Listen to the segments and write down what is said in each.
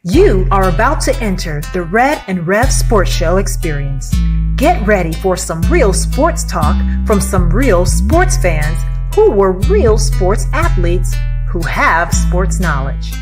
You are about to enter the Red and Rev Sports Show experience. Get ready for some real sports talk from some real sports fans who were real sports athletes who have sports knowledge.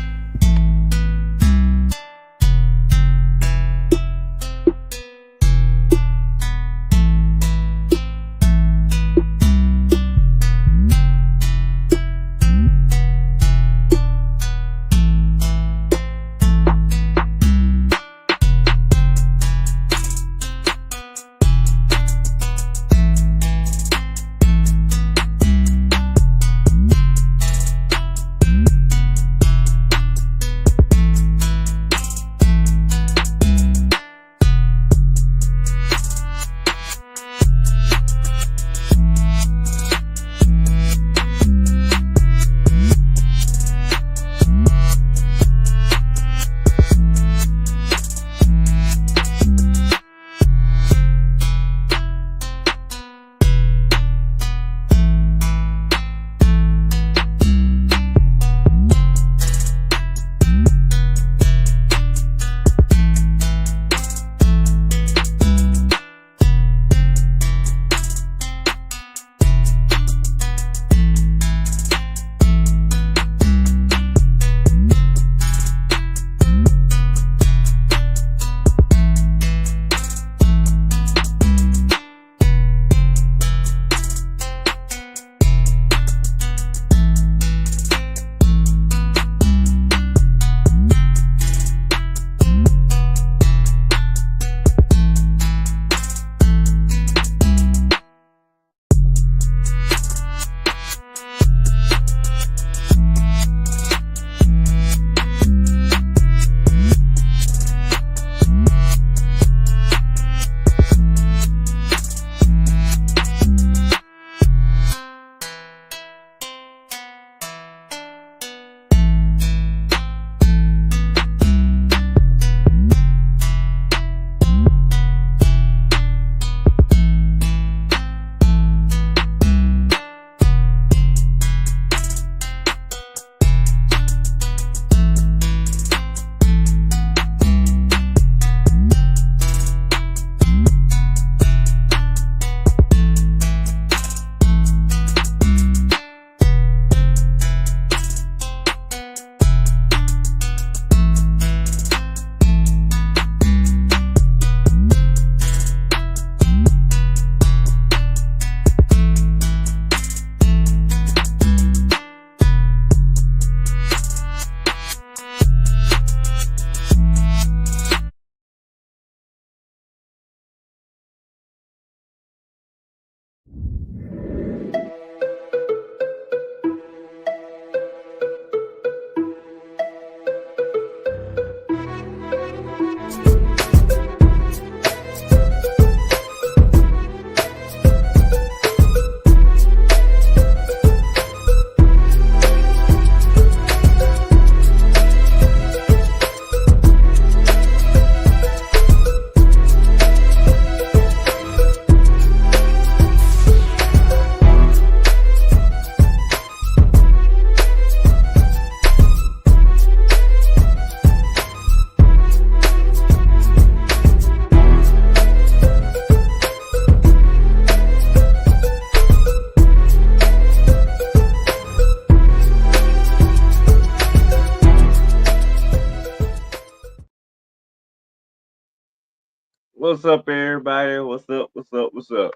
What's up, everybody? What's up? What's up? What's up?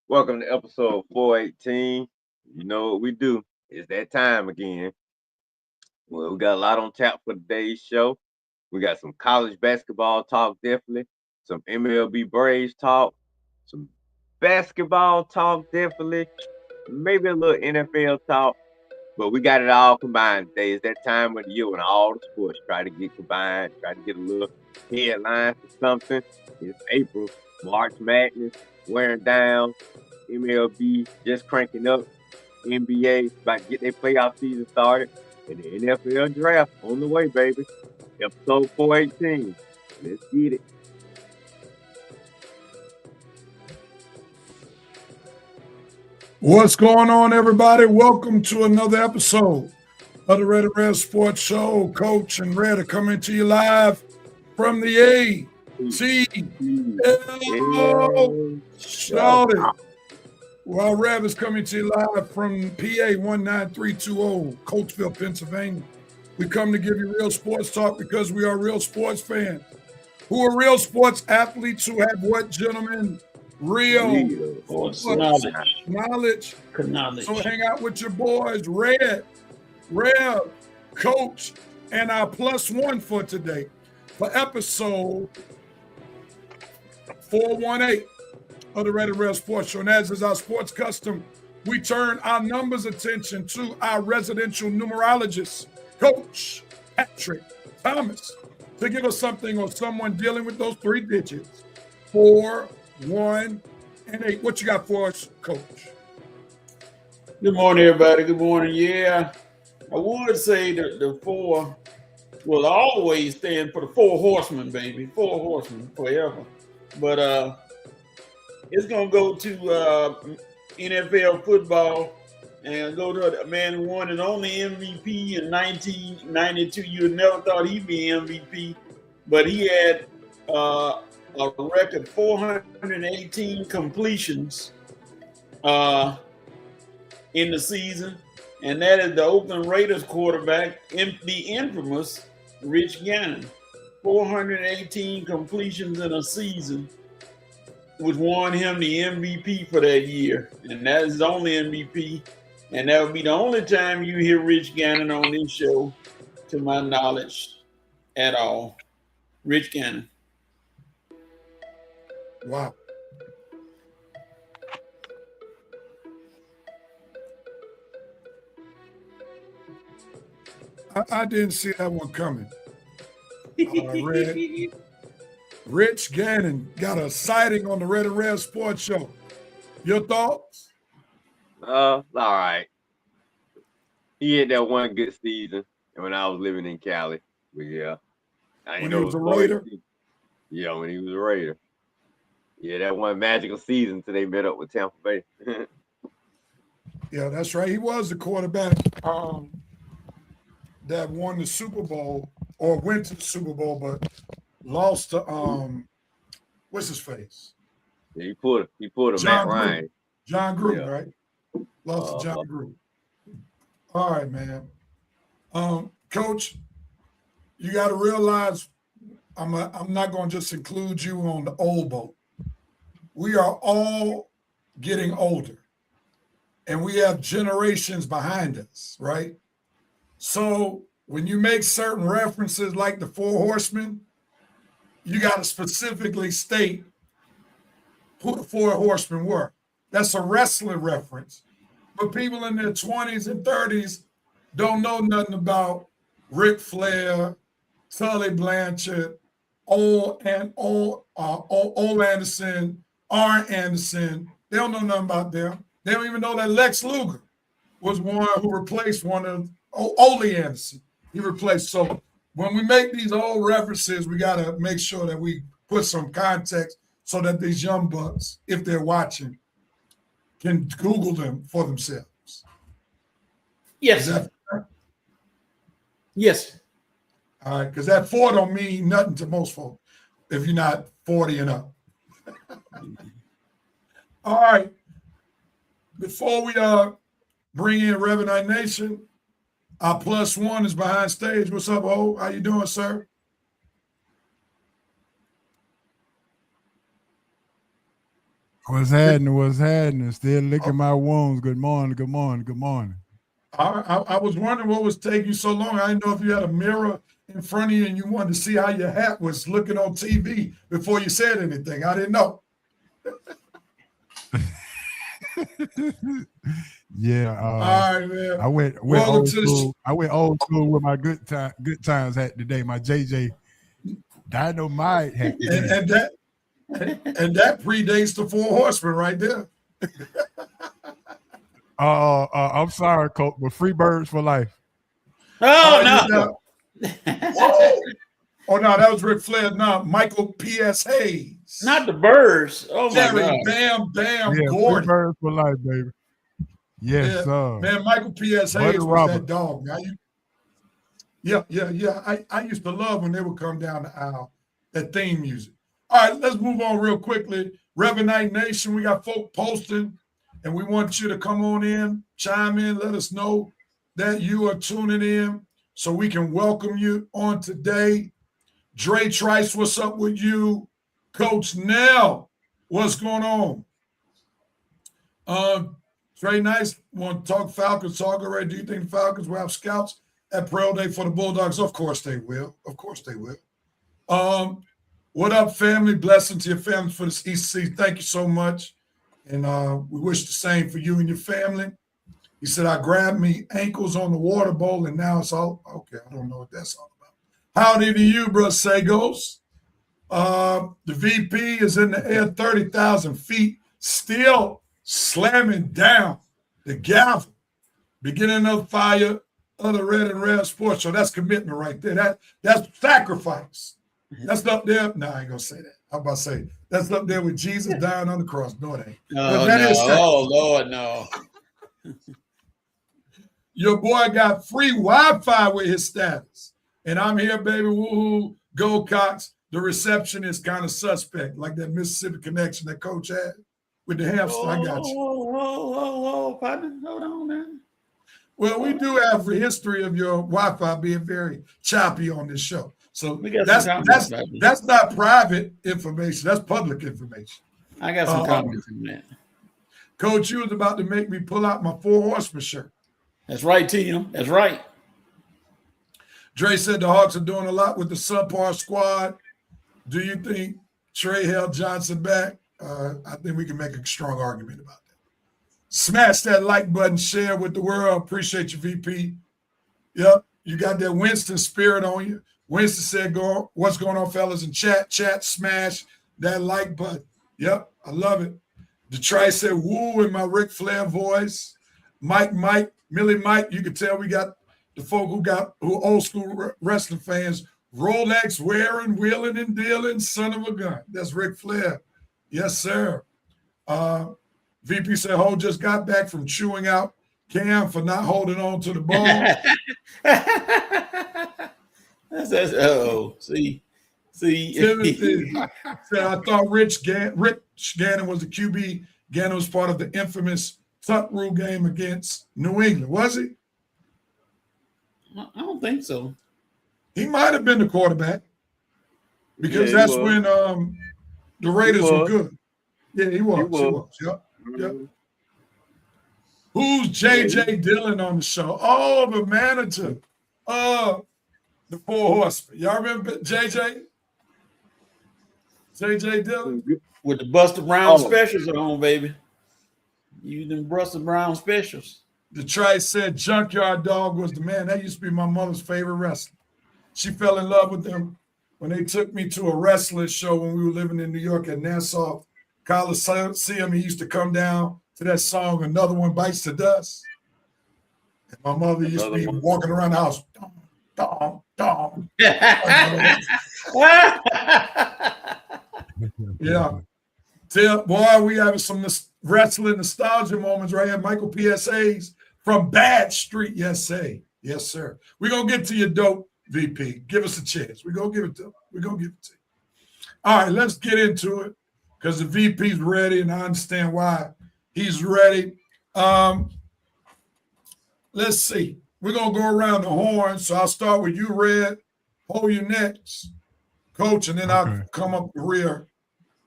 Welcome to episode 418. You know what we do. It's that time again. Well, we got a lot on tap for today's show. We got some college basketball talk, definitely. Some MLB Braves talk. Some basketball talk, definitely. Maybe a little NFL talk. But we got it all combined today. It's that time of the year when all the sports try to get combined, try to get a little headline for something. It's April, March Madness, wearing down, MLB just cranking up, NBA about to get their playoff season started, and the NFL draft on the way, baby. Episode 418. Let's get it. What's going on, everybody? Welcome to another episode of the Red and Red Sports Show. Coach and Red are coming to you live from the ATL Shouted. While Rev is coming to you live from PA 19320, Coatesville, Pennsylvania. We come to give you real sports talk because we are real sports fans who are real sports athletes who have what, gentlemen? Real knowledge. So hang out with your boys, Red, Rev, Coach, and our +1 for today for episode 418 of the Red and Red Sports Show. And as is our sports custom, we turn our numbers attention to our residential numerologist, Coach Patrick Thomas, to give us something on someone dealing with those 3 digits, 4, 1, and 8. What you got for us, Coach? Good morning, everybody. Good morning. Yeah, I would say that the 4 will always stand for the 4 horsemen, baby. 4 horsemen forever. But it's going to go to NFL football and go to a man who won an only MVP in 1992. You never thought he'd be MVP, but he had a record 418 completions in the season, and that is the Oakland Raiders quarterback, the infamous Rich Gannon. 418 completions in a season, which won him the MVP for that year, and that is his only MVP. And that would be the only time you hear Rich Gannon on this show, to my knowledge, at all. Rich Gannon. Wow. I didn't see that one coming. Red. Rich Gannon got a sighting on the Red and Red Sports Show. Your thoughts? All right. He had that one good season when I was living in Cali. But yeah. When he was a Raider? Yeah, when he was a Raider. Yeah, that one magical season till they met up with Tampa Bay. Yeah, that's right. He was the quarterback that won the Super Bowl or went to the Super Bowl, but lost to what's his face? Yeah, he put him Matt Ryan. John Gruden, right? Lost to John Gruden. All right, man. Coach, you got to realize I'm not going to just include you on the old boat. We are all getting older, and we have generations behind us, right? So when you make certain references like the 4 horsemen, you got to specifically state who the 4 horsemen were. That's a wrestling reference. But people in their 20s and 30s don't know nothing about Ric Flair, Tully Blanchard, Ole Anderson, Arn Anderson. They don't know nothing about them. They don't even know that Lex Luger was one who replaced one of Ole Anderson. He replaced. So when we make these old references, we got to make sure that we put some context so that these young bucks, if they're watching, can Google them for themselves. Yes. Yes. All right, because that 4 don't mean nothing to most folks if you're not 40 and up. All right. Before we bring in Revenant Nation, our +1 is behind stage. What's up, O? How you doing, sir? What's happening? Still licking my wounds. Good morning. I was wondering what was taking you so long. I didn't know if you had a mirror in front of you and you wanted to see how your hat was looking on TV before you said anything. I didn't know. Yeah. All right, man. I went old school. I went old school with my good times hat today. My JJ Dynamite hat. And that predates the 4 horsemen right there. I'm sorry, Coach, but free birds for life. Oh, no. Oh, no, that was Ric Flair. No, Michael P.S. Hayes. Not the birds. Oh, my Jerry God. Bam Yeah, Gordon. free birds for life, baby. Yes, sir. Man, Michael P.S. Hayes was that dog. Now Yeah. I used to love when they would come down the aisle, that theme music. All right, let's move on real quickly. Revenite Nation, we got folk posting, and we want you to come on in, chime in, let us know that you are tuning in so we can welcome you on today. Dre Trice, what's up with you? Coach Nell, what's going on? Trey Nice, want to talk Falcons? Talk already. Do you think the Falcons will have scouts at Pro Day for the Bulldogs? Of course they will. Of course they will. What up, family? Blessing to your family for this EC. Thank you so much. And we wish the same for you and your family. He said, I grabbed me ankles on the water bowl, and now it's all okay. I don't know what that's all about. Howdy to you, bro, Sagos. The VP is in the air 30,000 feet, still slamming down the gavel. Beginning of fire of the Red and Red Sports Show. That's commitment right there. That's sacrifice. That's up there. No, I ain't gonna say that. I'm about to say that's up there with Jesus dying on the cross. No, it ain't. Oh Lord, no. Your boy got free Wi-Fi with his status. And I'm here, baby. Woohoo. Go Cox. The reception is kind of suspect, like that Mississippi connection that coach had with the hamster. I got you. Whoa, partner. Hold on, man. Well, we do have a history of your Wi-Fi being very choppy on this show. So that's not private information. That's public information. I got some comments on that. Coach, you was about to make me pull out my 4 Horsemen shirt. That's right, Tim. That's right. Dre said the Hawks are doing a lot with the subpar squad. Do you think Trey held Johnson back? I think we can make a strong argument about that. Smash that like button, share with the world. Appreciate you, VP. Yep, you got that Winston spirit on you. Winston said, what's going on, fellas, in chat? Chat, smash that like button. Yep, I love it. Detroit said, woo, in my Ric Flair voice. Mike, Millie Mike, you can tell we got the folk who old school wrestling fans, Rolex wearing, wheeling and dealing, son of a gun. That's Ric Flair. Yes, sir. VP said, Ho just got back from chewing out Cam for not holding on to the ball. See. Timothy said, I thought Rich Gannon was the QB. Gannon was part of the infamous tuck rule game against New England. Was he? I don't think so. He might have been the quarterback because that's when the Raiders were good. Yeah, he was. Yep. Who's JJ Dillon on the show? Oh, the manager of the 4 Horsemen. Y'all remember JJ? JJ Dillon? With the Buster Brown specials on, baby. You them Buster Brown specials. Detroit said Junkyard Dog was the man. That used to be my mother's favorite wrestler. She fell in love with them when they took me to a wrestling show when we were living in New York at Nassau Coliseum. He used to come down to that song, Another One Bites the Dust. And my mother used to be walking around the house. Dong. Yeah. Boy, we having some wrestling nostalgia moments right here. Michael PSAs from Bad Street. Yes, sir. We're going to get to your dope, VP. Give us a chance. We're going to give it to him. All right, let's get into it because the VP's ready, and I understand why he's ready. Let's see. We're going to go around the horn. So I'll start with you, Red. Hold your next, Coach, and then I'll come up the rear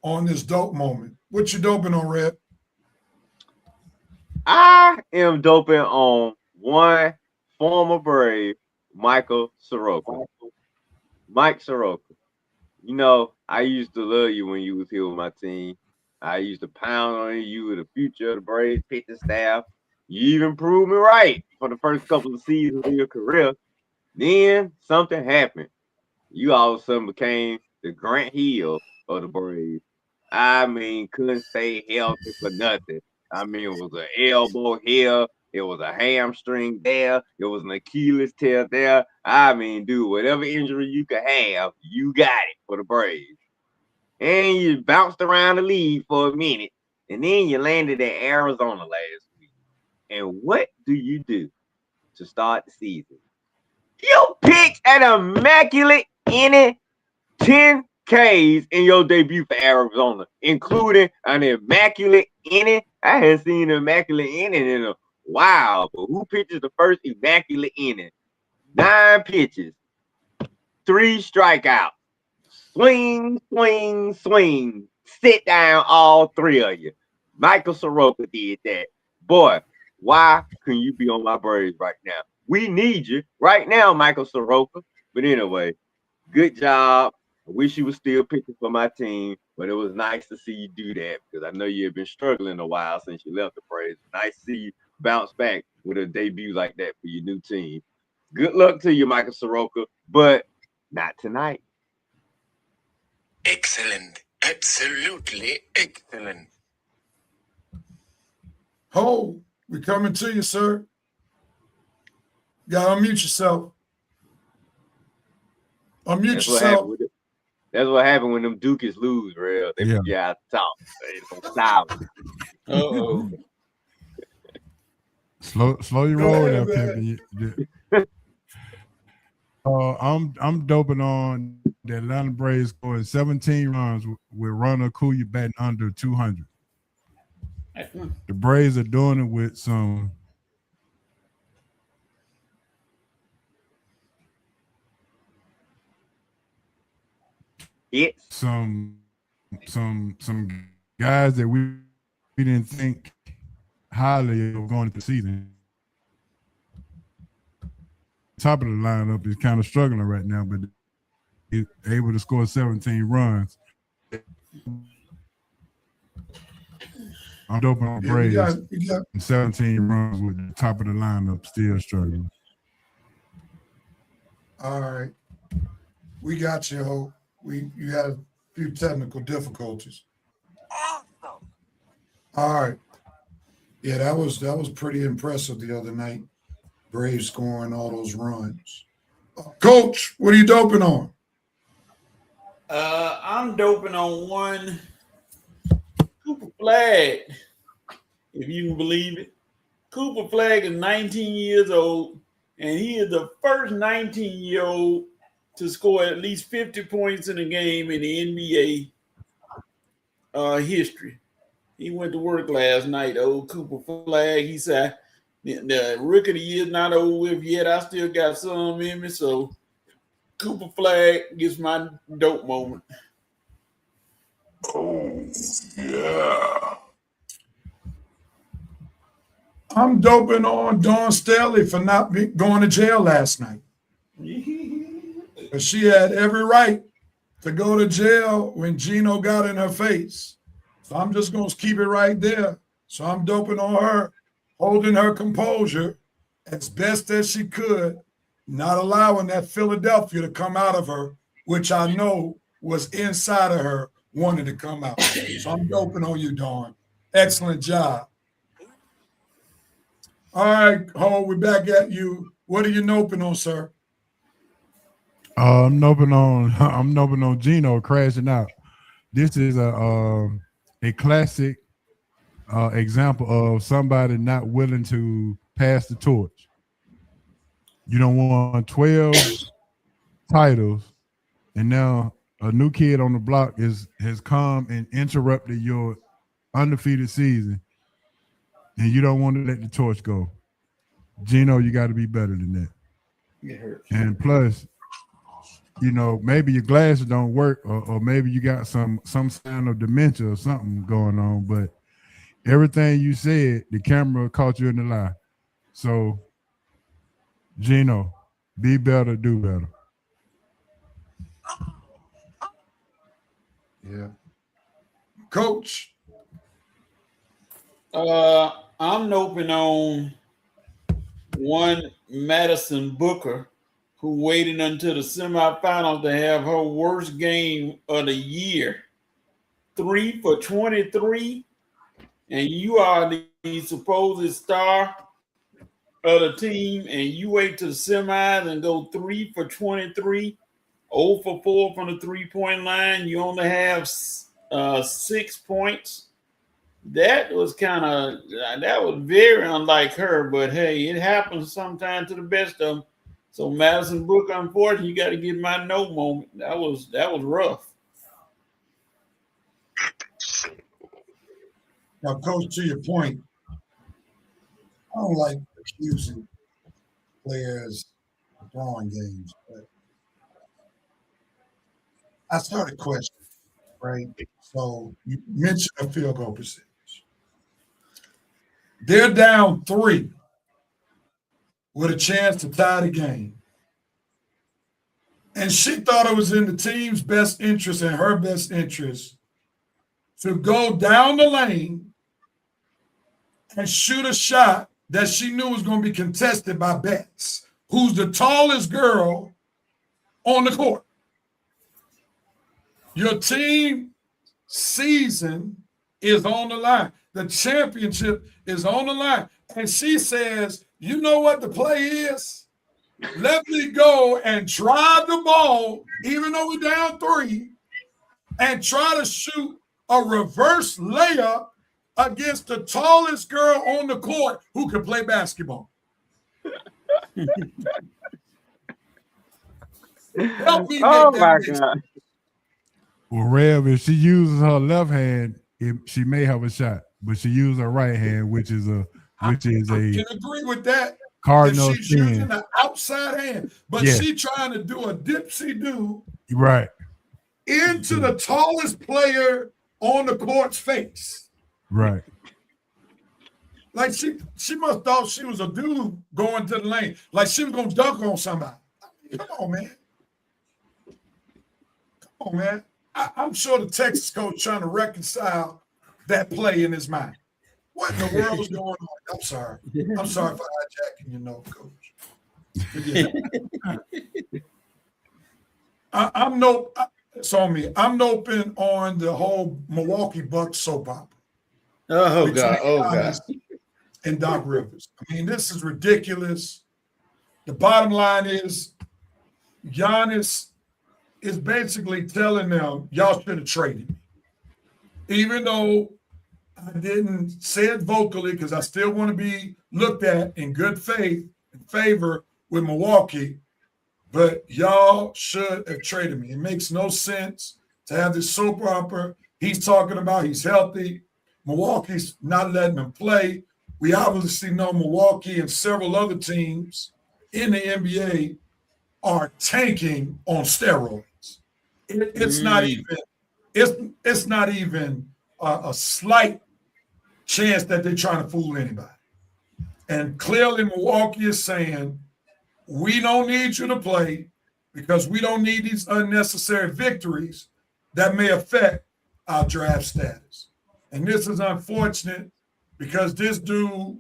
on this dope moment. What you doping on, Red? I am doping on one former Brave, Michael Soroka. Mike Soroka. You know, I used to love you when you was here with my team. I used to pound on you. You were the future of the Braves pitching staff. You even proved me right for the first couple of seasons of your career. Then something happened. You all of a sudden became the Grant Hill of the Braves. I mean, couldn't stay healthy for nothing. I mean, it was an elbow here. It was a hamstring there. It was an Achilles tear there. I mean, dude, whatever injury you could have, you got it for the Braves. And you bounced around the league for a minute, and then you landed in Arizona last week. And what do you do to start the season? You picked an immaculate inning 10 Ks in your debut for Arizona, including an immaculate inning. I hadn't seen an immaculate inning in a while, but who pitches the first immaculate inning? 9 pitches, 3 strikeouts. Swing, swing, swing. Sit down, all 3 of you. Michael Soroka did that. Boy, why couldn't you be on my Braves right now? We need you right now, Michael Soroka. But anyway, good job. I wish you was still pitching for my team, but it was nice to see you do that because I know you've been struggling a while since you left the Braves. Nice to see you bounce back with a debut like that for your new team. Good luck to you, Michael Soroka, but not tonight. Excellent. Absolutely excellent. Ho, we coming to you, sir. You gotta unmute yourself. Unmute yourself. That's what happened when them Dukies lose, real. They forget how to talk. They don't stop. Uh-oh. Slow your roll there, Pimpin. I'm doping on the Atlanta Braves scoring 17 runs with Ronald Acuna batting under 200. The Braves are doing it with some guys that we didn't think highly of going into the season. Top of the lineup is kind of struggling right now, but he's able to score 17 runs. I'm doping on Braves. We got 17 runs with the top of the lineup still struggling. All right. We got you, Ho. You had a few technical difficulties. Awesome. All right. Yeah, that was pretty impressive the other night. Braves scoring all those runs. Coach, what are you doping on? I'm doping on one Cooper Flagg, if you can believe it. Cooper Flagg is 19 years old, and he is the first 19-year-old to score at least 50 points in a game in the NBA history. He went to work last night, old Cooper Flagg. He said, the rookie of the year is not over with yet. I still got some in me, so Cooper Flagg gets my dope moment. Oh, yeah. I'm doping on Dawn Staley for not going to jail last night. But she had every right to go to jail when Gino got in her face. So I'm just going to keep it right there. So I'm doping on her, holding her composure as best as she could, not allowing that Philadelphia to come out of her, which I know was inside of her wanting to come out. So I'm doping on you, Dawn. Excellent job. All right, Ho, we're back at you. What are you noping on, sir? I'm noping on Gino crashing out. This is a classic example of somebody not willing to pass the torch. You don't want 12 titles, and now a new kid on the block has come and interrupted your undefeated season, and you don't want to let the torch go. Gino, you got to be better than that. It hurts. And plus, you know, maybe your glasses don't work, or maybe you got some sign of dementia or something going on, but everything you said, the camera caught you in the lie. So, Gino, be better, do better. Yeah. Coach. I'm noping on one Madison Booker, who waited until the semifinals to have her worst game of the year. 3 for 23, and you are the supposed star of the team, and you wait to the semis and go 3 for 23, 0 for 4 from the three-point line. You only have 6 points. That was very unlike her, but hey, it happens sometimes to the best of them. So Madison Brook, unfortunately, you got to give my no moment. That was rough. Now, Coach, to your point, I don't like accusing players of throwing games, but I started questioning, right? So you mentioned a field goal percentage. They're down 3 with a chance to tie the game. And she thought it was in the team's best interest and her best interest to go down the lane and shoot a shot that she knew was going to be contested by Betts, who's the tallest girl on the court. Your team season is on the line. The championship is on the line. And she says, you know what the play is? Let me go and drive the ball, even though we're down 3, and try to shoot a reverse layup against the tallest girl on the court who can play basketball. Help me Oh make my that make God. Well, Rev, if she uses her left hand, she may have a shot, but she uses her right hand, which is a I can agree with that. cardinal If she's using sin. the outside hand, but Yeah. she trying to do a dipsy-do Right, into the tallest player on the court's face. right. Like she must thought she was a dude going to the lane, like she was gonna dunk on somebody. Come on, man. Come on, man. I'm sure the Texas coach trying to reconcile that play in his mind. What in the world is going on? I'm sorry. I'm sorry for hijacking your note, Coach. Forgive me. It's on me. I'm noping on the whole Milwaukee Bucks soap opera. Oh God! Oh God! Giannis and Doc Rivers. I mean, this is ridiculous. The bottom line is Giannis is basically telling them, y'all should have traded me. Even though I didn't say it vocally because I still want to be looked at in good faith and favor with Milwaukee, but y'all should have traded me. It makes no sense to have this soap opera. He's talking about he's healthy. Milwaukee's not letting him play. We obviously know Milwaukee and several other teams in the NBA are tanking on steroids. It's not even a slight chance that they're trying to fool anybody. And clearly Milwaukee is saying, we don't need you to play because we don't need these unnecessary victories that may affect our draft status. And this is unfortunate because this dude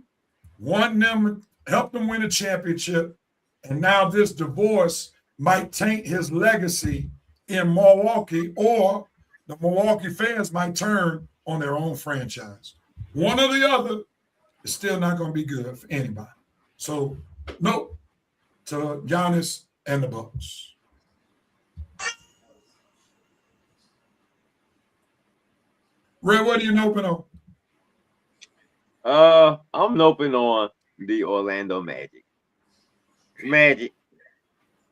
won them, helped them win a championship, and now this divorce might taint his legacy in Milwaukee, or the Milwaukee fans might turn on their own franchise. One or the other is still not going to be good for anybody. So, nope to Giannis and the Bucks. Ray, what are you noping on? I'm noping on the Orlando Magic. Magic.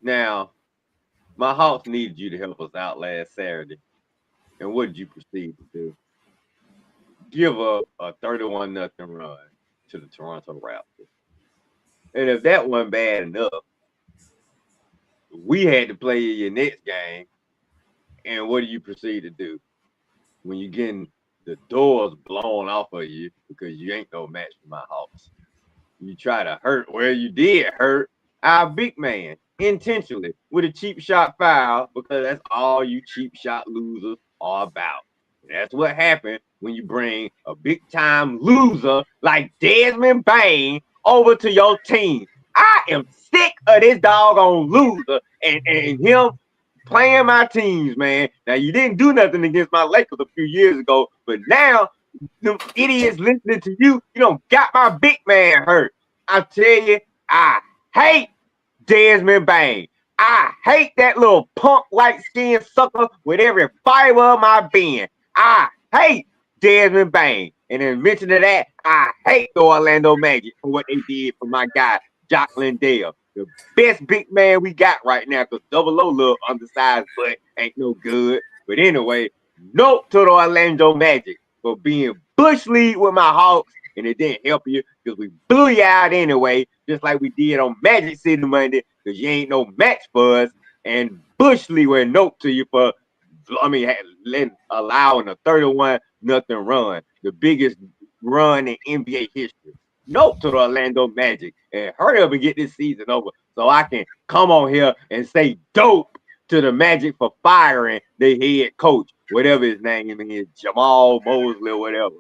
Now, my Hawks needed you to help us out last Saturday. And what did you proceed to do? Give up a 31-0 run to the Toronto Raptors. And if that wasn't bad enough, we had to play your next game. And what do you proceed to do? When you're getting the doors blown off of you because you ain't no match for my Hawks. You try to hurt where you did hurt our big man intentionally with a cheap shot foul because that's all you cheap shot losers are about. And that's what happened when you bring a big time loser like Desmond Bane over to your team. I am sick of this doggone loser and him playing my teams, man. Now, you didn't do nothing against my Lakers a few years ago, but now them idiots listening to you, you don't got my big man hurt. I tell you, I hate Desmond Bane. I hate that little punk light-skinned sucker with every fiber of my being. I hate Desmond Bane. And in mention of that, I hate the Orlando Magic for what they did for my guy, Jock Landale. the best big man we got right now, because Double O little undersized but ain't no good. But anyway, note to the Orlando Magic for being Bush League with my Hawks, and it didn't help you because we blew you out anyway, just like we did on Magic City Monday, because you ain't no match for us. And Bush League with a note to you for, allowing a 31-0 run, the biggest run in NBA history. Note to the Orlando Magic, and hurry up and get this season over so I can come on here and say dope to the Magic for firing the head coach, whatever his name is, Jamal Mosley or whatever.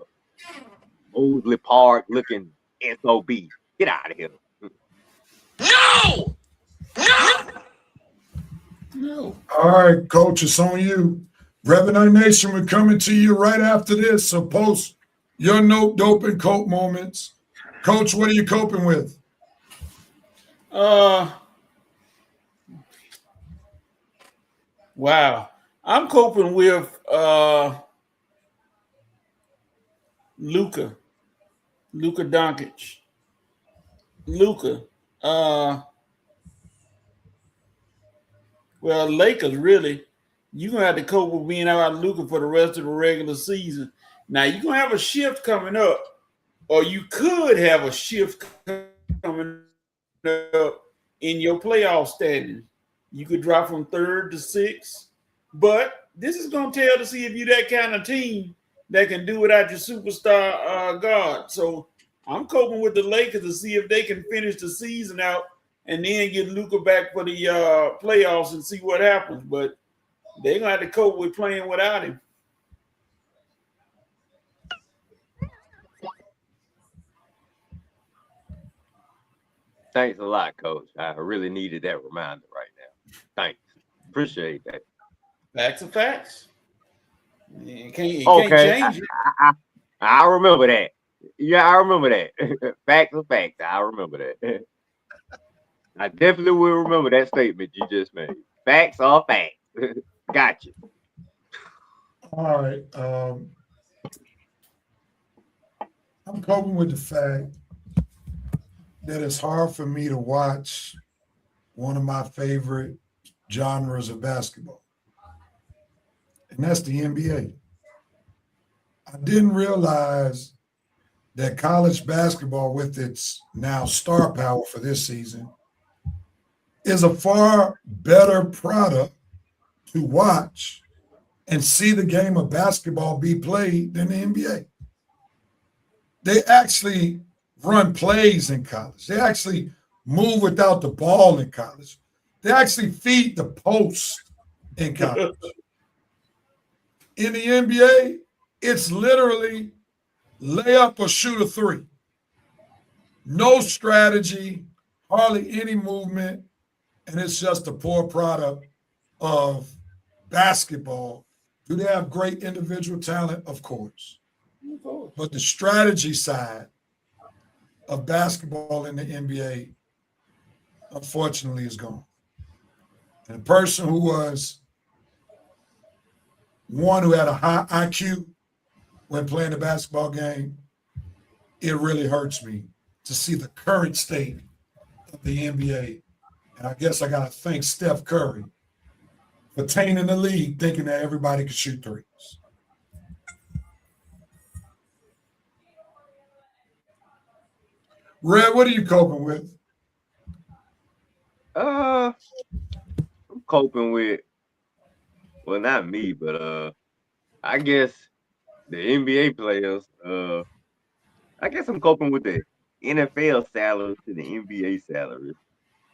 Mosley Park looking SOB. Get out of here. No! No! No. All right, Coach, it's on you. Revenant Nation, we're coming to you right after this. So post your note, dope, and cope moments. Coach, what are you coping with? Wow. I'm coping with Luka Doncic. Well, Lakers, really, you're going to have to cope with being out Luka for the rest of the regular season. Now, you're going to have a shift coming up, or you could have a shift coming up in your playoff standing. You could drop from 3rd to 6th, but this is going to tell to see if you're that kind of team that can do without your superstar guard. So I'm coping with the Lakers to see if they can finish the season out and then get Luka back for the playoffs and see what happens. But they're going to have to cope with playing without him. Thanks a lot, Coach. I really needed that reminder right now. Thanks. Appreciate that. Facts are facts. You can't change it. I remember that. Yeah, I remember that. Facts are facts. I remember that. I definitely will remember that statement you just made. Facts are facts. Gotcha. All right. I'm coping with the fact that it's hard for me to watch one of my favorite genres of basketball, and that's the NBA. I didn't realize that college basketball, with its now star power for this season, is a far better product to watch and see the game of basketball be played than the NBA. They actually run plays in college. They actually move without the ball in college. They actually feed the post in college. In the NBA, it's literally lay up or shoot a three. No strategy, hardly any movement, and it's just a poor product of basketball. Do they have great individual talent? Of course. But the strategy side of basketball in the NBA, unfortunately, is gone. And a person who was one who had a high IQ when playing the basketball game, it really hurts me to see the current state of the NBA. And I guess I got to thank Steph Curry for tainting the league, thinking that everybody could shoot threes. Red, what are you coping with? I'm coping with, well, not me, but I guess the NBA players. I guess I'm coping with the NFL salaries to the NBA salaries.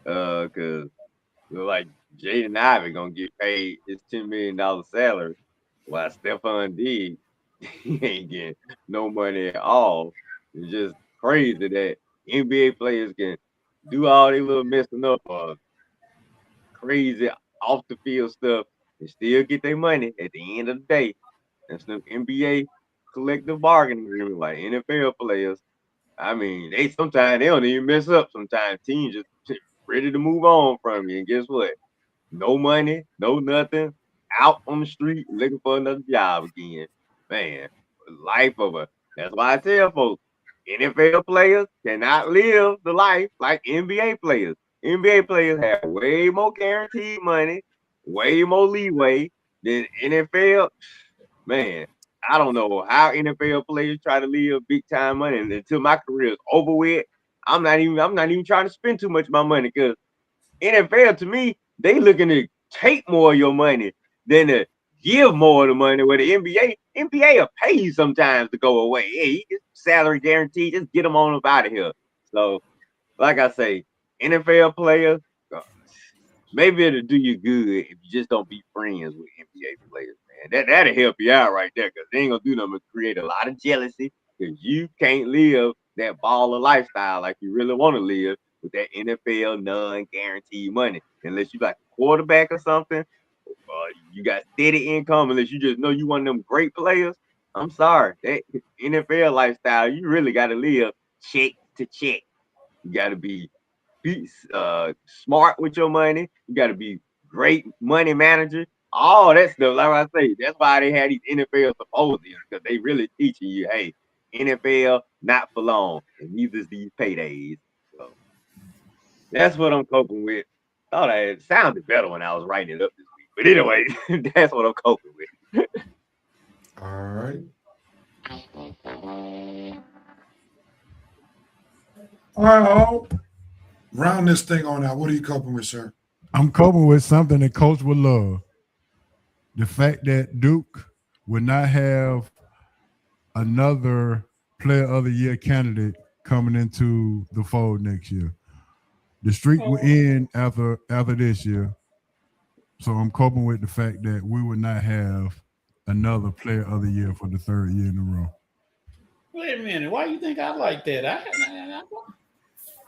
Because like Jaden Ivey gonna get paid his $10 million salary, while Stephon Diggs he ain't getting no money at all. It's just crazy that NBA players can do all they little messing up crazy off the field stuff and still get their money at the end of the day. That's the NBA collective bargaining agreement like NFL players. I mean, they don't even mess up. Sometimes teams just ready to move on from you. And guess what? No money, no nothing, out on the street looking for another job again. Man, life of a, that's why I tell folks, NFL players cannot live the life like NBA players. NBA players have way more guaranteed money, way more leeway than NFL. Man, I don't know how NFL players try to live big time money, and until my career is over with, I'm not even trying to spend too much of my money, because NFL, to me, they looking to take more of your money than to give more of the money. Where the NBA will pay you sometimes to go away. Hey, you salary guaranteed, just get them on up out of here. So, like I say, NFL players, maybe it'll do you good if you just don't be friends with NBA players, man. That'll help you out right there, because they ain't gonna do nothing but create a lot of jealousy, because you can't live that baller lifestyle like you really want to live with that NFL non-guaranteed money. Unless you like a quarterback or something, you got steady income, unless you just know you one of them great players. I'm sorry, that NFL lifestyle, you really got to live check to check. You got to be smart with your money. You got to be great money manager. All that stuff, like I say, that's why they had these NFL symposiums, because they really teaching you, hey, NFL not for long, and neither is these paydays. So that's what I'm coping with. Thought it sounded better when I was writing it up this week, but anyway, that's what I'm coping with. All right. All right, I'll round this thing on out. What are you coping with, sir? I'm coping with something that Coach would love. The fact that Duke would not have another Player of the Year candidate coming into the fold next year. The streak will end after this year. So I'm coping with the fact that we would not have another Player of the Year for the third year in a row. Wait a minute. Why you think I like that?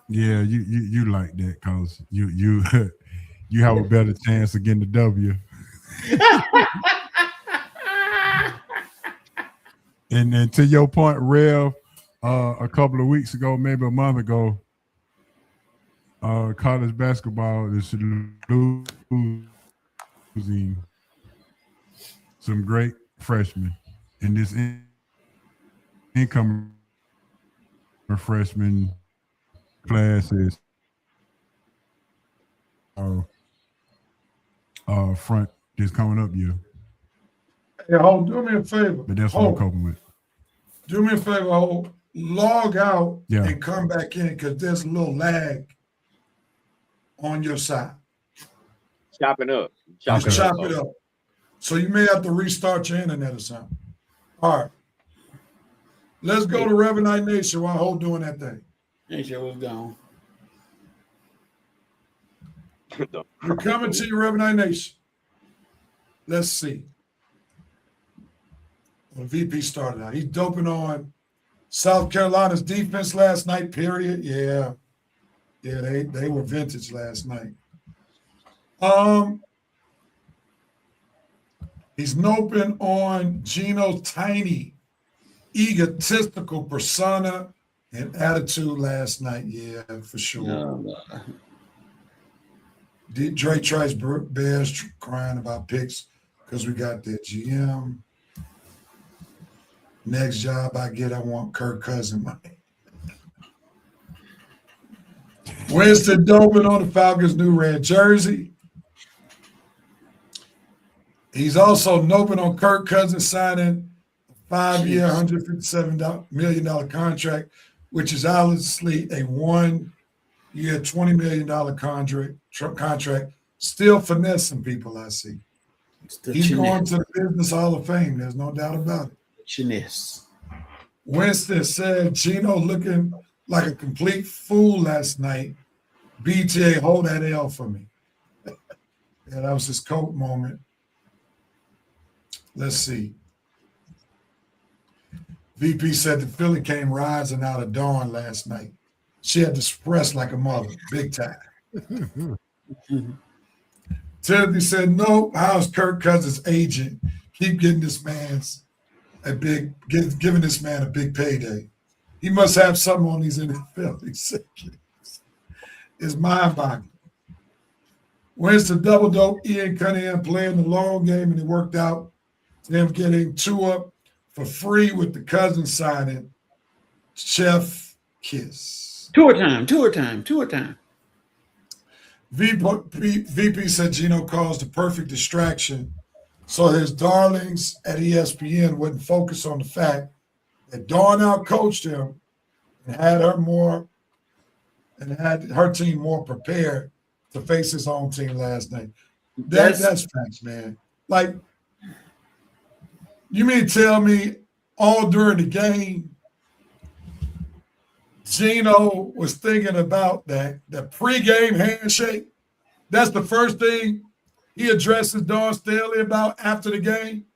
Yeah, you like that because you you have a better chance of getting the W. And to your point, Rev, a couple of weeks ago, maybe a month ago, college basketball is losing some great freshmen, and this incoming freshman class is front this coming up year. Hey, Hold, do me a favor. But that's what I'm coping with. Do me a favor, Hold. Log out Yeah. and come back in, because there's a little lag on your side. Chopping up. Just chop it up. So you may have to restart your internet or something. All right. Let's go to Reverend Night Nation while Hold doing that thing. Nation was gone. We're coming to you, Reverend Night Nation. Let's see. Well, VP started out. He's doping on South Carolina's defense last night, period. Yeah, they were vintage last night. He's noping on Gino's tiny, egotistical persona and attitude last night. Yeah, for sure. No. Dre Trice Bears crying about picks because we got that GM. Next job I get, I want Kirk Cousins money. Winston Dobin on the Falcons' new red jersey. He's also noping on Kirk Cousins signing a 5-year, $157 million contract, which is obviously a 1-year, $20 million contract. Still finessing people, I see. He's going to the Business Hall of Fame. There's no doubt about it. Winston said Gino looking like a complete fool last night. BTA, hold that L for me. Yeah, that was his coat moment. Let's see. VP said the Philly came rising out of dawn last night. She had to express like a mother, big time. Timothy said, no, how's Kirk Cousins' agent? Keep getting this man's giving this man a big payday. He must have something on these NFL executives. It's mind-boggling. Winston double dope, Ian Cunningham playing the long game, and it worked out. Them getting Tua for free with the Cousins signing. Chef kiss. Tour time. VP said Gino caused the perfect distraction so his darlings at ESPN wouldn't focus on the fact that Dawn outcoached him and had her team more prepared to face his own team last night. That's facts, man. Like, you mean to tell me all during the game, Gino was thinking about the pregame handshake? That's the first thing he addresses Dawn Staley about after the game?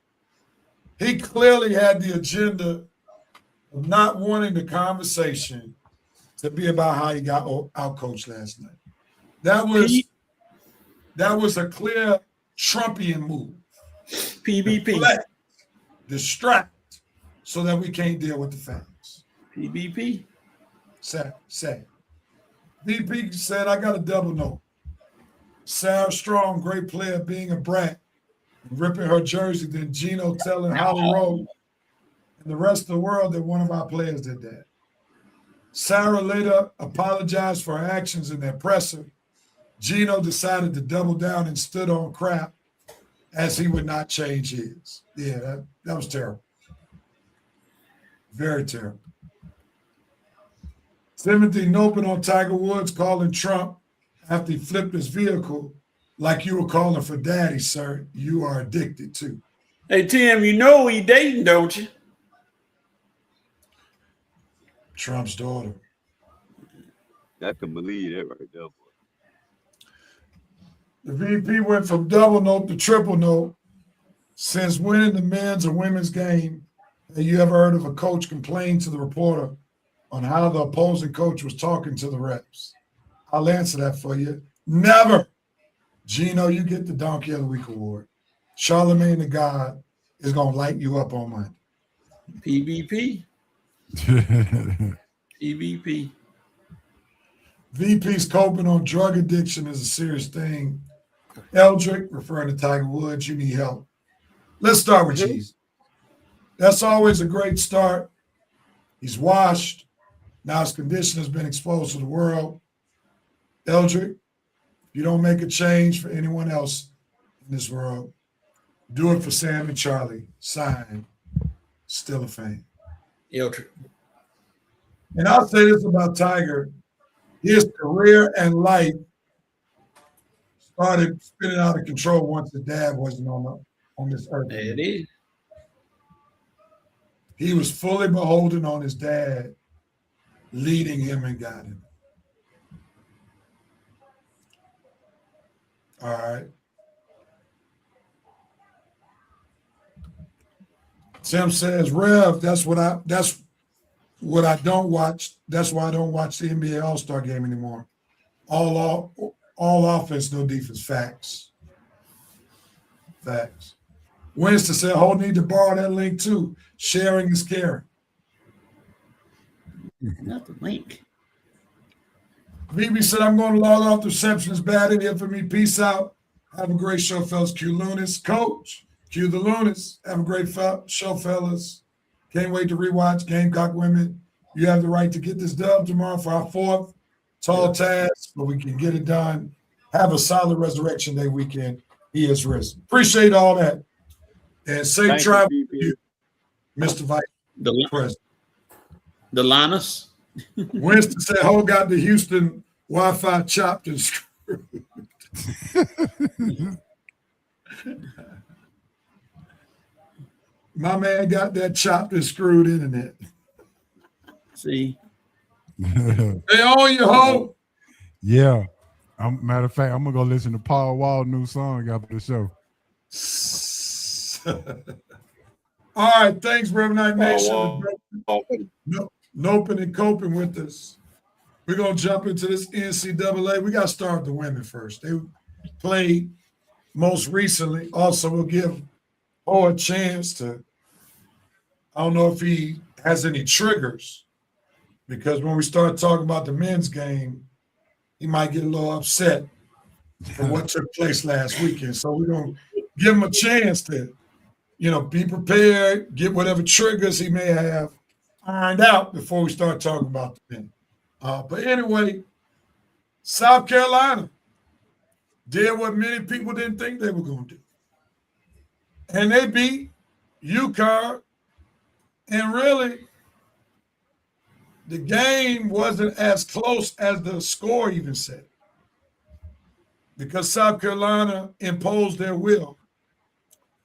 He clearly had the agenda of not wanting the conversation to be about how he got outcoached last night. That was a clear Trumpian move. PBP. Deflect, distract, so that we can't deal with the facts. PBP. Say. VP said, I got a double note. Sarah Strong, great player, being a brat, ripping her jersey, then Gino telling Holly Rowe and the rest of the world that one of our players did that. Sarah later apologized for her actions in the presser. Gino decided to double down and stood on crap as he would not change his. Yeah, that was terrible. Very terrible. Timothy Nopin on Tiger Woods calling Trump after he flipped his vehicle like you were calling for daddy, sir. You are addicted too. Hey, Tim, you know he dating, don't you? Trump's daughter. I can believe that right there, boy. The VP went from double note to triple note. Since winning the men's and women's game, have you ever heard of a coach complain to the reporter on how the opposing coach was talking to the reps? I'll answer that for you. Never. Gino, you get the Donkey of the Week award. Charlemagne the God is going to light you up on Monday. PBP. PBP. VP's coping on drug addiction is a serious thing. Eldrick, referring to Tiger Woods, you need help. Let's start with Jesus. That's always a great start. He's washed. Now his condition has been exposed to the world. Eldrick, if you don't make a change for anyone else in this world, do it for Sam and Charlie. Sign, still a fan. Eldrick. And I'll say this about Tiger. His career and life started spinning out of control once his dad wasn't on this earth. There it is. He was fully beholden on his dad, leading him and guiding him. All right. Tim says, Rev, that's what I don't watch. That's why I don't watch the NBA All-Star game anymore. All offense, no defense. Facts. Winston said, Holt need to borrow that link too. Sharing is caring. Not the link. BB said, I'm going to log off. The reception is bad in here for me. Peace out. Have a great show, fellas. Q Lunas. Coach, Q the Lunas. Have a great show, fellas. Can't wait to rewatch Gamecock Women. You have the right to get this dub tomorrow for our fourth. Tall task, but we can get it done. Have a solid Resurrection Day weekend. He is risen. Appreciate all that. And safe travel to you, Mr. Vice President. The Linus. Winston said, Ho got the Houston Wi-Fi chopped and screwed. My man got that chopped and screwed internet. See? They own you, Ho. Yeah. Matter of fact, I'm going to go listen to Paul Wall new song after the show. All right. Thanks, Reverend Night Nation. Noping and coping with us. We're going to jump into this NCAA. We got to start with the women first. They played most recently. Also, we'll give Ho a chance to, I don't know if he has any triggers, because when we start talking about the men's game, he might get a little upset for what took place last weekend. So we're going to give him a chance to, be prepared, get whatever triggers he may have ironed out before we start talking about the men. But anyway, South Carolina, did what many people didn't think they were going to do. And they beat UConn. And really, the game wasn't as close as the score even said, because South Carolina imposed their will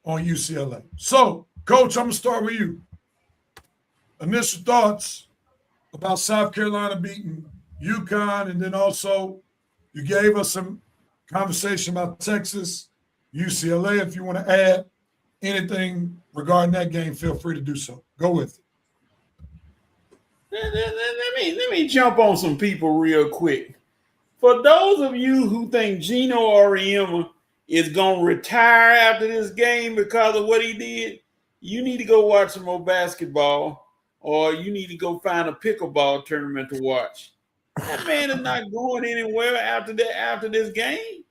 on UCLA. So, Coach, I'm going to start with you. Initial thoughts about South Carolina beating UConn, and then also you gave us some conversation about Texas, UCLA. If you want to add anything regarding that game, feel free to do so. Go with it. Let me jump on some people real quick. For those of you who think Gino Auriemma is going to retire after this game because of what he did, you need to go watch some more basketball, or you need to go find a pickleball tournament to watch. That man is not going anywhere after this game.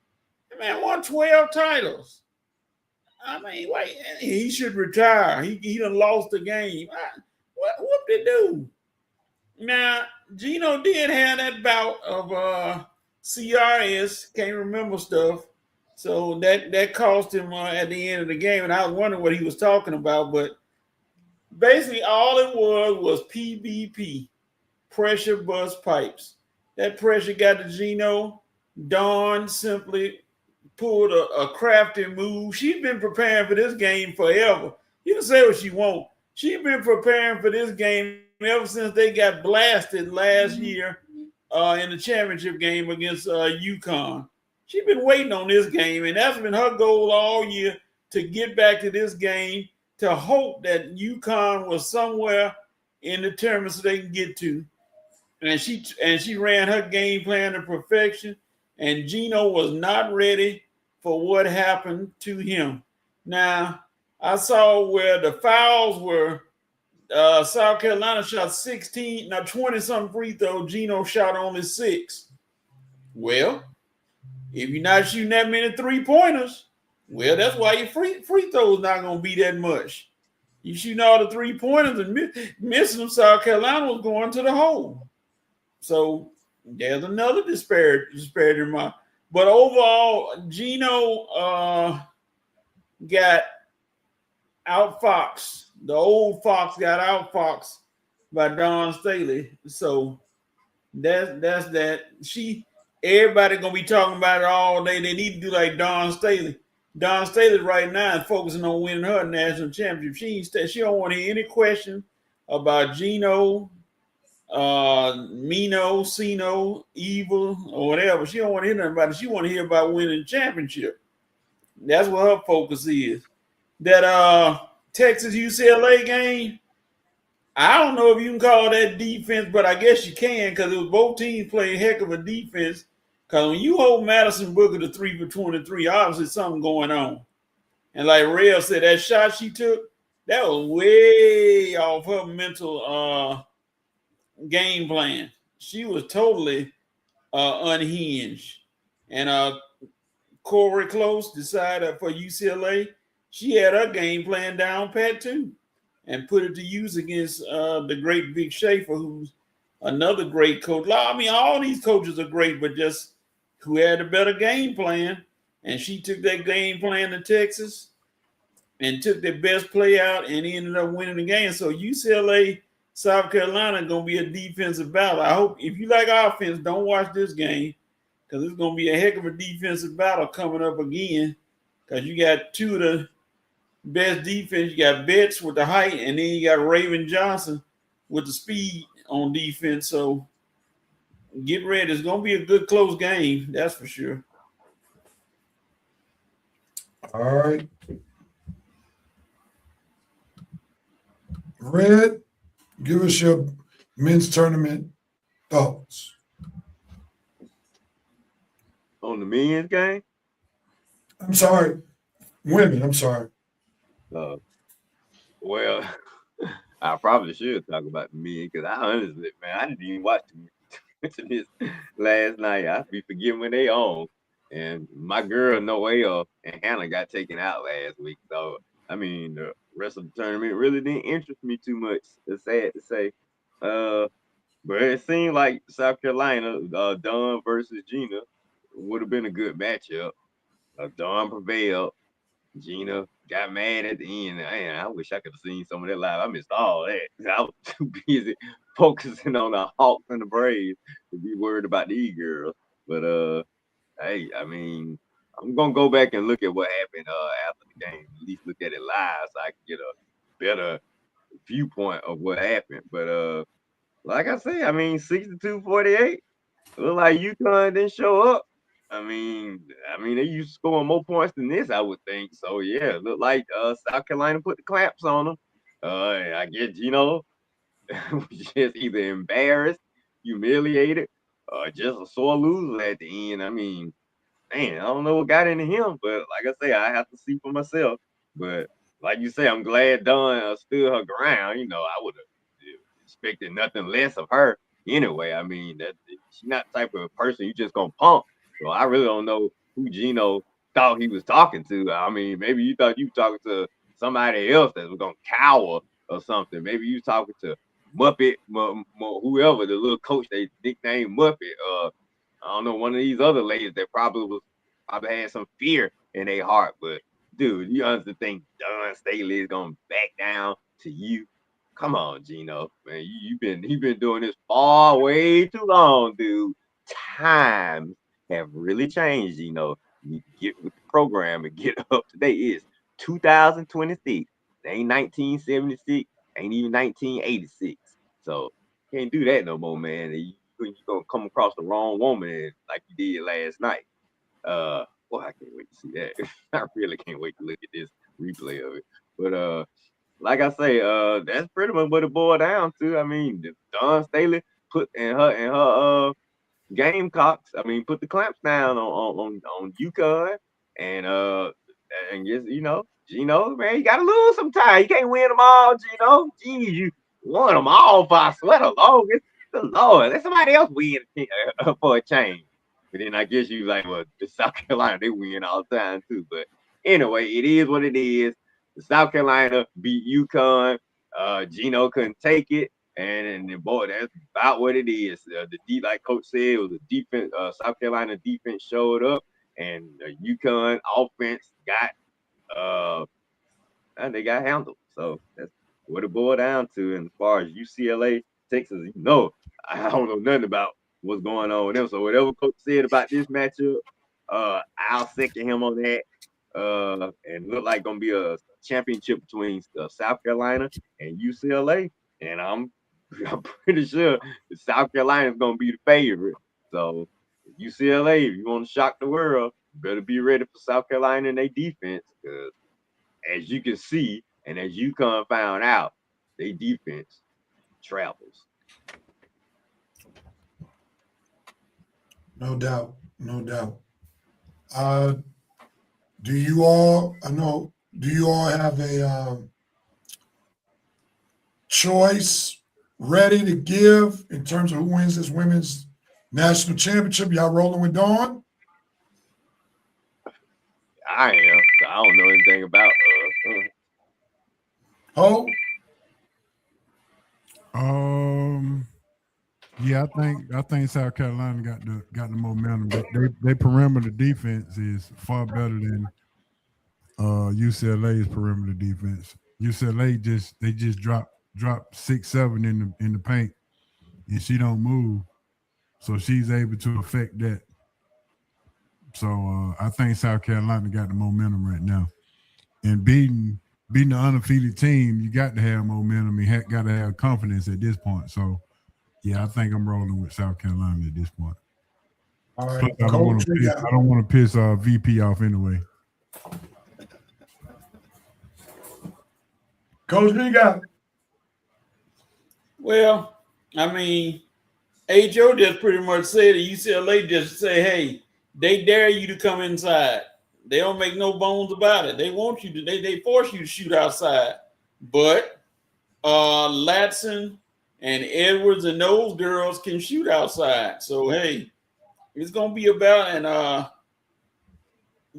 That man won 12 titles. I mean, wait, he should retire. He done lost the game. What did do? Now, Gino did have that bout of CRS, can't remember stuff. So that cost him at the end of the game, and I was wondering what he was talking about. But basically, all it was PBP, pressure bust pipes. That pressure got to Gino. Dawn simply pulled a crafty move. She's been preparing for this game forever. You can say what she wants. She's been preparing for this game ever since they got blasted last year in the championship game against UConn. She's been waiting on this game, and that's been her goal all year, to get back to this game, to hope that UConn was somewhere in the tournament so they can get to. And she ran her game plan to perfection, and Gino was not ready for what happened to him. Now, I saw where the fouls were. South Carolina shot 20-something free throws. Gino shot only 6. Well, if you're not shooting that many three-pointers, well, that's why your free throws not going to be that much. You shooting all the three-pointers and missing them, South Carolina was going to the hole. So there's another disparity in my. But overall, Gino got outfoxed. The old fox got outfoxed by Dawn Staley. So that's that. Everybody gonna be talking about it all day. They need to do like Dawn Staley. Dawn Staley right now is focusing on winning her national championship. She don't want to hear any question about Gino, Mino, Sino, Evil, or whatever. She don't want to hear nothing about it. She want to hear about winning the championship. That's what her focus is. That Texas UCLA game, I don't know if you can call that defense, but I guess you can, because it was both teams playing heck of a defense. Because when you hold Madison Booker to 3 for 23, obviously something going on. And like Rail said, that shot she took, that was way off her mental game plan. She was totally unhinged. And Corey Close decided for UCLA, she had her game plan down pat too, and put it to use against the great Vic Schaefer, who's another great coach. I mean, all these coaches are great, but just who had a better game plan. And she took that game plan to Texas and took their best play out and ended up winning the game. So UCLA, South Carolina, going to be a defensive battle. I hope if you like offense, don't watch this game, because it's going to be a heck of a defensive battle coming up again, because you got two of the best defense. You got Betts with the height, and then you got Raven Johnson with the speed on defense. So get ready. It's going to be a good close game. That's for sure. All right. Red, give us your men's tournament thoughts. On the men's game? I'm sorry. Women, I'm sorry. Well, I probably should talk about the men, because I honestly, man, I didn't even watch this last night. I be forgetting when they on. And my girl Noelle and Hannah got taken out last week. So, I mean, the rest of the tournament really didn't interest me too much. It's sad to say. But it seemed like South Carolina, Dawn versus Gina, would have been a good matchup. Dawn prevailed. Gina got mad at the end. Man, I wish I could have seen some of that live. I missed all that. I was too busy focusing on the Hawks and the Braves to be worried about the E-girls. But hey, I mean, I'm gonna go back and look at what happened after the game. At least look at it live so I can get a better viewpoint of what happened. But like I say, I mean, 62-48. Look like UConn didn't show up. I mean, they used to score more points than this, I would think. So yeah, look like South Carolina put the clamps on them. I guess just either embarrassed, humiliated, or just a sore loser at the end. I mean, man, I don't know what got into him, but like I say, I have to see for myself. But like you say, I'm glad Dawn stood her ground. I would have expected nothing less of her anyway. I mean, that she's not the type of person you just gonna pump. So I really don't know who Gino thought he was talking to. I mean, maybe you thought you were talking to somebody else that was gonna cower or something. Maybe you talking to Muppet, whoever the little coach they nicknamed Muppet. I don't know, one of these other ladies that probably had some fear in their heart. But dude, you honestly think Dawn Staley is gonna back down to you? Come on, Gino, man, you've been doing this far way too long, dude. Times have really changed, Gino. You need to get with the program and get up to date. It's 2026. It ain't 1976, ain't even 1986. So can't do that no more, man. You're gonna come across the wrong woman like you did last night. Boy, I can't wait to see that. I really can't wait to look at this replay of it. But like I say, that's pretty much what it boiled down to. I mean, Dawn Staley put in her Gamecocks. I mean, put the clamps down on UConn, and just Gino, man, you gotta lose sometimes. You can't win them all, Gino. Geez, you won them all for a sweat along. Good Lord, let somebody else win for a change. But then I guess you like, well, the South Carolina, they win all the time too. But anyway, it is what it is. The South Carolina beat UConn. Gino couldn't take it. And boy, that's about what it is. Like Coach said, it was a defense. South Carolina defense showed up, and the UConn offense and they got handled. So that's what it boiled down to. And as far as UCLA, Texas, I don't know nothing about what's going on with them. So whatever Coach said about this matchup, I'll second him on that. And look like gonna be a championship between South Carolina and UCLA. And I'm pretty sure that South Carolina is gonna be the favorite. So UCLA, if you want to shock the world, you better be ready for South Carolina and their defense. Because as you can see, and as UConn found out, their defense travels. No doubt, no doubt. Do you all have a choice ready to give in terms of who wins this women's national championship? Y'all rolling with Dawn? I am. So I don't know anything about Ho? Yeah, I think South Carolina got the momentum. Their perimeter defense is far better than UCLA's perimeter defense. UCLA just drop 6-7 in the paint, and she don't move, so she's able to affect that. So I think South Carolina got the momentum right now, and beating the undefeated team, you got to have momentum and got to have confidence at this point. So. Yeah, I think I'm rolling with South Carolina at this point. All right. I don't want to piss VP off anyway. Coach, who you got? Well, I mean, HO just pretty much said it. UCLA just say, hey, they dare you to come inside. They don't make no bones about it. They want you to, they force you to shoot outside. But Latson and Edwards and those girls can shoot outside. So, hey, it's going to be about, and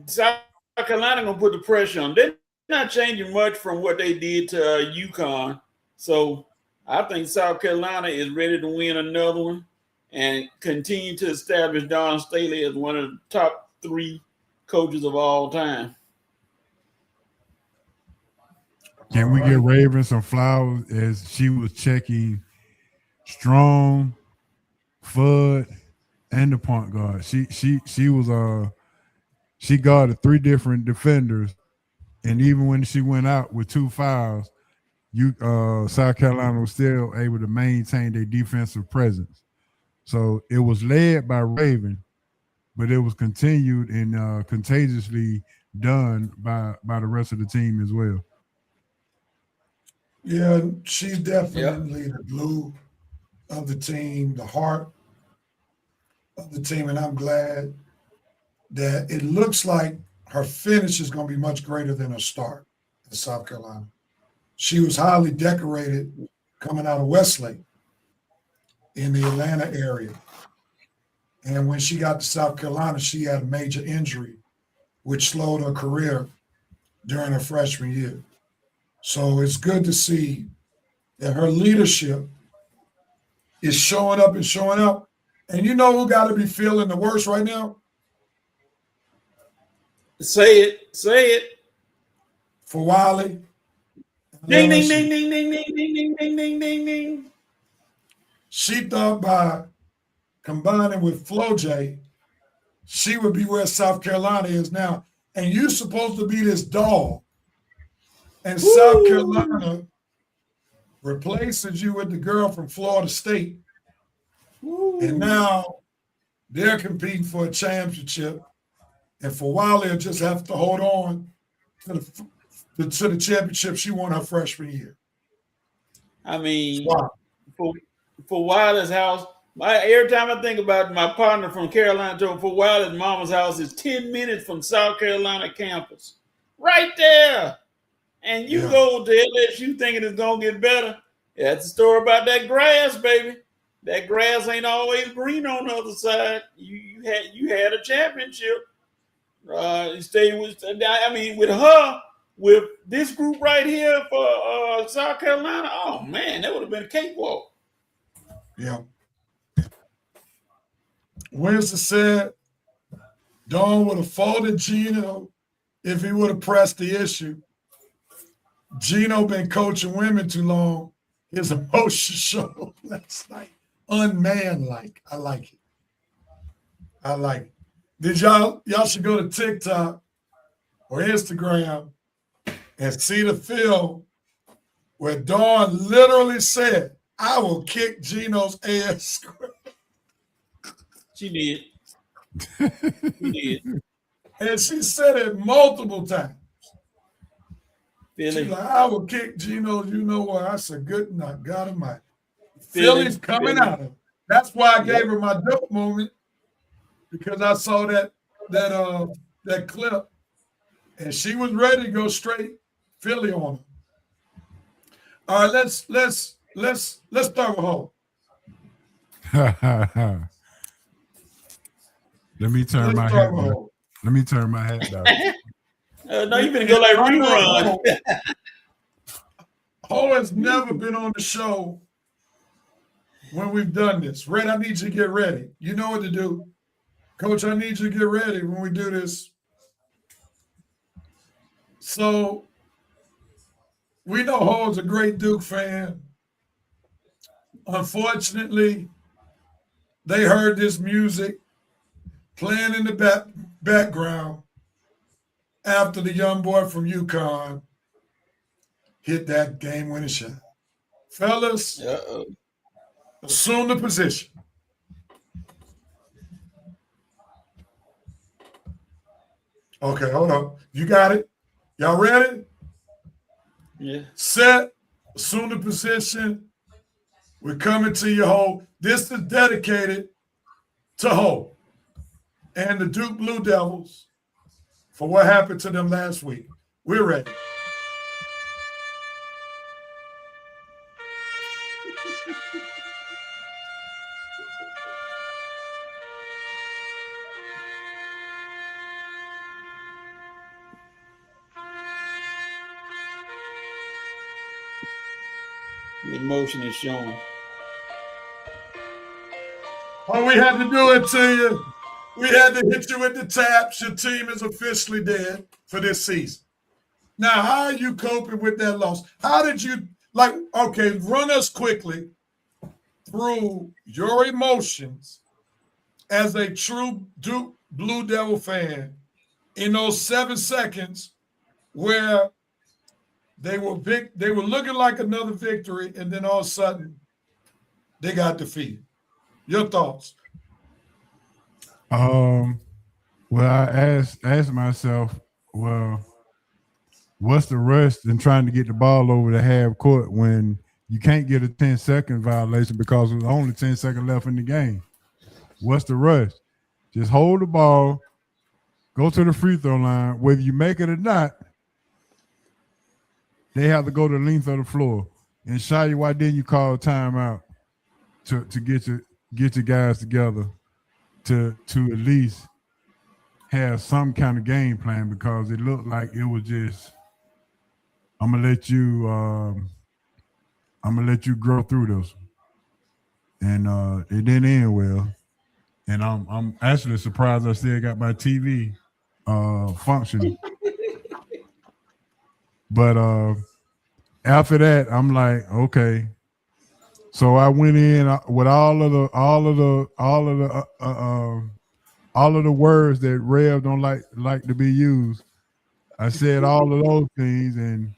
South Carolina going to put the pressure on. They're not changing much from what they did to UConn. So, I think South Carolina is ready to win another one and continue to establish Dawn Staley as one of the top 3 coaches of all time. Can we get Raven some flowers as she was checking Strong, Fudd, and the point guard? She was she guarded 3 different defenders, and even when she went out with 2 fouls, South Carolina was still able to maintain their defensive presence. So it was led by Raven, but it was continued and contagiously done by the rest of the team as well. Yeah, she's definitely the glue of the team, the heart of the team, and I'm glad that it looks like her finish is going to be much greater than her start in South Carolina. She was highly decorated coming out of Westlake in the Atlanta area. And when she got to South Carolina, she had a major injury, which slowed her career during her freshman year. So it's good to see that her leadership is showing up and showing up. And you know who got to be feeling the worst right now? Say it. For Wiley. Ding, ding, ding, ding, ding, ding, ding, ding, ding, ding, ding, ding. She thought by combining with FloJ, she would be where South Carolina is now. And you're supposed to be this dog. And Woo! South Carolina replaces you with the girl from Florida State. Woo. And now they're competing for a championship. And for Wiley, will just have to hold on to the championship she won her freshman year. I mean, Wow. for Wiley's house, every time I think about my partner from Carolina, for Wiley's mama's house is 10 minutes from South Carolina campus. Right there. And you go to LSU thinking it's going to get better. That's the story about that grass, baby. That grass ain't always green on the other side. You had a championship. You stayed with her, with this group right here for South Carolina. Oh man, that would have been a cakewalk. Yeah. Winston said Dawn would have folded Gino if he would have pressed the issue. Gino been coaching women too long. His emotion showed last night. Unman-like. I like it. I like it. Did y'all should go to TikTok or Instagram and see the film where Dawn literally said, I will kick Gino's ass. She did. She did. And she said it multiple times. Philly. She's like, I will kick Gino's, you know what? I said, good night, God Almighty. Philly's coming out of it. That's why I gave her my dope moment, because I saw that clip, and she was ready to go straight Philly on her. All right, let's start with Hope. Let me turn my hat down. Let me turn my hat down. No, you better go like rerun. Ho has never been on the show when we've done this. Red, I need you to get ready. You know what to do. Coach, I need you to get ready when we do this. So we know Ho's a great Duke fan. Unfortunately, they heard this music playing in the background after the young boy from UConn hit that game-winning shot. Fellas, assume the position. Okay, hold on. You got it? Y'all ready? Yeah. Set, assume the position. We're coming to you, Ho. This is dedicated to Ho and the Duke Blue Devils for what happened to them last week. We're ready. The emotion is showing. Oh, we had to do it to you. We had to hit you with the taps. Your team is officially dead for this season. Now, how are you coping with that loss? How did you, okay, run us quickly through your emotions as a true Duke Blue Devil fan in those 7 seconds where they were looking like another victory, and then all of a sudden they got defeated. Your thoughts? Well, I asked myself, well, what's the rush in trying to get the ball over the half court when you can't get a 10-second violation because there's only 10 seconds left in the game? What's the rush? Just hold the ball, go to the free throw line. Whether you make it or not, they have to go the length of the floor. And Shai, why didn't you call timeout to get your guys together to at least have some kind of game plan? Because it looked like it was just, I'm gonna let you grow through this. And it didn't end well. And I'm actually surprised I still got my TV functioning. But after that, I'm like, okay. So I went in with all of the words that Rev don't like to be used. I said all of those things, and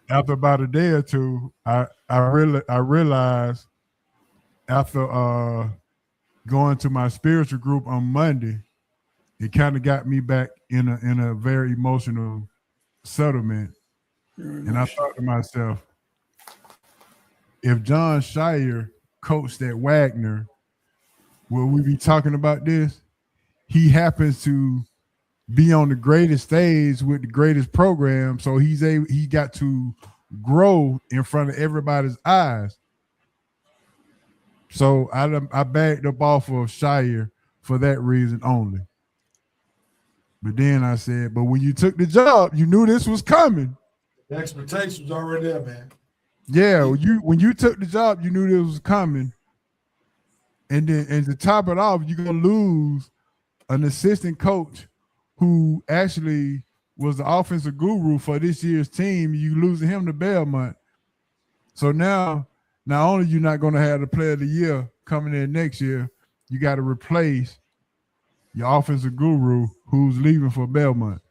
after about a day or two, I realized after going to my spiritual group on Monday, it kind of got me back in a very emotional settlement. And I thought to myself, if John Shire coached at Wagner, will we be talking about this? He happens to be on the greatest stage with the greatest program, so he got to grow in front of everybody's eyes. So I backed up off of Shire for that reason only. But then I said, but when you took the job, you knew this was coming. The expectation was already there, man. Yeah, when you took the job, you knew this was coming. And to top it off, you're gonna lose an assistant coach who actually was the offensive guru for this year's team. You losing him to Belmont. So now, not only you're not gonna have the player of the year coming in next year, you got to replace your offensive guru who's leaving for Belmont.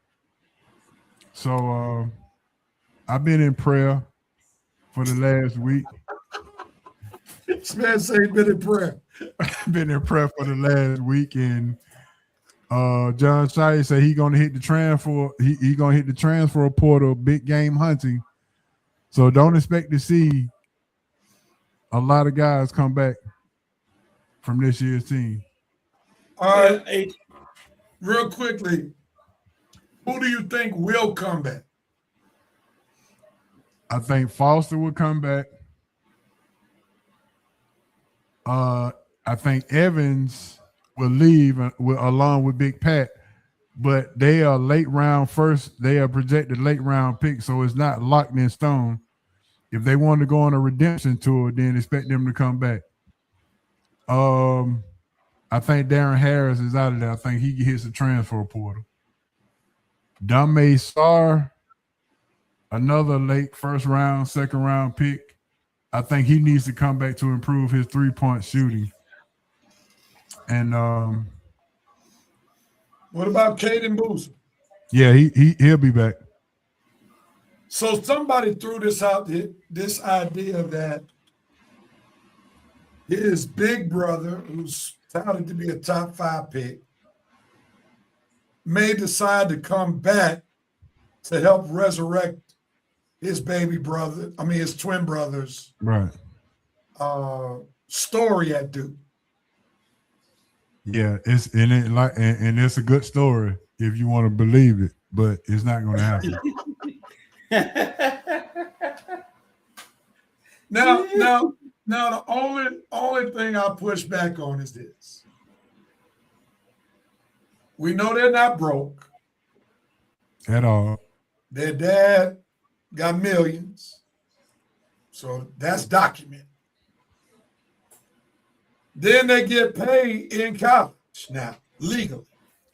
So I've been in prayer for the last week. This man say been in prayer. I've been in prayer for the last week, and John Shire said he gonna hit the transfer. He gonna hit the transfer portal, big game hunting. So don't expect to see a lot of guys come back from this year's team. All right, hey, real quickly, who do you think will come back? I think Foster will come back. I think Evans will leave along with Big Pat, but they are late round first. They are projected late round pick, so it's not locked in stone. If they want to go on a redemption tour, then expect them to come back. I think Darren Harris is out of there. I think he hits the transfer portal. Dame Sarr, another late first round, second round pick. I think he needs to come back to improve his 3-point shooting. And what about Caden Boozer? Yeah, he'll be back. So somebody threw this out, this idea that his big brother, who's touted to be a top 5 pick, may decide to come back to help resurrect his baby brother, his twin brother's right story at Duke. Yeah, it's a good story if you want to believe it, but it's not going to happen. Now, the only thing I push back on is this. We know they're not broke At all. Their dad got millions, so that's documented. Then they get paid in college. now, legally.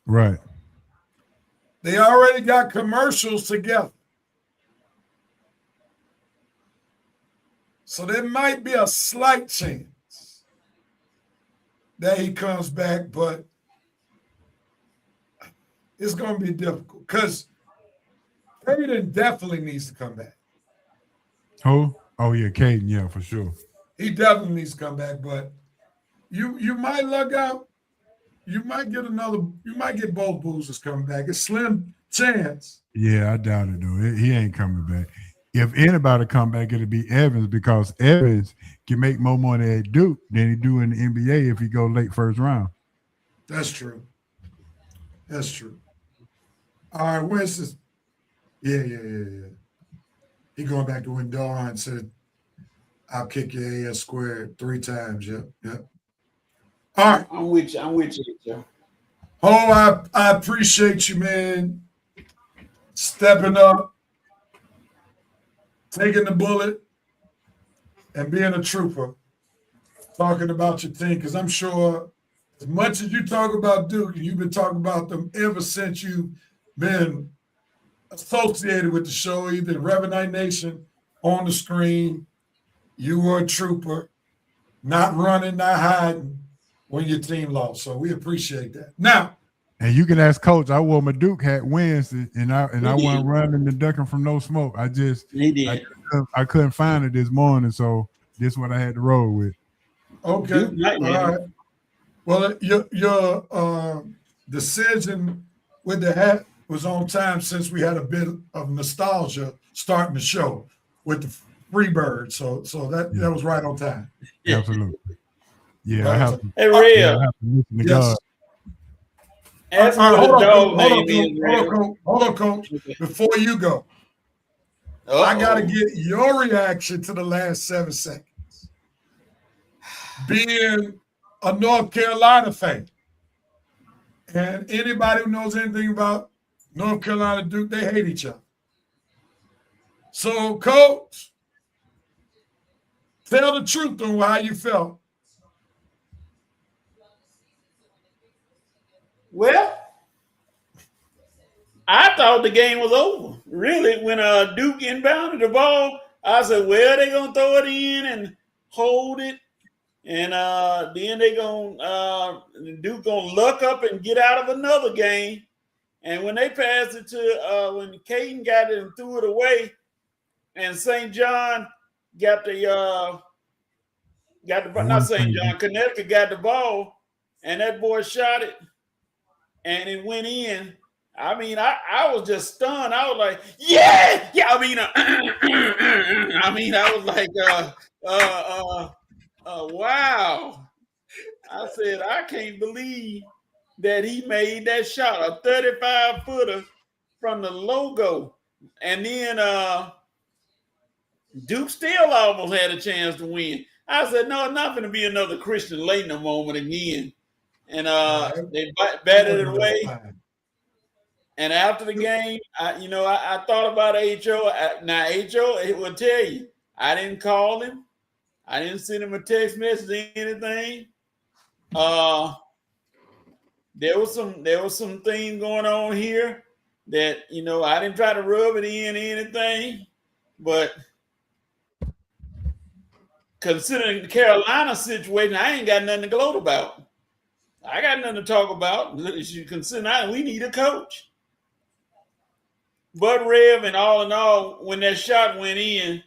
Right. They already got commercials together. So there might be a slight chance that he comes back, but it's going to be difficult because Caden definitely needs to come back. Who? Oh, yeah, Caden. Yeah, for sure. He definitely needs to come back, but you might luck out. You might get both boosters coming back. It's slim chance. Yeah, I doubt it, though. He ain't coming back. If anybody come back, it'll be Evans because Evans can make more money at Duke than he do in the NBA if he go late first round. That's true. That's true. All right, where's this? Yeah. He going back to Wendell and said, I'll kick your ass squared 3 times. Yep. All right. I'm with you, Joe. Oh, I appreciate you, man. Stepping up, taking the bullet, and being a trooper, talking about your team. Because I'm sure as much as you talk about Duke, and you've been talking about them ever since you've been associated with the show, either Reverend Night Nation on the screen, you were a trooper, not running, not hiding when your team lost. So we appreciate that. Now, and you can ask Coach. I wore my Duke hat Wednesday, and I wasn't running and ducking from no smoke. I couldn't find it this morning, so this is what I had to roll with. Okay, all right. Well, your decision with the hat was on time since we had a bit of nostalgia starting the show with the Freebird. So that was right on time. Absolutely. Yeah, I have to. Hey, Ray. I have to listen to God. Ask me what the dog name is. Hold on, Coach. Before you go, I got to get your reaction to the last 7 seconds. Being a North Carolina fan, and anybody who knows anything about North Carolina Duke, they hate each other. So, Coach, tell the truth on how you felt. Well, I thought the game was over. Really, when Duke inbounded the ball, I said, well, they're going to throw it in and hold it. And then they're going Duke going to luck up and get out of another game. And when they passed it to when Caden got it and threw it away, and St. John got the not St. John, Connecticut got the ball, and that boy shot it, and it went in. I mean, I was just stunned. I was like, yeah. I mean, I was like, wow. I said, I can't believe that he made that shot, a 35-footer from the logo. And then Duke still almost had a chance to win. I said, no, it's not going to be another Christian Laettner moment again. And they batted it away. And after the game, I thought about H.O. Now, H.O., it will tell you, I didn't call him. I didn't send him a text message or anything. There was some things going on here that, I didn't try to rub it in or anything. But considering the Carolina situation, I ain't got nothing to gloat about. I got nothing to talk about. You consider we need a coach. But Rev, and all in all, when that shot went in,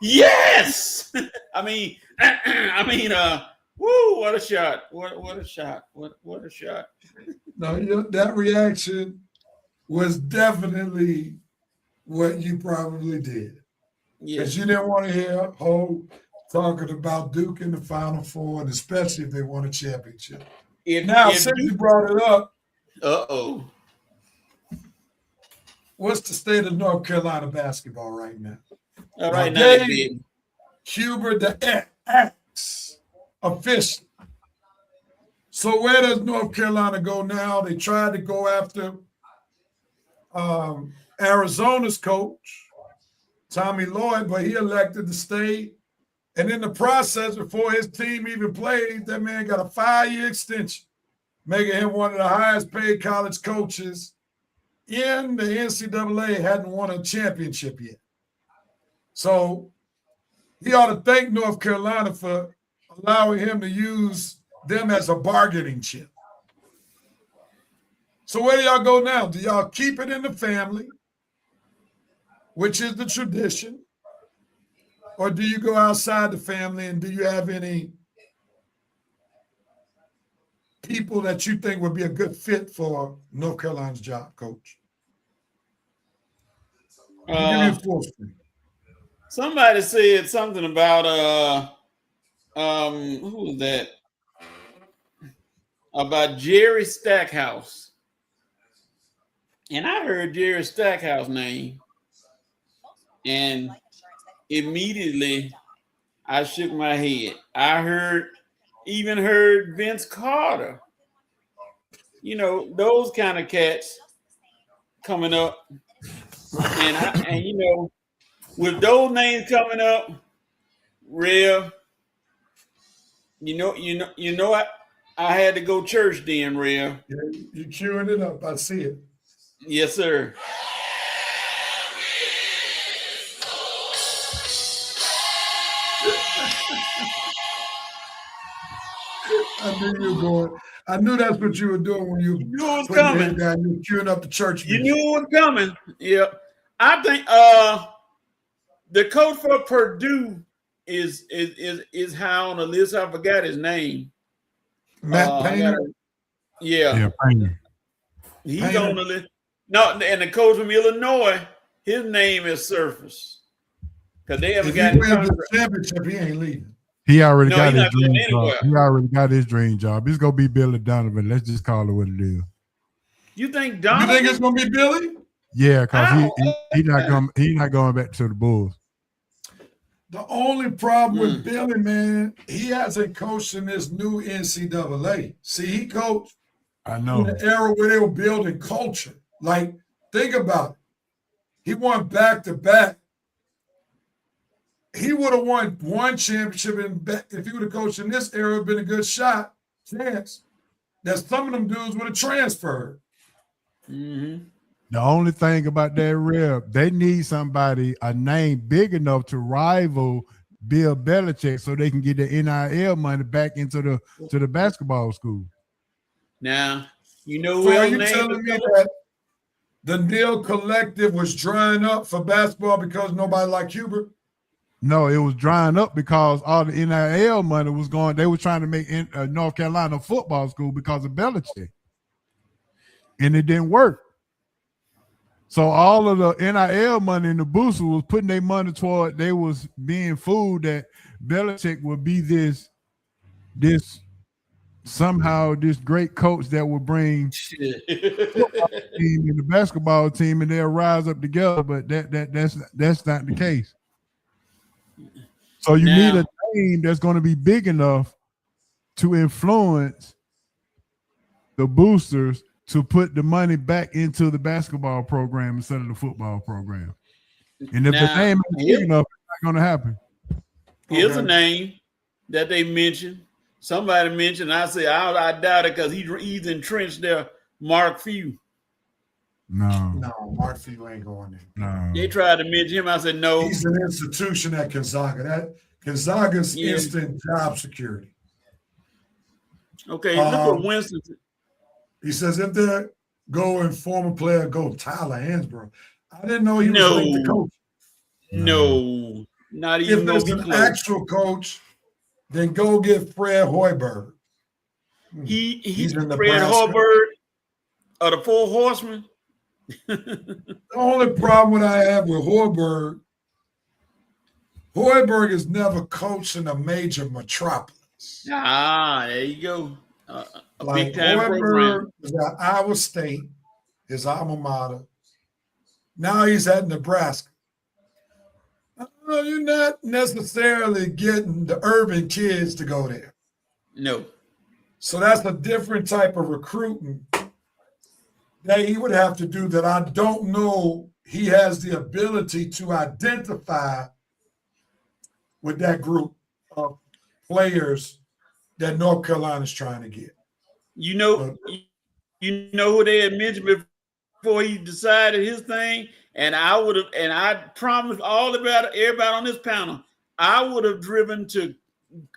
yes! I mean, woo, what a shot. What a shot. What a shot. No, that reaction was definitely what you probably did. Because you didn't want to hear Hope talking about Duke in the Final Four, and especially if they won a championship. Since you brought it up, what's the state of North Carolina basketball right now? All right, now Hubert the X official. So where does North Carolina go now? They tried to go after Arizona's coach, Tommy Lloyd, but he elected to stay. And in the process, before his team even played, that man got a 5-year extension. making him one of the highest paid college coaches in the NCAA, hadn't won a championship yet. So he ought to thank North Carolina for allowing him to use them as a bargaining chip. So where do y'all go now? Do y'all keep it in the family, which is the tradition? Or do you go outside the family, and do you have any people that you think would be a good fit for North Carolina's job, Coach? Give me a full screen. Somebody said something about who was that? About Jerry Stackhouse. And I heard Jerry Stackhouse name, and immediately I shook my head. I even heard Vince Carter. You know, those kind of cats coming up. And you know, with those names coming up, Rev, you know I had to go church then, Rev. Yeah, you're queuing it up. I see it. Yes, sir. I knew you were going. I knew that's what you were doing when you knew it was put your coming. head down, you were queuing up the church. You music. knew it was coming. Yeah. I think the coach for Purdue is high on the list. I forgot his name. Matt Painter. Yeah, Painter. he's Painter. on the list. No, and the coach from Illinois, his name is Surface. Because they haven't If got he any wins the contract. championship, he ain't leaving. He already No, got he his not going dream anywhere. job. He already got his dream job. It's gonna be Billy Donovan. Let's just call it what it is. You think You Donovan? think it's gonna be Billy? Yeah, because Oh, he not going back to the Bulls. The only problem with Billy, man, he hasn't coached in this new NCAA. See, he coached I in know. the era where they were building culture. Like, think about it. He won back-to-back. He would have won one championship if he would have coached in this era. It would have been a good chance that some of them dudes would have transferred. Mm-hmm. The only thing about that rep, they need somebody, a name big enough to rival Bill Belichick so they can get the NIL money back into the basketball school. Now, you know So who are else you name telling is me coming? that the Neal Collective was drying up for basketball because nobody liked Hubert? No, it was drying up because all the NIL money was going. They were trying to make North Carolina football school because of Belichick, and it didn't work. So all of the NIL money in the booster was putting their money toward. They was being fooled that Belichick would be this somehow this great coach that would bring football team and the basketball team, and they'll rise up together. But that's not the case. So you need a name that's going to be big enough to influence the boosters to put the money back into the basketball program instead of the football program. And if the name is big enough, it's not going to happen. Here's a name that they mentioned. Somebody mentioned. I said I doubt it because he's entrenched there. Mark Few. No, Mark Few ain't going there. no. They tried to mention him. I said no. He's an institution at Gonzaga. That Gonzaga's instant job security. Okay, look at Winston. He says if they're going former player, go Tyler Hansbrough. I didn't know he was linked to coach. No, not even If though there's he an close. actual coach, then go get Fred Hoiberg. He's in Fred Nebraska. Hoiberg of the Four Horsemen. The only problem that I have with Hoiberg has never coached in a major metropolis. There you go. A Like big time program. Hoiberg is at Iowa State, his alma mater. Now he's at Nebraska. You're not necessarily getting the urban kids to go there. No. So that's a different type of recruiting that he would have to do that I don't know he has the ability to identify with that group of players that North Carolina's trying to get. You know, you know who they had mentioned before he decided his thing, and I promised everybody on this panel, I would have driven to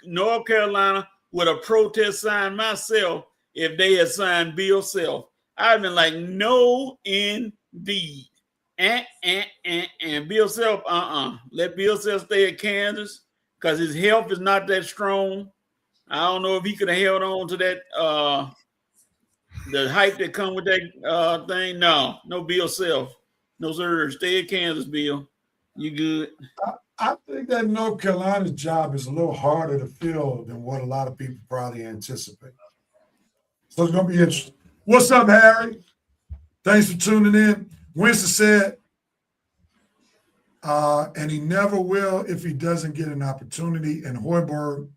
North Carolina with a protest sign myself if they had signed Bill Self. I'd been like, no, indeed. And Bill Self, let Bill Self stay at Kansas because his health is not that strong. I don't know if he could have held on to that the hype that come with that thing. No Bill Self. No sir. Stay at Kansas, Bill. You good. I think that North Carolina's job is a little harder to fill than what a lot of people probably anticipate. So it's going to be interesting. What's up, Harry? Thanks for tuning in. Winston said, and he never will if he doesn't get an opportunity. And Hoiberg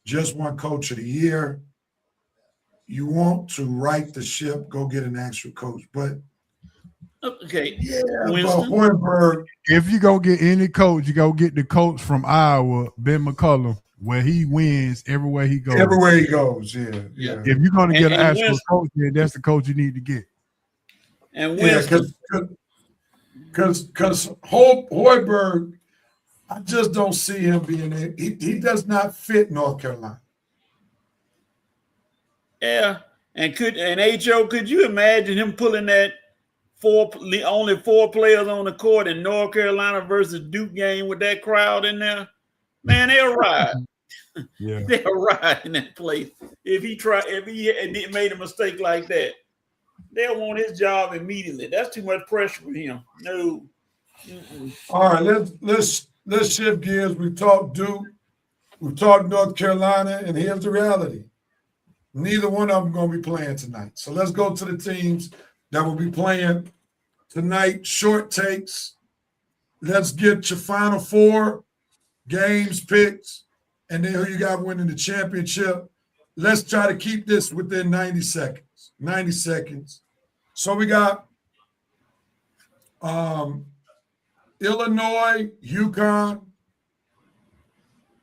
just won Coach of the Year. You want to right the ship, go get an actual coach. But okay, yeah, Winston. but Hoiberg. If you go get any coach, you go get the coach from Iowa, Ben McCullum, where he wins everywhere he goes. Everywhere he goes, yeah. If you're going to get an actual Winston, coach, then that's the coach you need to get. And Winston, because Hoiberg, I just don't see him being there. He does not fit North Carolina. yeah. And HO, could you imagine him pulling that only 4 players on the court in North Carolina versus Duke game with that crowd in there? Man, they'll ride. Yeah, They'll ride in that place. If he made a mistake like that, they'll want his job immediately. That's too much pressure for him. No. Mm-mm. All right, let's shift gears. We've talked Duke, we've talked North Carolina, and here's the reality. Neither one of them going to be playing tonight. So let's go to the teams that will be playing tonight. Short takes. Let's get your Final Four games picked, and then who you got winning the championship. Let's try to keep this within 90 seconds. 90 seconds. So we got Illinois, UConn,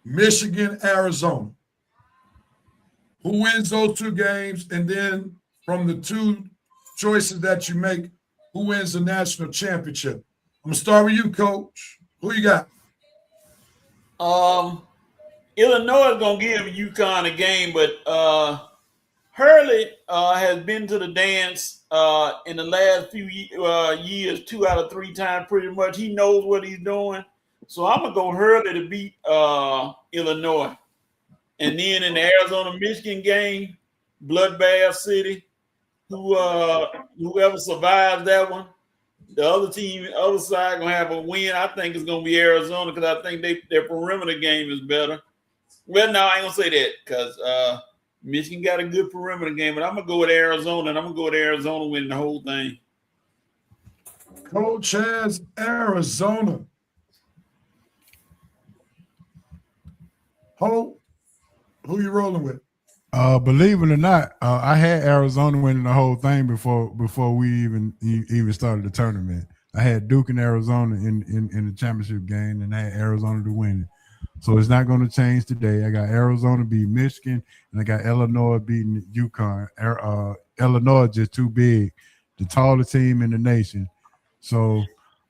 Michigan, Arizona. Who wins those 2 games? And then from the 2 choices that you make, who wins the national championship? I'm going to start with you, Coach. Who you got? Illinois is going to give UConn a game, but Hurley has been to the dance in the last few years 2 out of 3 times pretty much. He knows what he's doing. So I'm going to go Hurley to beat Illinois. And then in the Arizona-Michigan game, Bloodbath City, whoever survives that one, the other side going to have a win. I think it's going to be Arizona because I think their perimeter game is better. Well, no, I ain't going to say that because Michigan got a good perimeter game, but I'm going to go with Arizona, and I'm going to go with Arizona winning the whole thing. Coach has Arizona. Who you rolling with? Believe it or not, I had Arizona winning the whole thing before we even started the tournament. I had Duke and Arizona in the championship game, and I had Arizona to win it. So it's not going to change today. I got Arizona beating Michigan, and I got Illinois beating UConn. Illinois is just too big, the tallest team in the nation. So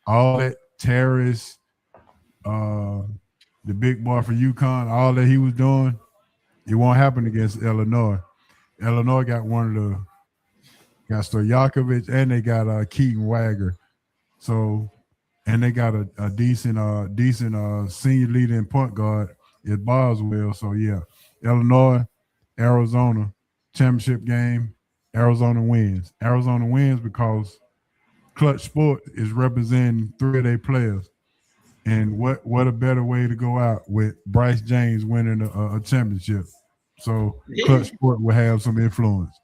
all that Terrace, the big boy for UConn, all that he was doing, it won't happen against Illinois. Illinois got got Stojakovic, and they got Keaton Wagner. So, and they got a decent senior leader and point guard at Boswell. So yeah, Illinois, Arizona, championship game, Arizona wins. Arizona wins because Clutch Sport is representing 3 of their players. And what a better way to go out with Bryce James winning a championship. So Clutch Sport will have some influence.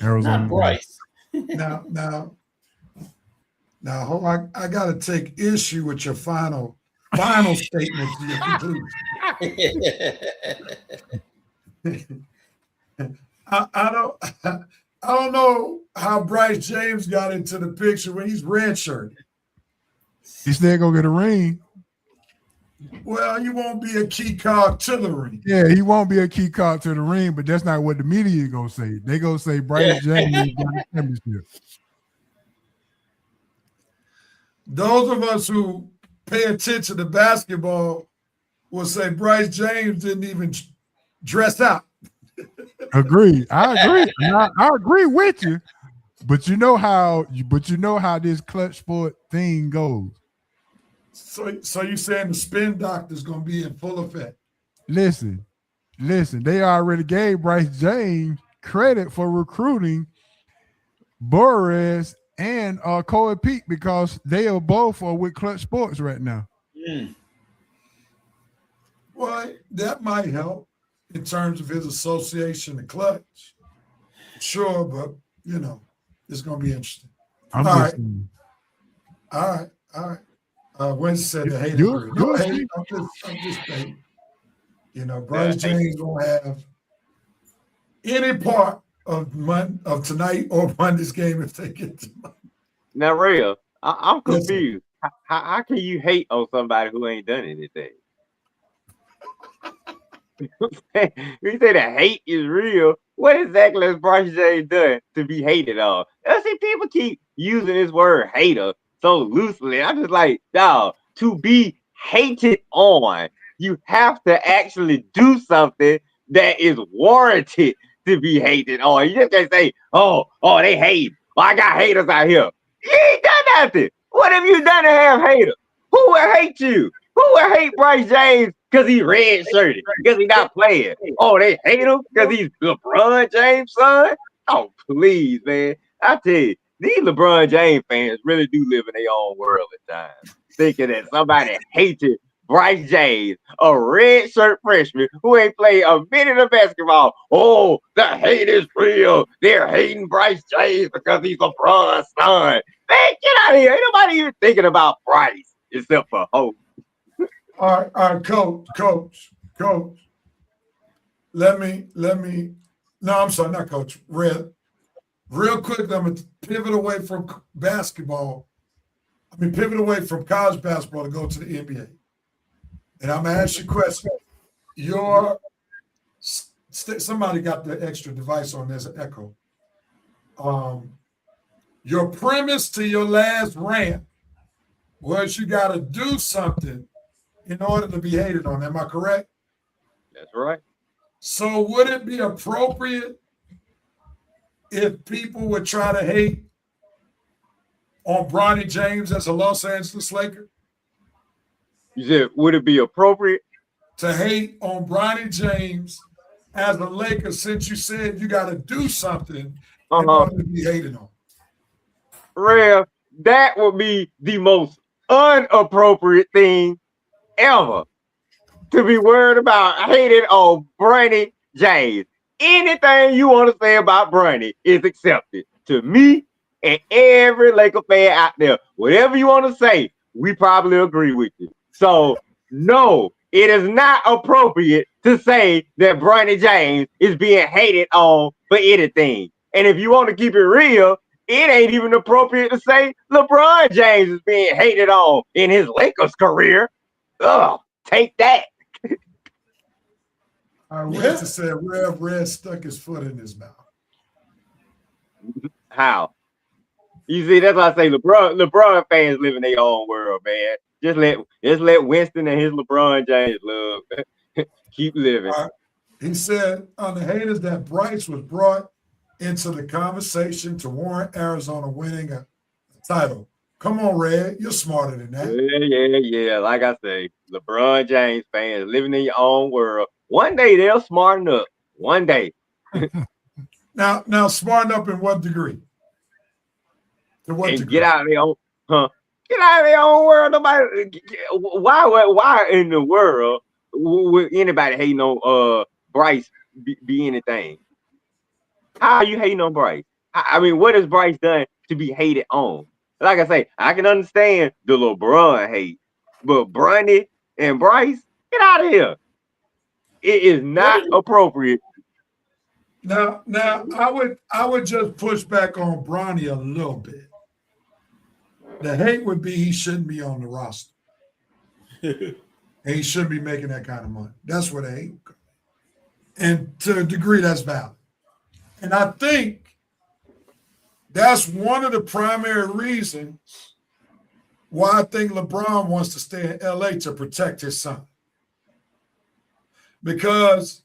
Arizona. Not Bryce. Now, I got to take issue with your final statement to your conclusion. I don't know how Bryce James got into the picture when he's redshirted. He's still gonna get a ring. Well, you won't be a key card to the ring. Yeah, he won't be a key card to the ring, but that's not what the media is gonna say. They gonna say Bryce James got a championship. Those of us who pay attention to basketball will say Bryce James didn't even dress out. Agreed. I agree. I agree with you. But you know how this clutch sport thing goes. So you saying the spin doctor is going to be in full effect? Listen. They already gave Bryce James credit for recruiting Boris and Corey Peak because they are both with Clutch Sports right now. Well, that might help in terms of his association to Clutch. Sure, but it's going to be interesting. All right. When said the hate, no hate. I'm just saying. Bryce James won't have any part of tonight or Monday's game if they get to Monday. Now, Rhea, I'm confused. How can you hate on somebody who ain't done anything? You say that hate is real. What exactly has Bryce James done to be hated on? I see people keep using this word hater so loosely. I'm just like, dog, to be hated on, you have to actually do something that is warranted to be hated on. You just can't say, oh, they hate. Well, I got haters out here. You ain't done nothing. What have you done to have haters? Who will hate you? Who will hate Bryce James because he's red-shirted, because he's not playing? Oh, they hate him because he's LeBron James' son? Oh, please, man. I tell you, these LeBron James fans really do live in their own world at times, thinking that somebody hated Bryce James, a red shirt freshman who ain't played a minute of basketball. Oh, the hate is real. They're hating Bryce James because he's LeBron's son. Man, get out of here. Ain't nobody even thinking about Bryce except for Hope. All right, coach. Let me. No, I'm sorry, not coach. Real quick, I'm going to pivot away from basketball. Pivot away from college basketball to go to the NBA. And I'm going to ask you a question. Somebody got the extra device on. There's an echo. Your premise to your last rant was you got to do something in order to be hated on. Am I correct? That's right. So would it be appropriate if people would try to hate on Bronny James as a Los Angeles Laker? You said, would it be appropriate to hate on Bronny James as a Laker since you said you got to do something in order to be hated on? Rev, that would be the most inappropriate thing ever to be worried about hating on Bronny James. Anything you want to say about Bronny is accepted to me and every Laker fan out there. Whatever you want to say, we probably agree with you. So, no, it is not appropriate to say that Bronny James is being hated on for anything. And if you want to keep it real, it ain't even appropriate to say LeBron James is being hated on in his Lakers career. Ugh, take that. I wish to say Red stuck his foot in his mouth. How? You see, that's why I say LeBron fans live in their own world, man. Just let Winston and his LeBron James love keep living. He said on the haters that Bryce was brought into the conversation to warrant Arizona winning a title. Come on, Red. You're smarter than that. Yeah. Like I say, LeBron James fans living in your own world. One day they'll smarten up. One day. Now smarten up in what degree? To what and degree? Get out of their own, Get out of their own world. Nobody. Why in the world would anybody hating on Bryce be anything? How are you hating on Bryce? I mean, what has Bryce done to be hated on? Like I say, I can understand the LeBron hate, but Bronny and Bryce, get out of here. It is not appropriate. Now, I would just push back on Bronny a little bit. The hate would be he shouldn't be on the roster. And he shouldn't be making that kind of money. That's where they hate. And to a degree, that's valid. And I think that's one of the primary reasons why I think LeBron wants to stay in LA to protect his son. Because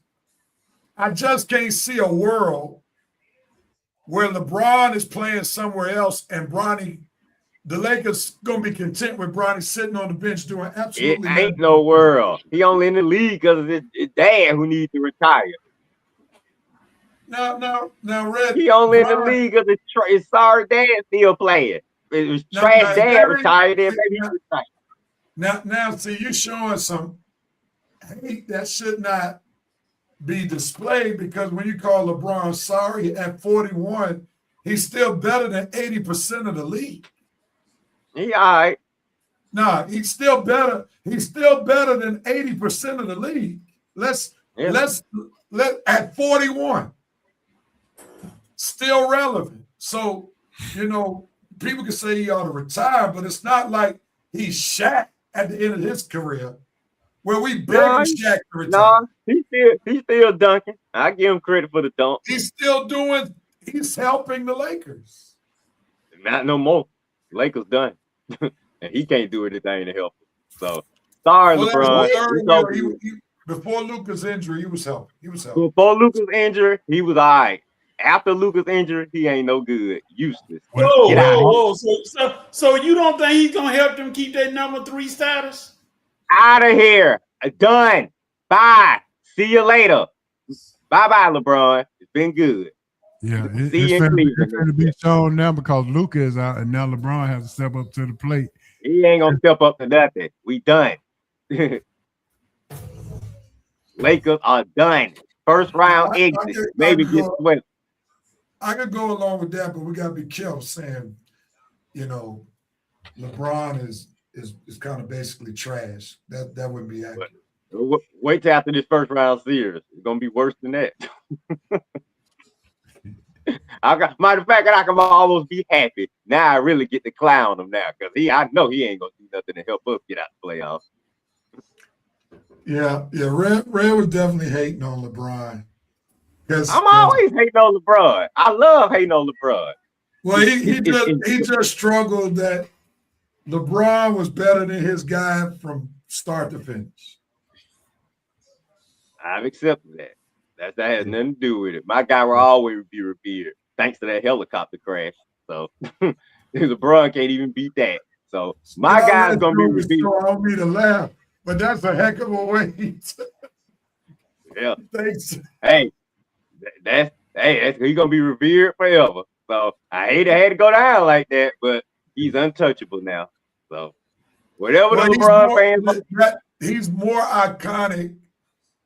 I just can't see a world where LeBron is playing somewhere else and Bronny, the Lakers gonna be content with Bronny sitting on the bench doing It absolutely ain't nothing. no world. He only in the league because of his dad who needs to retire. Now, Red. He only in the Bron- league because his sorry dad still playing. It was Now, trash now, dad that ain't- retired, then maybe he retired. Now, see, you're showing some hate that should not be displayed because when you call LeBron sorry at 41, he's still better than 80% of the league. He all right. Nah, he's still better. He's still better than 80% of the league. Let's at 41, still relevant. So, people can say he ought to retire, but it's not like he's Shaq at the end of his career, where we begging Shaq to retire. No, he's still dunking. I give him credit for the dunk. He's helping the Lakers. Not no more. Lakers done. And he can't do anything to help him. So sorry, Well, LeBron. that was the third year, before Luka's injury, he was helping. Before Luka's injury, he was all right. After Luka's injury, he ain't no good. Useless. Get out. So you don't think he's gonna help them keep that number 3 status? Out of here. Done. Bye. See you later. Bye-bye, LeBron. It's been good. Yeah, See you in it's Cleveland. going to be shown now because Luka is out, and now LeBron has to step up to the plate. He ain't gonna step up to nothing. We done. Lakers are done. First round exit. Maybe get swept. I could go along with that, but we gotta be careful saying, LeBron is kind of basically trash. That wouldn't be accurate. Wait till after this first round series. It's gonna be worse than that. Matter of fact, I can almost be happy. Now I really get to clown him now because I know he ain't gonna do nothing to help us get out the playoffs. Yeah. Red was definitely hating on LeBron. I'm always hating on LeBron. I love hating on LeBron. Well, he just struggled that LeBron was better than his guy from start to finish. I've accepted that. That has nothing to do with it. My guy will always be revered thanks to that helicopter crash. So LeBron can't even beat that. So my guy's gonna be revered. I don't mean to laugh, but that's a heck of a way. Yeah. Thanks. Hey, he's gonna be revered forever. So I hate I had to go down like that, but he's untouchable now. So whatever the LeBron fans, he's more iconic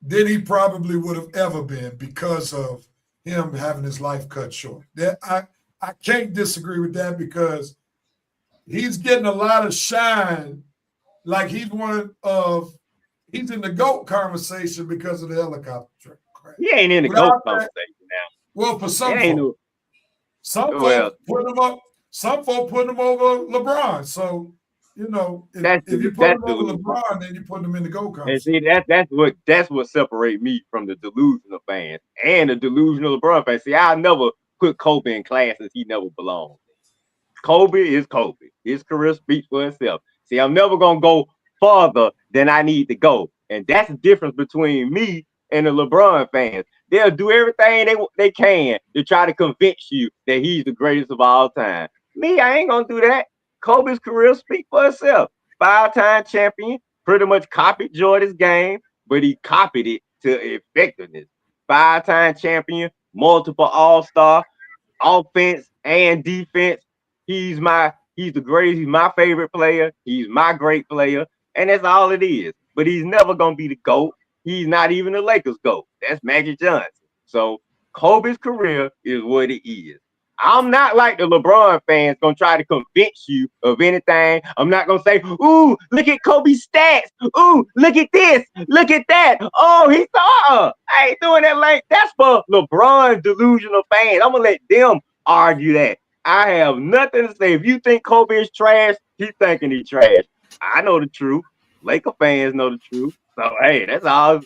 than he probably would have ever been because of him having his life cut short. That I can't disagree with that because he's getting a lot of shine, like he's he's in the GOAT conversation because of the helicopter crash. He ain't in the GOAT conversation now. Well, for some folks, some folks put him over LeBron. So if you put him over LeBron, then you put him in the GOAT conversation. And see, that's what separates me from the delusional fans and the delusional LeBron fans. See, I never put Kobe in classes he never belonged. Kobe is Kobe. His career speaks for itself. See, I'm never gonna go farther than I need to go, and that's the difference between me and the LeBron fans. They'll do everything they can to try to convince you that he's the greatest of all time. Me, I ain't gonna do that. Kobe's career speaks for itself. 5-time champion, pretty much copied Jordan's game, but he copied it to effectiveness. 5-time champion, multiple all-star, offense and defense. He's the greatest. He's my favorite player. He's my great player, and that's all it is. But he's never gonna be the GOAT. He's not even the Lakers GOAT. That's Magic Johnson. So Kobe's career is what it is. I'm not like the LeBron fans gonna try to convince you of anything. I'm not gonna say, ooh, look at Kobe's stats. Ooh, look at this. Look at that. Oh, he saw her. I ain't doing that like that's for LeBron delusional fans. I'm gonna let them argue that. I have nothing to say. If you think Kobe is trash, he's thinking he's trash. I know the truth. Laker fans know the truth. So hey, that's all.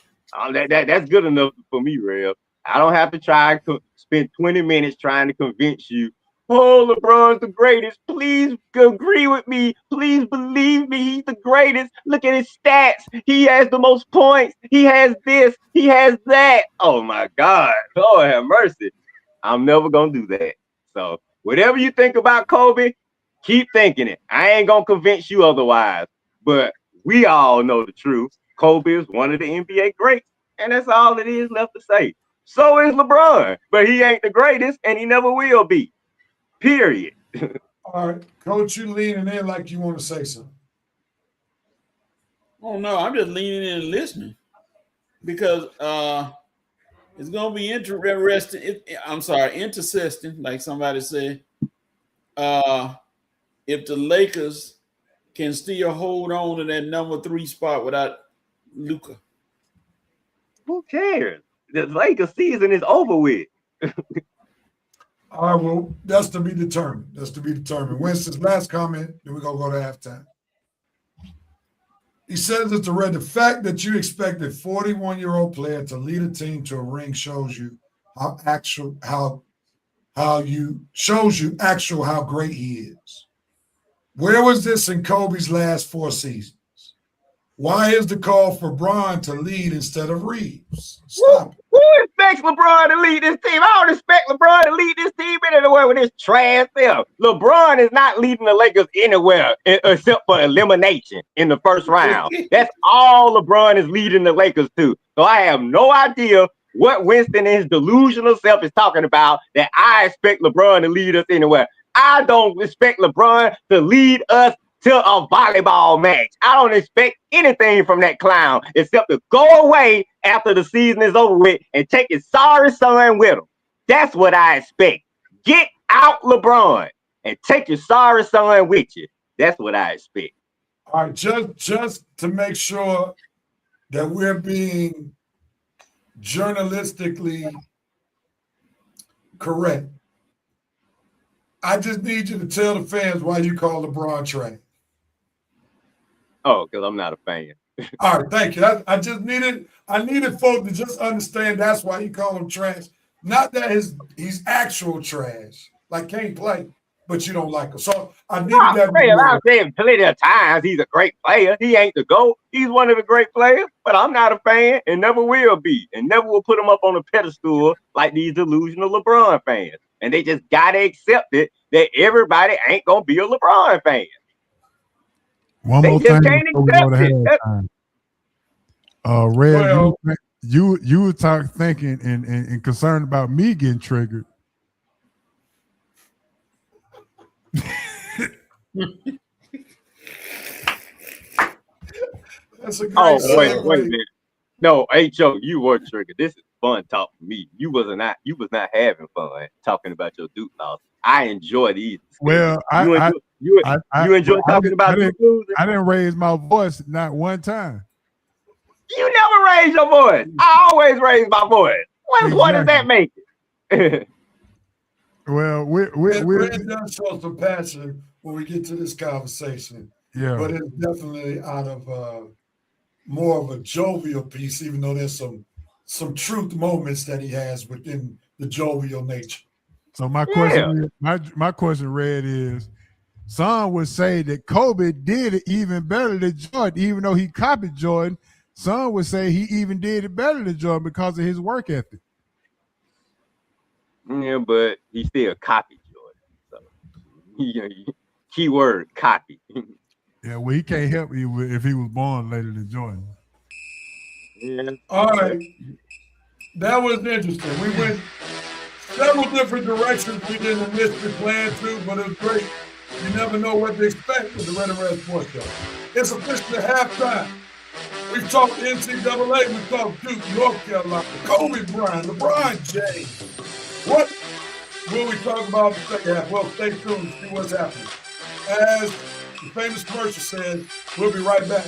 That's good enough for me, Rev. I don't have to try and spend 20 minutes trying to convince you. Oh, LeBron's the greatest. Please agree with me. Please believe me. He's the greatest. Look at his stats. He has the most points. He has this. He has that. Oh my God. Lord have mercy. I'm never gonna do that. So whatever you think about Kobe, keep thinking it. I ain't gonna convince you otherwise. But we all know the truth. Kobe is one of the NBA greats, and that's all it is left to say. So is LeBron, but he ain't the greatest, and he never will be. Period. All right, Coach, you leaning in like you want to say something. Oh no, I'm just leaning in and listening because it's gonna be interesting. Interesting, like somebody said. If the Lakers can still hold on to that number 3 spot without Luka. Who cares? The Lakers season is over with. All right, well, that's to be determined. That's to be determined. Winston's last comment, then we're going to go to halftime. He says it's the fact that you expect a 41-year-old player to lead a team to a ring shows you how great he is. Where was this in Kobe's last 4 seasons? Why is the call for Bron to lead instead of Reeves? Stop it. Who expects LeBron to lead this team? I don't expect LeBron to lead this team anywhere with this trash there. LeBron is not leading the Lakers anywhere except for elimination in the first round. That's all LeBron is leading the Lakers to. So I have no idea what Winston and his delusional self is talking about that I expect LeBron to lead us anywhere. I don't expect LeBron to lead us to a volleyball match. I don't expect anything from that clown except to go away after the season is over with and take his sorry son with him. That's what I expect. Get out, LeBron, and take your sorry son with you. That's what I expect. All right, just to make sure that we're being journalistically correct, I just need you to tell the fans why you call LeBron trash. Oh, because I'm not a fan. All right, thank you. I needed folks to just understand that's why you call him trash. Not that he's actual trash, like can't play, but you don't like him. So I needed that. I've said plenty of times he's a great player. He ain't the GOAT. He's one of the great players, but I'm not a fan and never will be, and never will put him up on a pedestal like these delusional LeBron fans. And they just gotta accept it that everybody ain't gonna be a LeBron fan. One They more just thing can't before we go to accept halftime. Red, you were thinking and concerned about me getting triggered. That's a great wait a minute. No, H.O., you were triggered. This is fun talk for me. You was not having fun talking about your Duke loss. I enjoy these. Well, you enjoy talking about Duke losing? I didn't raise my voice not one time. You never raise your voice. I always raise my voice. What does that make it? Well, we're done show some passion when we get to this conversation. Yeah, but it's definitely out of more of a jovial piece, even though there's some truth moments that he has within the jovial nature. So my question, my question, Red, is some would say that Kobe did it even better than Jordan, even though he copied Jordan. Some would say he even did it better than Jordan because of his work ethic. Yeah, but he still copied Jordan. So keyword copy. Yeah, well, he can't help you if he was born later than Jordan. Yeah. All right. That was interesting. We went several different directions we didn't initially plan to, but it was great. You never know what to expect with the Red and Red Sports Show. It's officially halftime. We've talked NCAA, we've talked Duke, North Carolina, Kobe Bryant, LeBron James. What will we talk about in the second half? Well, stay tuned to see what's happening. As the famous commercial says, we'll be right back.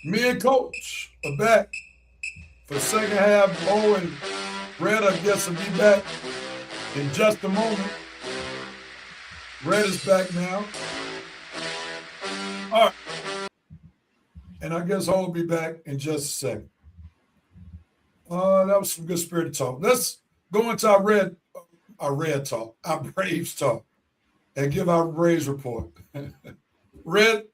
Me and Coach are back for the second half. Bo and Red, I guess, will be back in just a moment. Red is back now. All right. And I guess I'll be back in just a second. That was some good spirited talk. Let's go into our red talk, our Braves talk, and give our Braves report. Red,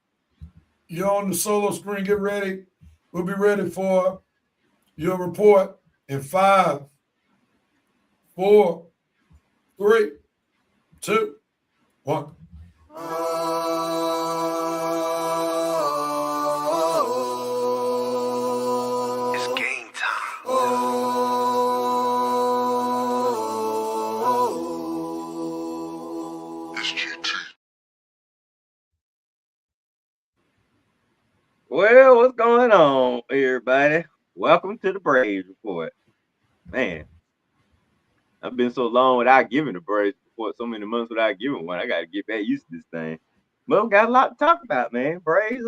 you're on the solo screen. Get ready. We'll be ready for your report in 5, 4, 3, 2, 1. It's game time. It's GT. Well, what's going on, everybody? Welcome to the Braves report. Man, I've been so long without giving the Braves report, so many months without giving one. I got to get back used to this thing. Well, we got a lot to talk about, man. Braves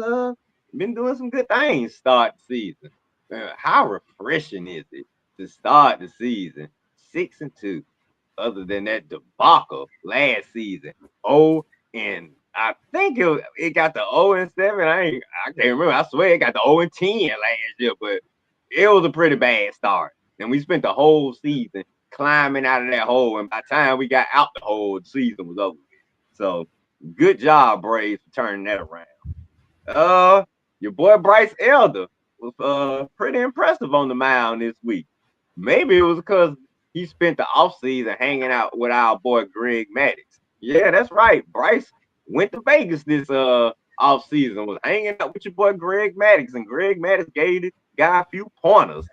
been doing some good things start the season. How refreshing is it to start the season 6-2? Other than that debacle last season, and I think it got the 0-7. I can't remember. I swear it got the 0-10 last year, but it was a pretty bad start. And we spent the whole season climbing out of that hole, and by the time we got out the hole, the season was over. So good job, Braves, for turning that around. Your boy Bryce Elder was pretty impressive on the mound this week. Maybe it was because he spent the offseason hanging out with our boy Greg Maddux. Yeah, that's right. Bryce went to Vegas this offseason, was hanging out with your boy Greg Maddux, and Greg Maddux gave the guy a few pointers.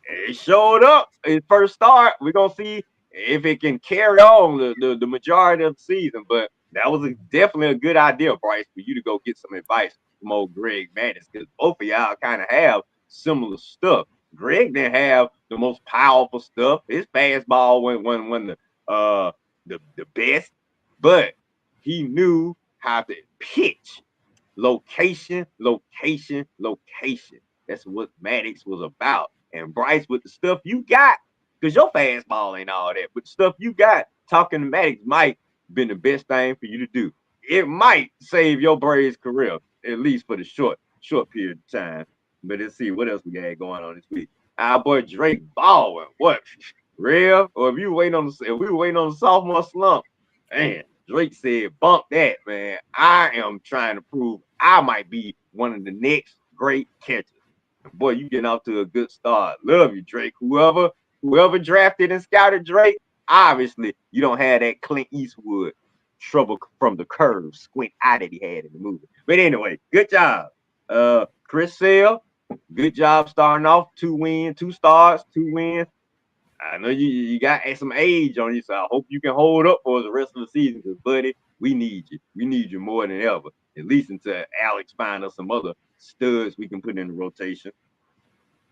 It showed up his first start. We're gonna see if it can carry on the majority of the season. But that was definitely a good idea, Bryce, for you to go get some advice from old Greg Maddux, because both of y'all kind of have similar stuff. Greg didn't have the most powerful stuff. His fastball wasn't the best, but he knew how to pitch. Location. That's what Maddux was about. And Bryce, with the stuff you got, because your fastball ain't all that, but the stuff you got, talking to Maddux might been the best thing for you to do. It might save your Braves career, at least for the short period of time. But let's see what else we got going on this week. Our boy Drake Baldwin. What? Real? Or if we were waiting on the sophomore slump, man, Drake said, bump that, man. I am trying to prove I might be one of the next great catchers. Boy, you getting off to a good start. Love you, Drake. Whoever drafted and scouted Drake, obviously you don't have that Clint Eastwood trouble from the curve squint eye that he had in the movie. But anyway, good job. Chris Sale, good job starting off. 2 starts, 2 wins. I know you got some age on you, so I hope you can hold up for the rest of the season, because, buddy, we need you. We need you more than ever, at least until Alex finds us some other studs we can put in the rotation.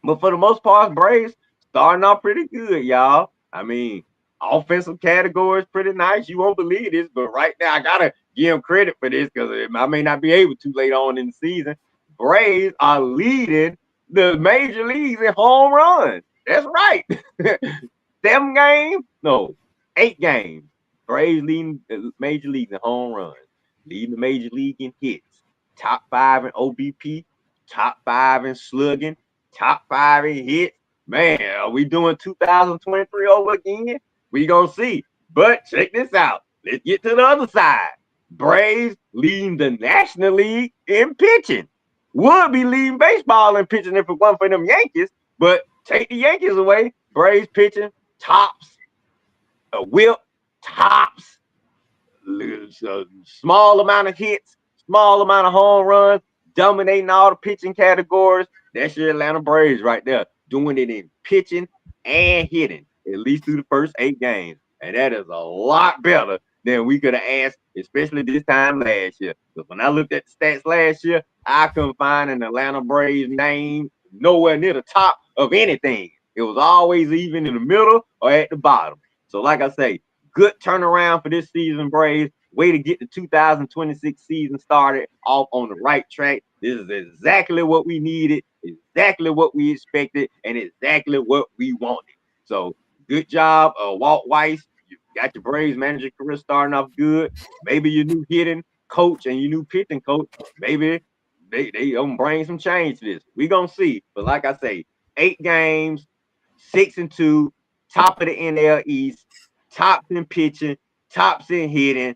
But for the most part, Braves starting off pretty good, y'all. I mean, offensive category is pretty nice. You won't believe this, but right now I gotta give them credit for this, because I may not be able to late on in the season. Braves are leading the major leagues in home runs. That's right. 8 games. Braves leading the major leagues in home runs, leading the major league in hits, top 5 in OBP, top 5 in slugging, top 5 in hits. Man, are we doing 2023 over again? We gonna see. But check this out. Let's get to the other side. Braves leading the National League in pitching. Would be leading baseball in pitching if it wasn't for them Yankees, but take the Yankees away. Braves pitching tops, a whip, tops, small amount of hits, small amount of home runs, dominating all the pitching categories. That's your Atlanta Braves right there, doing it in pitching and hitting, at least through the first 8 games. And that is a lot better than we could have asked, especially this time last year. Because when I looked at the stats last year, I couldn't find an Atlanta Braves name nowhere near the top of anything. It was always even in the middle or at the bottom. So like I say, good turnaround for this season, Braves. way to get the 2026 season started off on the right track. This is exactly what we needed, exactly what we expected, and exactly what we wanted. So good job, Walt Weiss. You got your Braves manager career starting off good. Maybe your new hitting coach and your new pitching coach, maybe they gonna bring some change to this. We gonna see. But like I say, 8 games, 6-2, top of the NL East, tops in pitching, tops in hitting.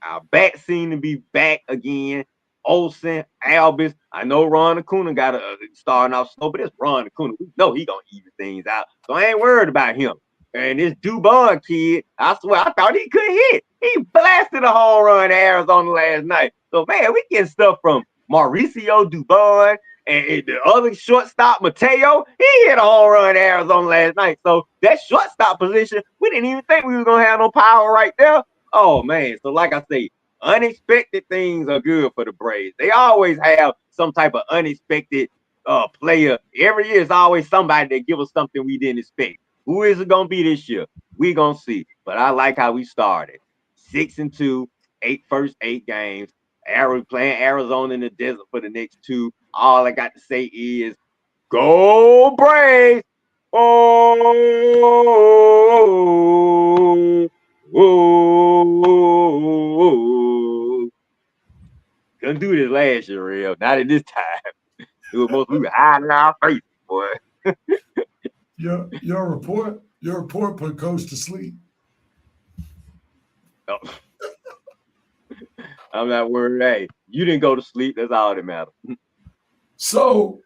Our bats seem to be back again. Olsen, Albus. I know Ron Acuna got a starting off slow, but it's Ron Acuna. We know he gonna even things out. So I ain't worried about him. And this Dubon kid, I swear, I thought he could hit. He blasted a home run in Arizona last night. So man, we getting stuff from Mauricio Dubon and the other shortstop, Mateo. He hit a home run in Arizona last night. So that shortstop position, we didn't even think we were gonna have no power right there. Oh man, so like I say, unexpected things are good for the Braves. They always have some type of unexpected player. Every year, it's always somebody that give us something we didn't expect. Who is it gonna be this year? We gonna see. But I like how we started. 6-2, first 8 games. Playing Arizona in the desert for the next 2. All I got to say is, go Braves! Oh. Whoa. Couldn't do this last year, real. Not at this time. It was mostly hiding our face, boy. Your report put Coach to sleep. Oh. I'm not worried. Hey, you didn't go to sleep. That's all that matters. So,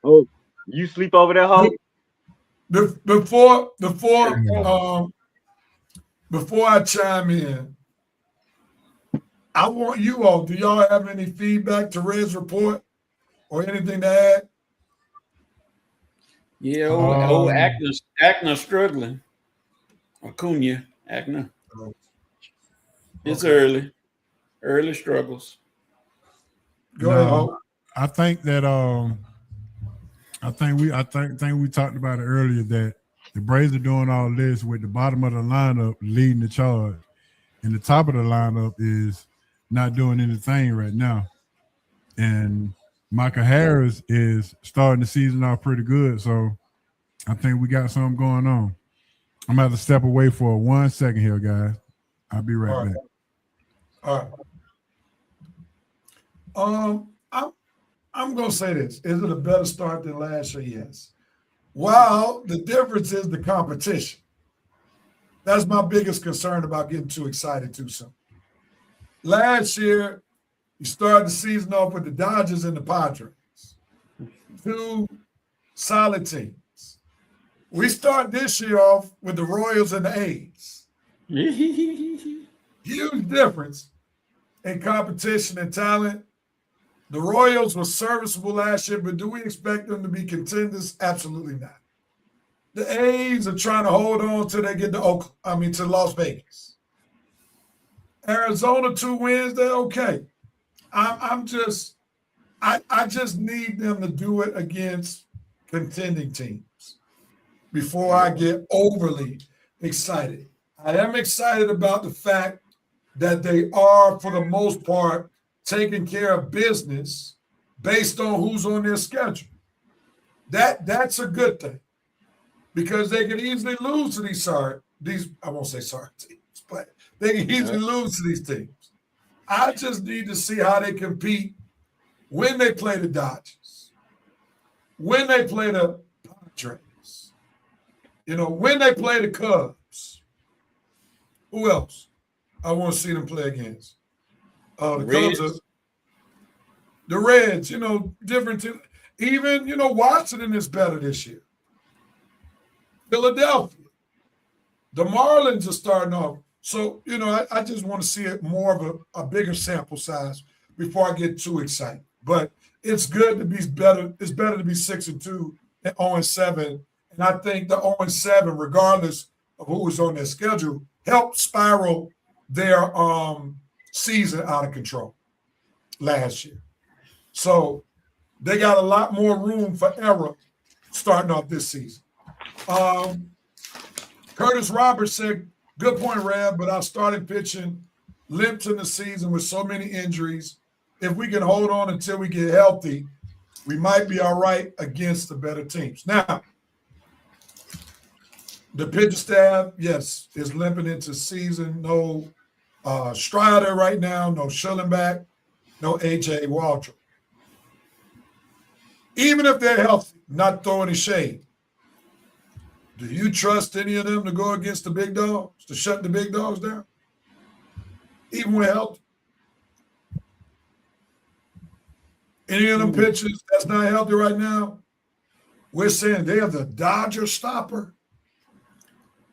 you sleep over there, Ho? Before I chime in, I want you all. Do y'all have any feedback to Red's report or anything to add? Yeah, old Acna struggling. Acuna, Acna. It's early struggles. Go ahead, Ho. I think that I think we talked about it earlier that the Braves are doing all this with the bottom of the lineup leading the charge, and the top of the lineup is not doing anything right now. And Michael Harris is starting the season off pretty good, so I think we got something going on. I'm gonna have to step away for 1 second here, guys. I'll be right back. All right. I'm gonna say this: is it a better start than last year? Yes. Well, the difference is the competition. That's my biggest concern about getting too excited too soon. Last year, you started the season off with the Dodgers and the Padres, 2 solid teams. We start this year off with the Royals and the A's. Huge difference in competition and talent. The Royals were serviceable last year, but do we expect them to be contenders? Absolutely not. The A's are trying to hold on till they get to Las Vegas. Arizona 2 wins, they're okay. I just need them to do it against contending teams before I get overly excited. I am excited about the fact that they are, for the most part, taking care of business based on who's on their schedule. That's a good thing, because they can easily lose to these I won't say sorry teams, but they can easily lose to these teams. I just need to see how they compete when they play the Dodgers, when they play the Padres, when they play the Cubs. Who else I want to see them play against? The Cubs, the Reds, different. Even, Washington is better this year. Philadelphia. The Marlins are starting off. So, I just want to see it more of a bigger sample size before I get too excited. But it's good to be better. It's better to be 6-2 than 0-7. And I think the 0-7, regardless of who was on their schedule, helped spiral their season out of control last year. So they got a lot more room for error starting off this season. Curtis Roberts said, good point, Rev, but our starting pitching limps in the season with so many injuries. If we can hold on until we get healthy, we might be all right against the better teams. Now, the pitcher staff, yes, is limping into season. No Strider right now, no Schillenbach, no A.J. Waldrop. Even if they're healthy, not throwing any shade, do you trust any of them to go against the big dogs, to shut the big dogs down? Even with healthy? Any of them pitchers that's not healthy right now, we're saying they're the Dodger stopper.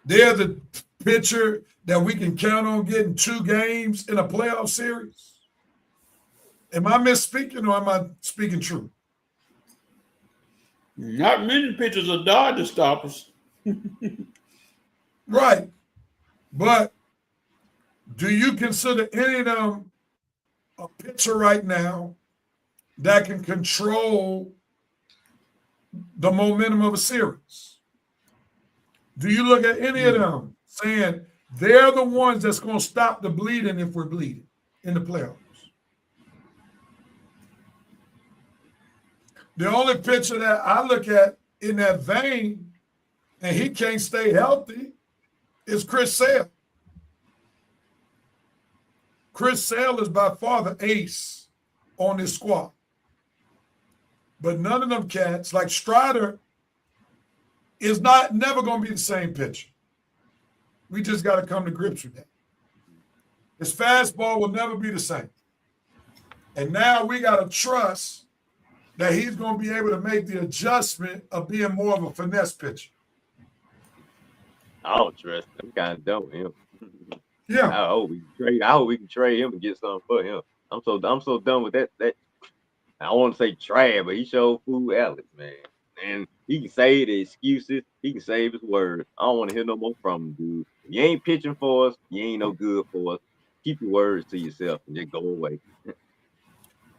They're the pitcher that we can count on getting 2 games in a playoff series. Am I misspeaking or am I speaking true? Not many pitchers are Dodger stoppers. Right. But do you consider any of them a pitcher right now that can control the momentum of a series? Do you look at any of them saying they're the ones that's going to stop the bleeding if we're bleeding in the playoffs? The only pitcher that I look at in that vein, and he can't stay healthy, is Chris Sale. Chris Sale is by far the ace on this squad. But none of them cats, like Strider, is never going to be the same pitcher. We just got to come to grips with that. His fastball will never be the same. And now we got to trust that he's going to be able to make the adjustment of being more of a finesse pitcher. I don't trust him. I'm kind of done with him. Yeah. I hope we can trade him and get something for him. I'm so done with that. I don't want to say trash, but he showed fool Alex, man. And he can say the excuses. He can save his word. I don't want to hear no more from him, dude. If you ain't pitching for us, you ain't no good for us. Keep your words to yourself and just go away.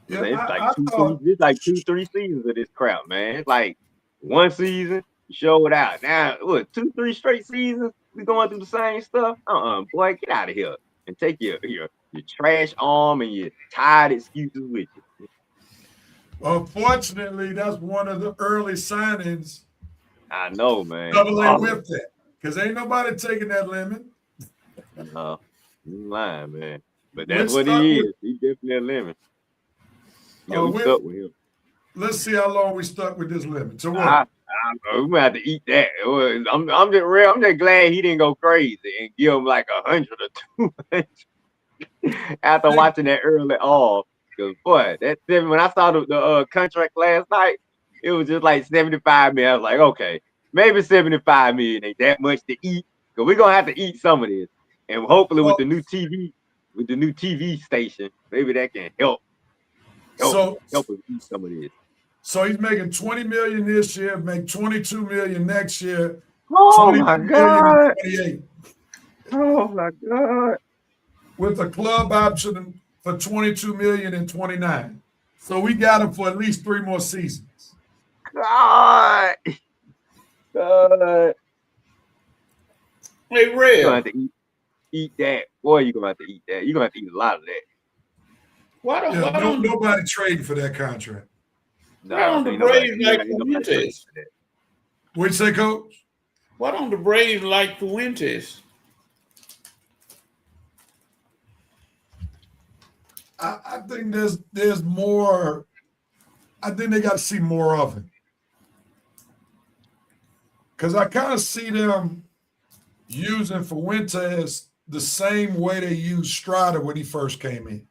Yeah, it's like 2-3 seasons of this crap, man. It's like one season, you show it out. Now, 2-3 straight seasons, we going through the same stuff? Boy, get out of here and take your trash arm and your tired excuses with you. Unfortunately, that's one of the early signings. I know, man. AA whipped that because ain't nobody taking that limit. No, you lying, man. But that's what he is. He's definitely a limit. We stuck with him. Let's see how long we stuck with this limit. So what? We're gonna have to eat that. I'm just glad he didn't go crazy and give him like 100 or 200 after watching that early off. Because boy, when I saw the contract last night, it was just like 75 million. I was like, okay, maybe 75 million ain't that much to eat. Because we're gonna have to eat some of this. And hopefully with the new TV station, maybe that can help us eat some of this. So he's making 20 million this year, make 22 million next year. Oh my God. Oh my God. With a club option for 22 million in 29. So we got him for at least 3 more seasons. God. Hey, Red. You're gonna have to eat that. Boy, you're gonna have to eat that. You're gonna have to eat a lot of that. Why don't nobody trade for that contract? Why don't the Braves like Fuentes? What'd you say, Coach? Why don't the Braves like Fuentes? I think there's more. I think they got to see more of him. Because I kind of see them using Fuentes the same way they used Strider when he first came in.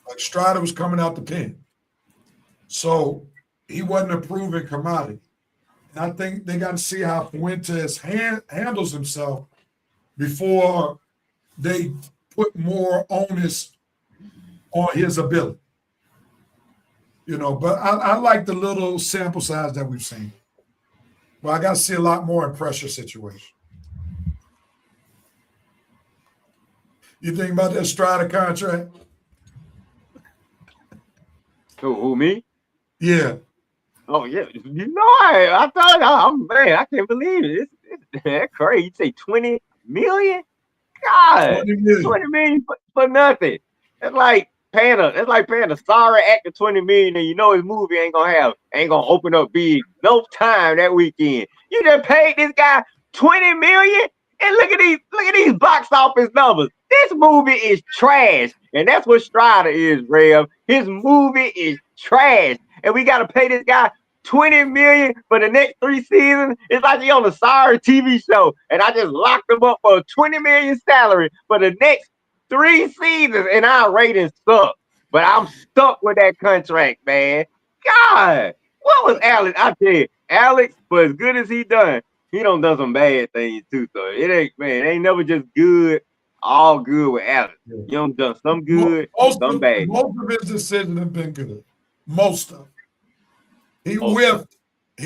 Like Strider was coming out the pen. So he wasn't a proven commodity. And I think they got to see how Fuentes handles himself before they put more onus on his ability. But I like the little sample size that we've seen. But I got to see a lot more in pressure situation. You think about that Strider contract? Who, me? Yeah. Oh yeah. I thought, man, I can't believe it. It's crazy. You say 20 million? God, 20 million. 20 million for nothing. It's like paying a sorry actor 20 million, and you know his movie ain't gonna open up big no time that weekend. You just paid this guy 20 million, and look at these box office numbers. This movie is trash, and that's what Strider is, Rev. His movie is trash, and we gotta pay this guy 20 million for the next 3 seasons. It's like he on a sorry TV show, and I just locked him up for a 20 million salary for the next 3 seasons, and our ratings suck. But I'm stuck with that contract, man. God, what was Alex? I tell you, Alex, for as good as he done some bad things too. So it ain't never just good, all good with Alex. You done some good, some bad. Most of his decisions have been good. Most of them. He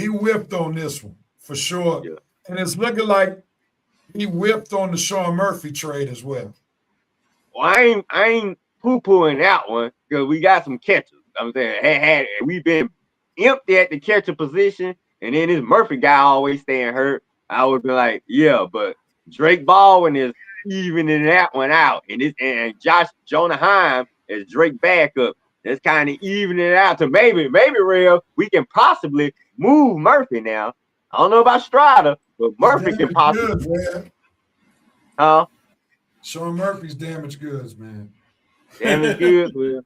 whiffed on this one for sure. Yeah. And it's looking like he whipped on the Sean Murphy trade as well. Well, I ain't poo-pooing that one because we got some catchers. I'm saying we've been empty at the catcher position, and then this Murphy guy always staying hurt. I would be like, yeah, but Drake Baldwin is evening that one out, and Jonah Heim is Drake backup. That's kind of evening it out to maybe Real, we can possibly move Murphy now. I don't know about Strider, but Murphy can possibly. Good, huh? Sean Murphy's damaged goods, man. Damaged goods, well.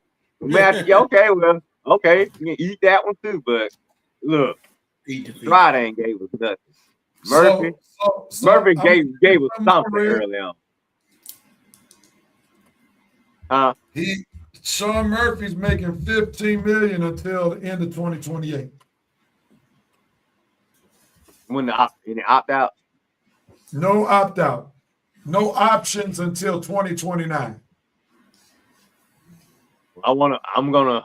Okay, you can eat that one too. But look, Strider ain't gave us nothing. Murphy gave us something early on. Sean Murphy's making $15 million until the end of 2028. When the opt out? No opt out. No options until 2029. I'm gonna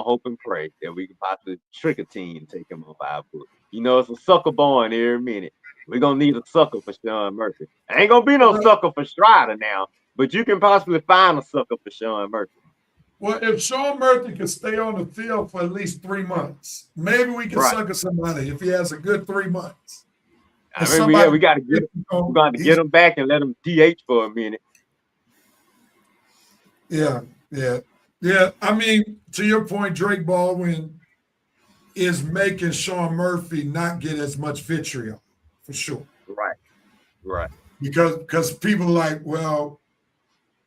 hope and pray that we can possibly trick a team and take him off our book. You know, it's a sucker born every minute. We're gonna need a sucker for Sean Murphy. Ain't gonna be no sucker for Strider now, but you can possibly find a sucker for Sean Murphy. Well, if Sean Murphy can stay on the field for at least 3 months, maybe we can sucker somebody if he has a good 3 months. I mean, we got to get him back and let him DH for a minute. Yeah. I mean, to your point, Drake Baldwin is making Sean Murphy not get as much vitriol, for sure. Right. Because people are like, well,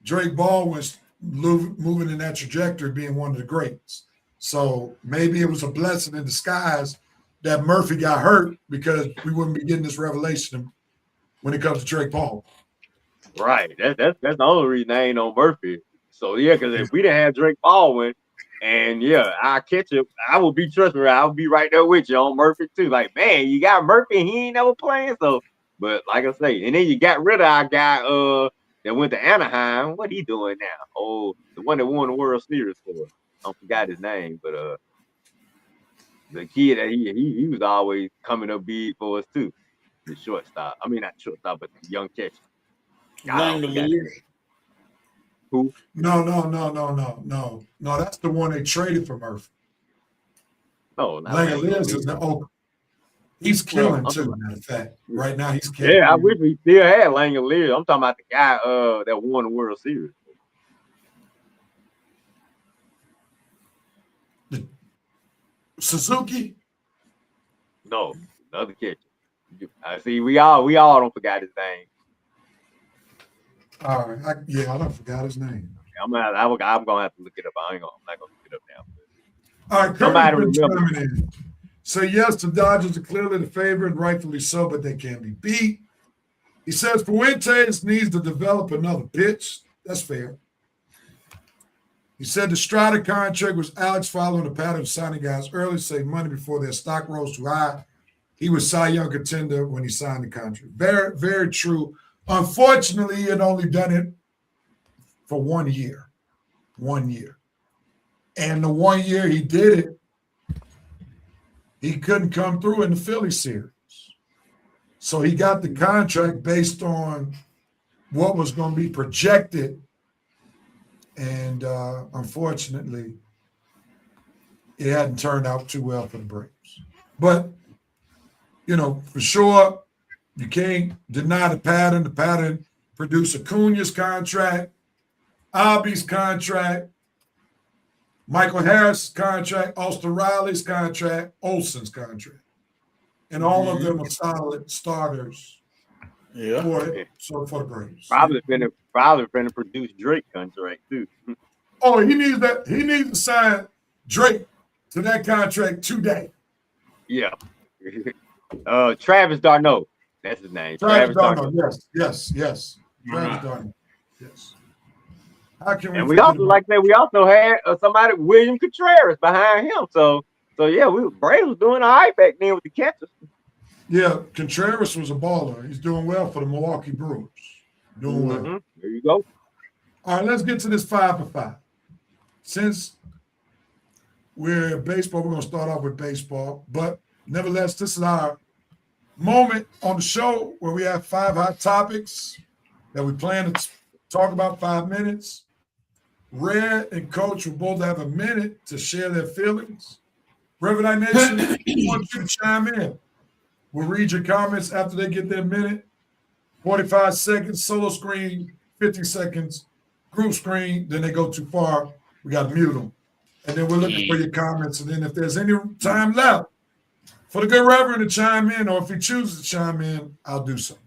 Drake Baldwin's moving in that trajectory, being one of the greats. So maybe it was a blessing in disguise that Murphy got hurt because we wouldn't be getting this revelation when it comes to Drake Baldwin. Right. That's the only reason I ain't on Murphy. So yeah, because if we didn't have Drake Baldwin, and I catch him, I would be I'll be right there with you on Murphy too. Like, man, you got Murphy and he ain't never playing. So, but like I say, and then you got rid of our guy that went to Anaheim. What he doing now? Oh, the one that won the World Series for us. I forgot his name, but the kid that he was always coming up big for us too. The shortstop. I mean, not shortstop, but the young catcher. Who? No. That's the one they traded for Murphy. No, not Langoliers is the Oakland. He's killing too, matter of fact. Right now, he's killing. Yeah, I wish we still had Langoliers. I'm talking about the guy that won the World Series. Suzuki? No, the other catcher. I see. We all don't forget his name. All right. I don't forgot his name. I'm gonna have to look it up. I'm not gonna look it up now. All right, somebody remember. So yes, the Dodgers are clearly the favorite, rightfully so, but they can't be beat. He says Fuentes needs to develop another pitch. That's fair. He said the Strider contract was Alex following the pattern of signing guys early, save money before their stock rose too high. He was Cy Young contender when he signed the contract. Very, very true. Unfortunately, he had only done it for 1 year. 1 year. And the 1 year he did it, he couldn't come through in the Philly series. So he got the contract based on what was going to be projected. And unfortunately, it hadn't turned out too well for the Braves. But, for sure, You can't deny the pattern. The pattern produced Acuna's contract, Albi's contract, Michael Harris' contract, Austin Riley's contract, Olsen's contract. And all of them are solid starters Yeah. for the Braves. Probably finna produce Drake contract too. Oh, he needs that. He needs to sign Drake to that contract today. Yeah. Travis Darno. That's his name. Travis Darno. Yes. Travis Darno. Yes. How can we? And we also, like I said, we also had somebody, William Contreras, behind him. So yeah, Braves was doing all right back then with the catchers. Yeah, Contreras was a baller. He's doing well for the Milwaukee Brewers. Doing well. There you go. All right, let's get to this 5 for 5. Since we're in baseball, we're going to start off with baseball. But nevertheless, this is our moment on the show where we have 5 hot topics that we plan to talk about 5 minutes. Red and Coach will both have a minute to share their feelings. Reverend Nation, I want you to chime in. We'll read your comments after they get their minute. 45 seconds, solo screen, 50 seconds, group screen. Then they go too far. We got to mute them. And then we're looking for your comments. And then if there's any time left for the good Reverend to chime in, or if he chooses to chime in, I'll do so.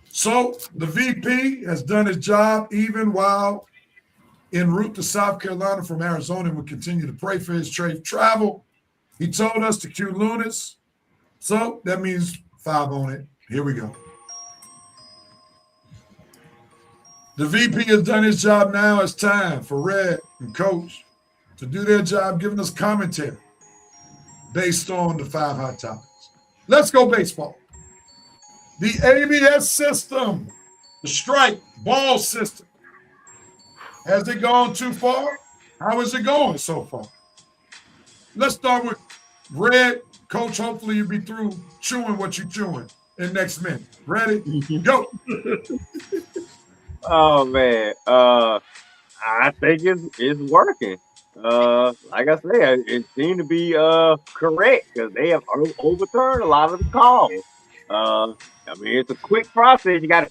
So the VP has done his job even while en route to South Carolina from Arizona, and will continue to pray for his safe travel. He told us to cue Lunas. So that means 5 on it. Here we go. The VP has done his job. Now it's time for Red and Coach to do their job, giving us commentary based on the 5 hot topics. Let's go baseball. The ABS system, the strike ball system. Has it gone too far? How is it going so far? Let's start with Red. Coach, hopefully you'll be through chewing what you're chewing in next minute. Ready? Go. Oh man, I think it's working. Like I said, it seemed to be correct because they have overturned a lot of the calls. I mean, it's a quick process. You got to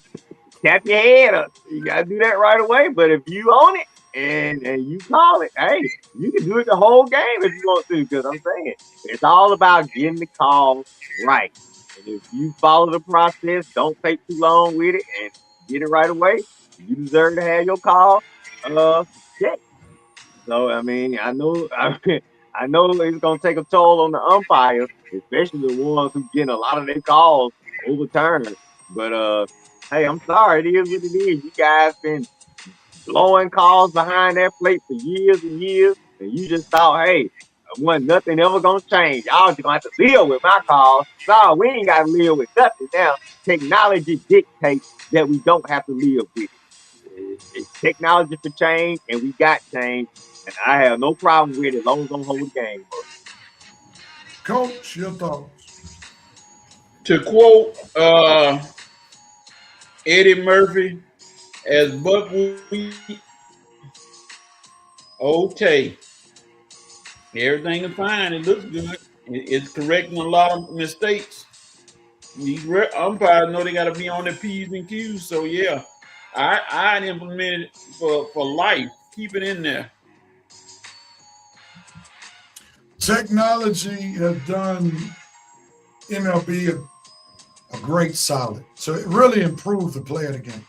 tap your head up. You got to do that right away. But if you own it and you call it, hey, you can do it the whole game if you want to. Because I'm saying it's all about getting the call right. And if you follow the process, don't take too long with it, and get it right away, you deserve to have your call checked. So I mean, I know it's gonna take a toll on the umpires, especially the ones who getting a lot of their calls overturned. But hey, I'm sorry, it is what it is. You guys been blowing calls behind that plate for years and years, and you just thought, hey, nothing ever gonna change. Y'all just gonna have to live with my calls. No, we ain't gotta live with nothing now. Technology dictates that we don't have to live with it. It's technology for change, and we got change, and I have no problem with it as long as I don't hold the game. Coach, your thoughts. To quote Eddie Murphy as buckwheat, okay, everything is fine. It looks good. It's correcting a lot of mistakes. These umpires know they got to be on their P's and Q's. So yeah, I'd implement it for life. Keep it in there. Technology has done MLB a great solid. So it really improved the play of the game.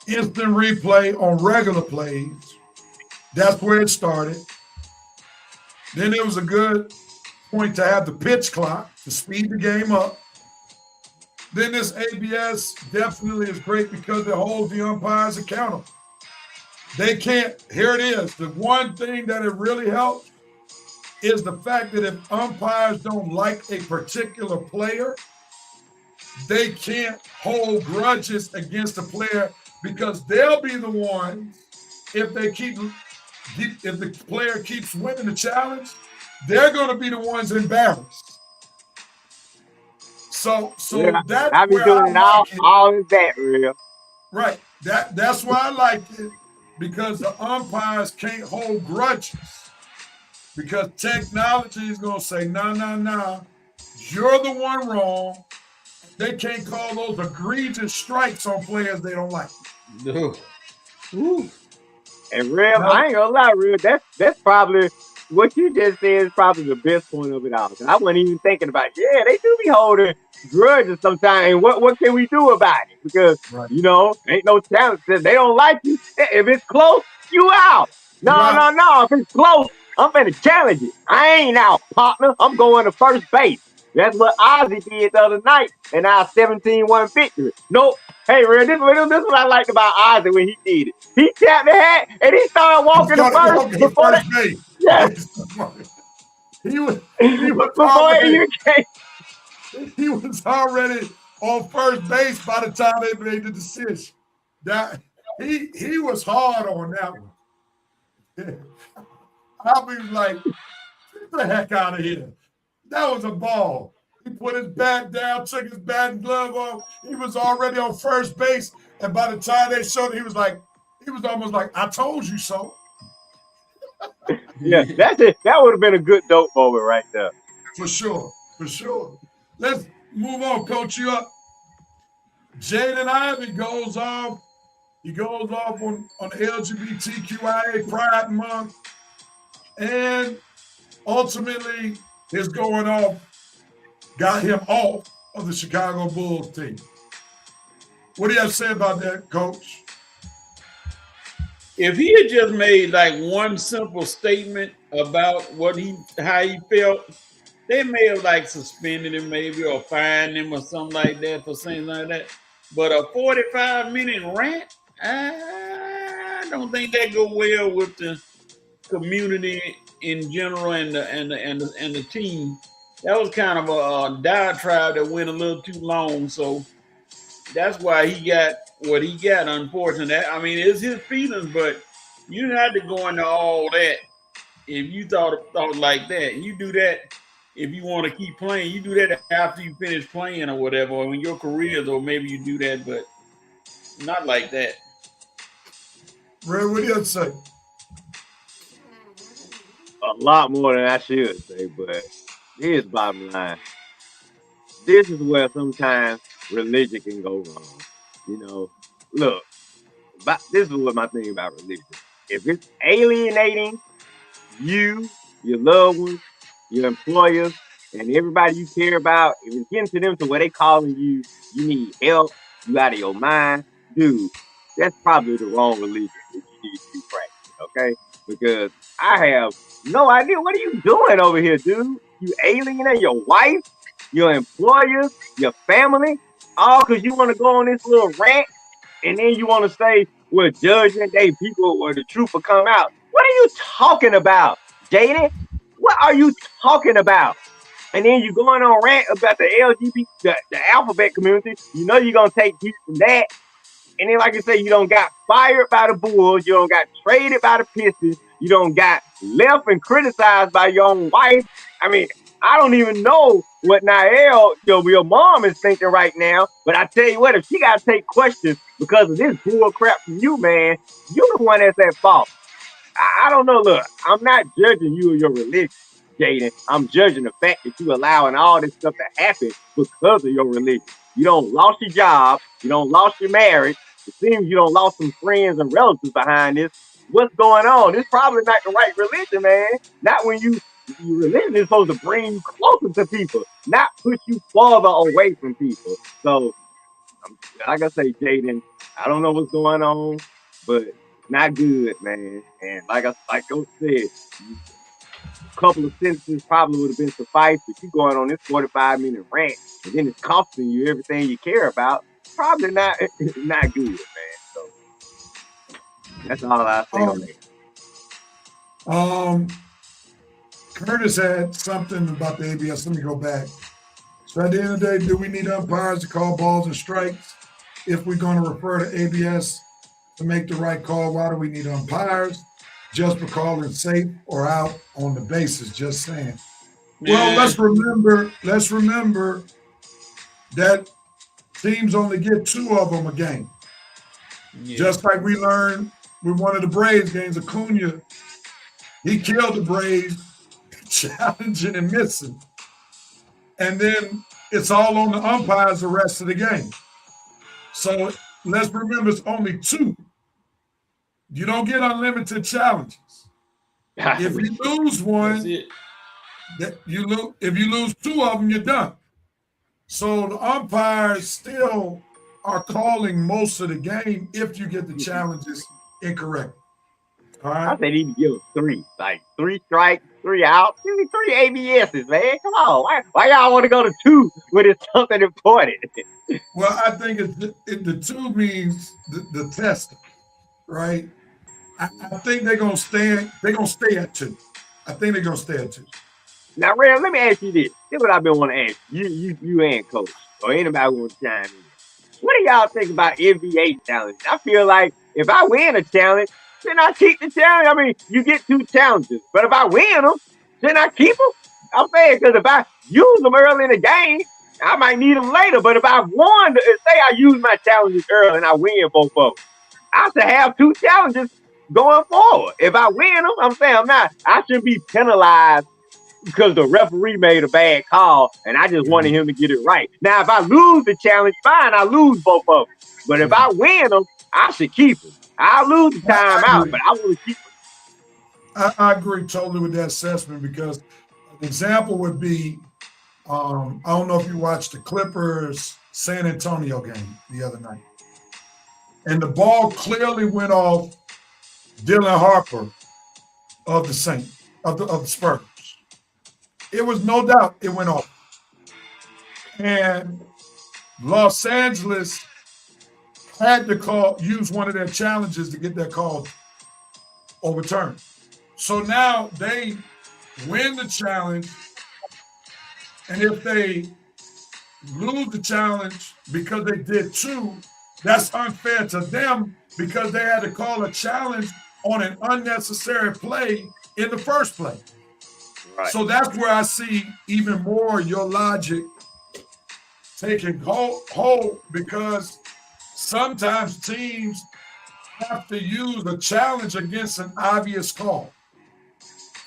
Instant replay on regular plays. That's where it started. Then it was a good point to have the pitch clock to speed the game up. Then this ABS definitely is great because it holds the umpires accountable. They can't, here it is. The one thing that it really helps is the fact that if umpires don't like a particular player, they can't hold grudges against the player because they'll be the ones, if the player keeps winning the challenge, they're going to be the ones embarrassed. So yeah, that's I be where doing I it all in that real. Right. That's why I like it, because the umpires can't hold grudges. Because technology is going to say, no, you're the one wrong. they can't call those egregious strikes on players they don't like. Dude. Woo. And Rev, No. I ain't gonna lie, Rev, that's probably what you just said is probably the best point of it all. 'Cause I wasn't even thinking about, yeah, they do be holding grudges sometimes. And what can we do about it? Because Right. ain't no challenge. If they don't like you, if it's close, you out. No, You out. no. If it's close, I'm finna challenge it. I ain't out, partner. I'm going to first base. That's what Ozzy did the other night in our 17-1 victory. Nope. Hey, Rev, this is what I liked about Ozzy when he did it. He tapped the hat and he started walking to Started first walking to before first base. yeah, He was before he even came. he was already on first base by the time they made the decision. That he was hard on that one. I was like, get the heck out of here. That was a ball. He put his bat down, took his bat and glove off. He was already on first base. And by the time they showed it, he was almost like, I told you so. Yeah, that's it. That would have been a good dope moment right there. For sure. Let's move on, Coach. You up? Jaden Ivey goes off. He goes off on the LGBTQIA Pride Month. And ultimately, his going off got him off of the Chicago Bulls team. What do you have to say about that, Coach? If he had just made like one simple statement about how he felt, they may have like suspended him maybe or fined him or something like that for saying like that. But a 45-minute rant, I don't think that go well with the community in general and the team. That was kind of a diatribe that went a little too long, so that's why he got what he got. Unfortunately, I mean, it's his feelings, but you didn't have to go into all that if you thought like that. You do that if you want to keep playing. You do that after you finish playing or whatever, or in your career, though. Maybe you do that, but not like that. Ray, what do you have to say? A lot more than I should say, but here's the bottom line. This is where sometimes religion can go wrong. Look, this is what my thing about religion. If it's alienating you, your loved ones, your employers, and everybody you care about, if it's getting to them to where they calling you need help, you out of your mind, dude, that's probably the wrong religion that you need to be practicing, okay? Because I have no idea. What are you doing over here, dude? You alienating your wife, your employers, your family, all because you want to go on this little rant, and then you want to say, well, Judgment Day people or the truth will come out. What are you talking about, Jaden? What are you talking about? And then you going on rant about the LGBT, the alphabet community. You know you're going to take heat from that. And then, like I say, you don't got fired by the Bulls. You don't got traded by the Pistons. You don't got left and criticized by your own wife. I mean, I don't even know what Nael, your mom is thinking right now. But I tell you what, if she got to take questions because of this bull crap from you, man, you're the one that's at fault. I don't know. Look, I'm not judging you or your religion, Jaden. I'm judging the fact that you allowing all this stuff to happen because of your religion. You don't lost your job. You don't lost your marriage. It seems you don't lost some friends and relatives behind this. What's going on? This probably not the right religion, man. Not when your religion is supposed to bring you closer to people, not push you farther away from people. So, like I say, Jaden, I don't know what's going on, but not good, man. And like Coach said, a couple of sentences probably would have been suffice, but you going on this 45-minute rant, and then it's costing you everything you care about. Probably not good, man. So that's all I say on that. Curtis had something about the ABS. Let me go back. So at the end of the day, do we need umpires to call balls and strikes? If we're going to refer to ABS to make the right call, why do we need umpires? Just for calling safe or out on the bases, just saying. Well, let's remember that teams only get 2 of them a game. Yeah. Just like we learned with one of the Braves games, Acuna, he killed the Braves, challenging and missing. And then it's all on the umpires the rest of the game. So let's remember it's only 2. You don't get unlimited challenges. If you lose That's one, it. if you lose 2 of them, you're done. So the umpires still are calling most of the game if you get the challenges incorrect. All I right. say need to give them 3, like 3 strikes, 3 outs, give me 3 ABSs, man. Come on, why y'all want to go to 2 when it's something important? Well, I think the 2 means the test, right? I think they're gonna stay. They're gonna stay at 2. I think they're gonna stay at 2. Now, Red, let me ask you this. This is what I've been wanting to ask you and Coach, or anybody who wants to chime in. What do y'all think about NBA challenges? I feel like if I win a challenge, then I keep the challenge. I mean, you get 2 challenges, but if I win them, then I keep them. I'm saying because if I use them early in the game, I might need them later. But if I won, say I use my challenges early and I win both of them, I should have 2 challenges going forward. If I win them, I'm saying I shouldn't be penalized because the referee made a bad call and I just wanted him to get it right. Now, if I lose the challenge, fine, I lose both of them. But if I win them, I should keep them. I'll lose the time out, but I want to keep them. I agree totally with that assessment because an example would be, I don't know if you watched the Clippers San Antonio game the other night, and the ball clearly went off Dylan Harper of the Spurs. It was no doubt it went off. And Los Angeles had to use one of their challenges to get that call overturned. So now they win the challenge, and if they lose the challenge because they did 2, that's unfair to them because they had to call a challenge on an unnecessary play in the first play. Right. So that's where I see even more your logic taking hold because sometimes teams have to use a challenge against an obvious call.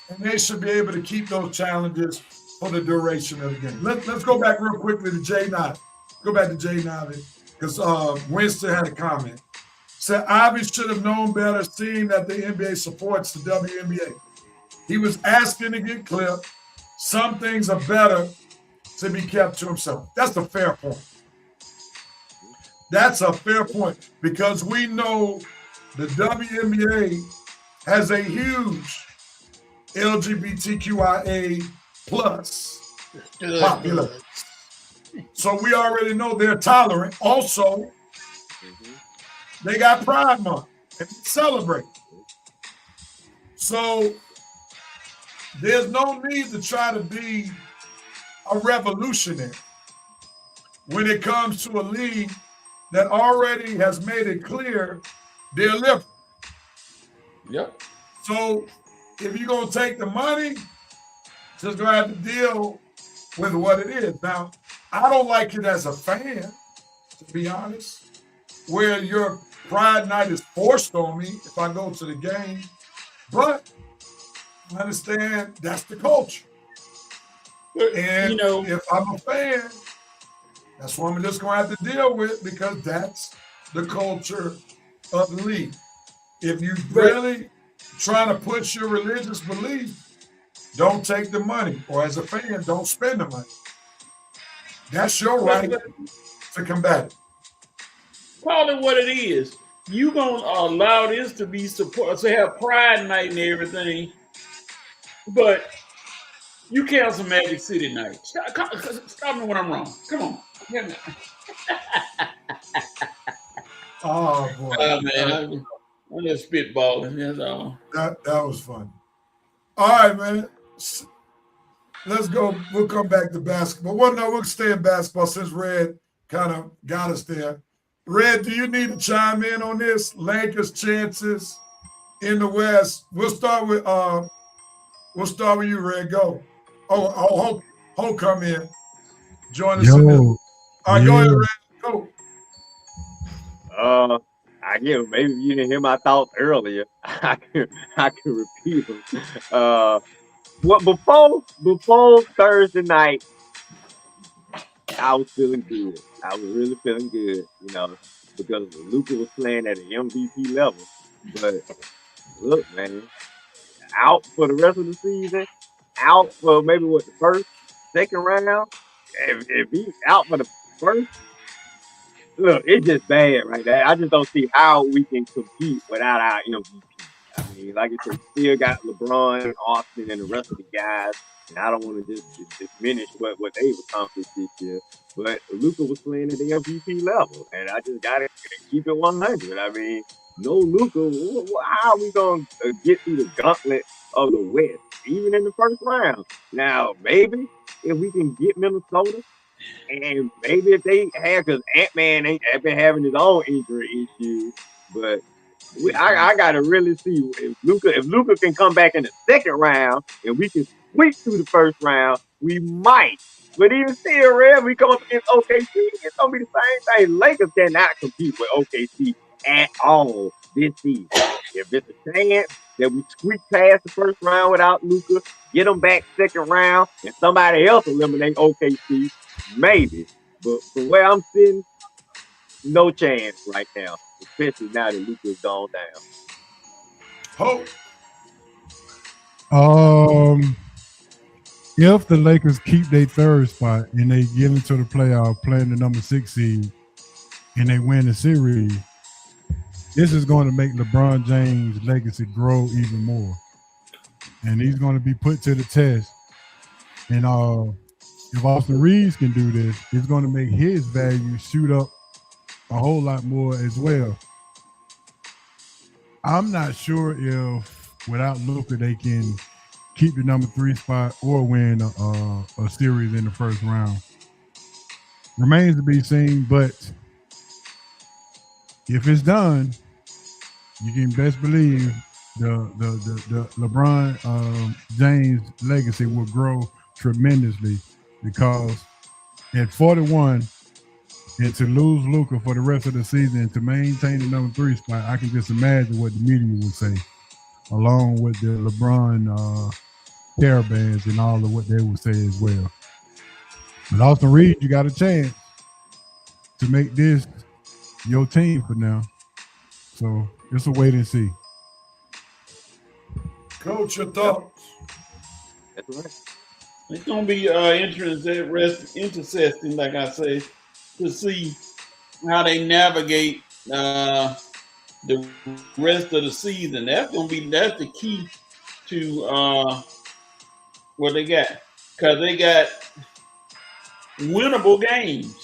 And they should be able to keep those challenges for the duration of the game. Let's go back real quickly to Jay Nivey. Go back to Jay Nivey because Winston had a comment. Said Ivy should have known better seeing that the NBA supports the WNBA. He was asking to get clipped. Some things are better to be kept to himself. That's a fair point. That's a fair point because we know the WNBA has a huge LGBTQIA plus population. So we already know they're tolerant. Also, they got Pride Month and celebrate. So there's no need to try to be a revolutionary when it comes to a league that already has made it clear they're liberal. Yep. So if you're going to take the money, just going to have to deal with what it is. Now, I don't like it as a fan, to be honest, where your Pride Night is forced on me if I go to the game. But I understand that's the culture. And if I'm a fan, that's what I'm just going to have to deal with because that's the culture of the league. If you really trying to push your religious belief, don't take the money. Or as a fan, don't spend the money. That's your right to combat it. Call it what it is. You gonna allow this to be support to have Pride Night and everything, but you cancel Magic City Night. Stop me when I'm wrong. Come on. Oh boy. Man, I'm just spitballing. That's all. That was fun. All right, man. Let's go. We'll come back to basketball. Well, no, we'll stay in basketball since Red kind of got us there. Red, do you need to chime in on this? Lakers' chances in the West. We'll start with you, Red. Go. Ho come in. Join us in this. All right, go ahead, Red. Go. I guess maybe you didn't hear my thoughts earlier. I can repeat them. Before Thursday night, I was feeling good. I was really feeling good, because Luka was playing at an MVP level. But look, man, out for the rest of the season, out for maybe the first, second round. If he's out for the first, look, it's just bad right there. I just don't see how we can compete without our MVP. I mean, like I said, we still got LeBron, Austin, and the rest of the guys. And I don't want to just diminish what they've accomplished this year. But Luka was playing at the MVP level, and I just got to keep it 100. I mean, no Luka, how are we going to get through the gauntlet of the West, even in the first round? Now, maybe if we can get Minnesota, and maybe if they have, because Ant-Man ain't been having his own injury issues, but I gotta really see if Luka can come back in the second round and we can sweep through the first round, we might. But even still, Rev, we come up against OKC, it's gonna be the same thing. Lakers cannot compete with OKC at all this season. If it's a chance that we squeak past the first round without Luka, get them back second round, and somebody else eliminate OKC, maybe. But from where I'm sitting, no chance right now, especially now that Luka's gone down. Hope. If the Lakers keep their third spot and they get into the playoff playing the number 6 seed and they win the series, this is going to make LeBron James' legacy grow even more. And he's going to be put to the test. And if Austin Reeves can do this, it's going to make his value shoot up a whole lot more as well. I'm not sure if without Luka they can keep the number 3 spot or win a series in the first round. Remains to be seen, but if it's done, you can best believe the LeBron James legacy will grow tremendously, because at 41 and to lose Luka for the rest of the season and to maintain the number 3 spot, I can just imagine what the media would say, along with the LeBron caravans and all of what they would say as well. But Austin Reeves, you got a chance to make this your team for now. So it's a wait and see. Coach, your thoughts? That's right. It's gonna be interesting, like I say, to see how they navigate the rest of the season. That's the key to what they got, because they got winnable games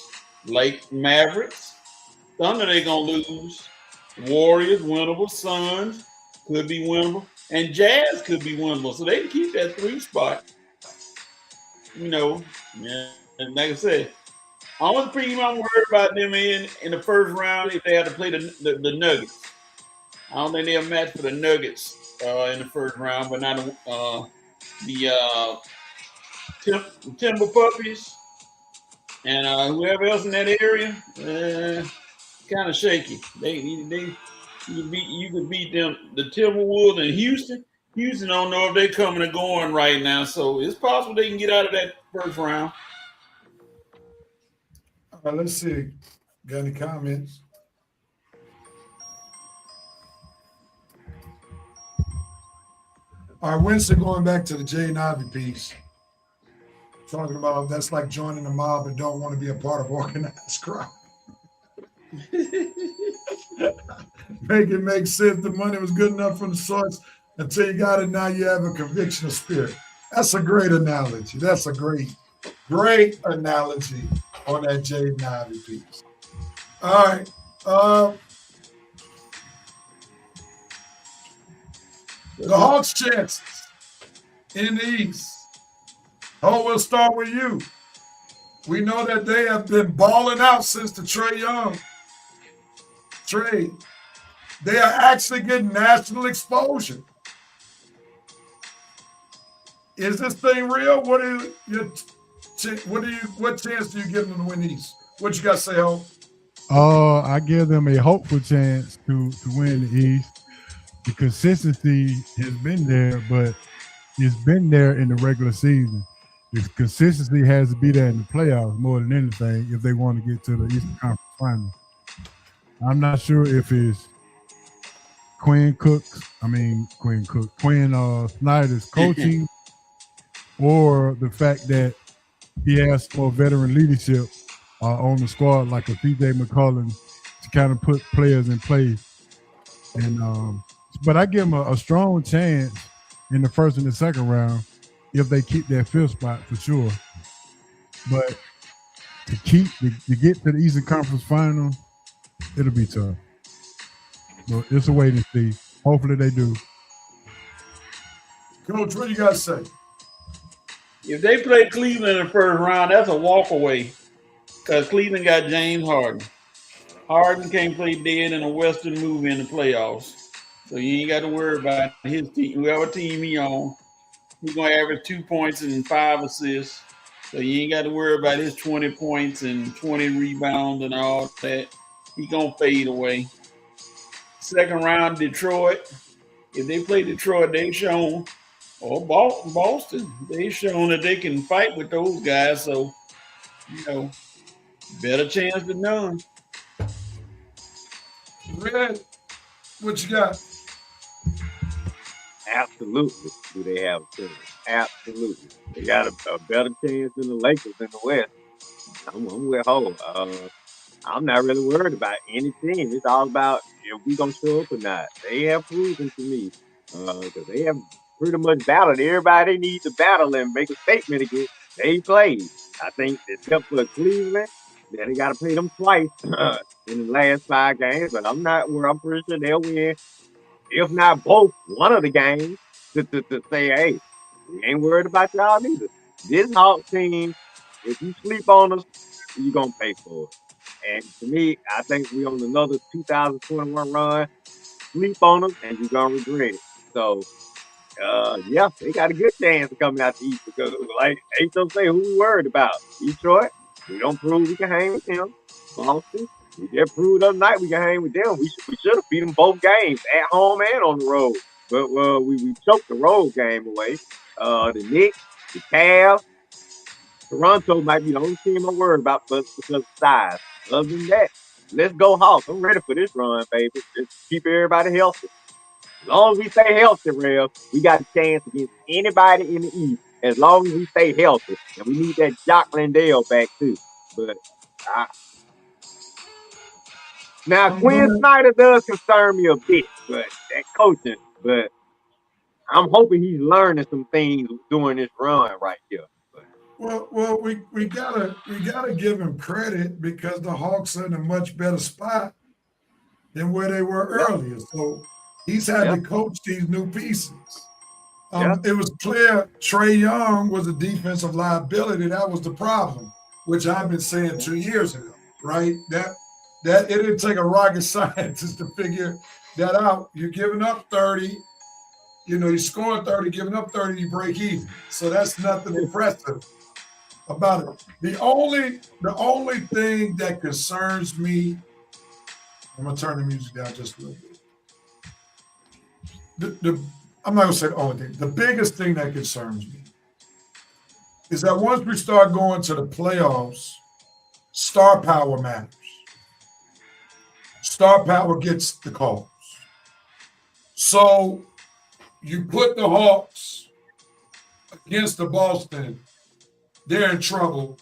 like Mavericks, Thunder they gonna lose, Warriors winnable, Suns could be winnable, and Jazz could be winnable. So they can keep that 3 spot. Yeah, and like I said, only team I'm worried about them in the first round if they have to play the Nuggets. I don't think they'll match for the Nuggets in the first round, but not the Timber Puppies and whoever else in that area. Kind of shaky. You could beat them, the Timberwolves in Houston. Houston don't know if they're coming or going right now, so it's possible they can get out of that first round. All right, let's see. Got any comments? All right, Winston, going back to the Jay Ivy piece, talking about that's like joining a mob and don't want to be a part of organized crime. Make it make sense. The money was good enough from the source until you got it. Now you have a conviction of spirit. That's a great analogy. That's a great analogy on that Jaden Ivey piece. All right. The Hawks' chances in the East. Oh, we'll start with you. We know that they have been balling out since the Trae Young trade. They are actually getting national exposure. Is this thing real? What chance do you give them to win East? What you got to say, Ho? I give them a hopeful chance to win the East. The consistency has been there, but it's been there in the regular season. The consistency has to be there in the playoffs more than anything if they want to get to the Eastern Conference Final. I'm not sure if it's Quinn Snyder's coaching or the fact that he has more veteran leadership on the squad like a CJ McCollum to kind of put players in place. And but I give them a strong chance in the first and the second round if they keep their fifth spot for sure. But to get to the Eastern Conference Final, it'll be tough. So it's a wait and see. Hopefully they do. Coach, what do you got to say? If they play Cleveland in the first round, that's a walk away because Cleveland got James Harden. Harden can't play dead in a Western movie in the playoffs. So you ain't got to worry about his team. Whoever team he on, he's going to average 2 points and 5 assists. So you ain't got to worry about his 20 points and 20 rebounds and all that. He's going to fade away. Second round, Detroit. If they play Detroit, they've shown, or Boston, they've shown that they can fight with those guys. So, better chance than none. Red, what you got? Absolutely. Do they have a chance? Absolutely. They got a better chance than the Lakers in the West. I'm with Ho. I'm not really worried about any team. It's all about if we gonna show up or not. They have proven to me because they have pretty much battled everybody they need to battle and make a statement against. They played. I think except for Cleveland, they got to play them twice in the last 5 games. But I'm not worried. I'm pretty sure they'll win, if not both, one of the games to say, hey, we ain't worried about y'all neither. This Hawks team, if you sleep on us, you're gonna pay for it. And to me, I think we on another 2021 run. Sleep on them, and you're gonna regret it. So, yeah, they got a good chance of coming out the East because, like H.O. say, who we worried about? Detroit. We don't prove we can hang with them. Boston. We just proved the other night we can hang with them. We should have beat them both games at home and on the road. But we choked the road game away. The Knicks, the Cavs. Toronto might be the only team I'm worried about because of size. Other than that, let's go Hawks. I'm ready for this run, baby. Just keep everybody healthy. As long as we stay healthy, Rev, we got a chance against anybody in the East. As long as we stay healthy. And we need that Jock Landale back, too. But now, Quinn Snyder does concern me a bit, but that coaching. But I'm hoping he's learning some things during this run right here. Well, we gotta give him credit because the Hawks are in a much better spot than where they were earlier. So he's had to coach these new pieces. It was clear Trae Young was a defensive liability. That was the problem, which I've been saying 2 years ago, right? That it didn't take a rocket scientist to figure that out. You're giving up 30. You're scoring 30, giving up 30, you break even. So that's nothing impressive about it. The only thing that concerns me, I'm gonna turn the music down just a little bit. I'm not gonna say the only thing. The biggest thing that concerns me is that once we start going to the playoffs, star power matters. Star power gets the calls. So you put the Hawks against the Boston, they're in trouble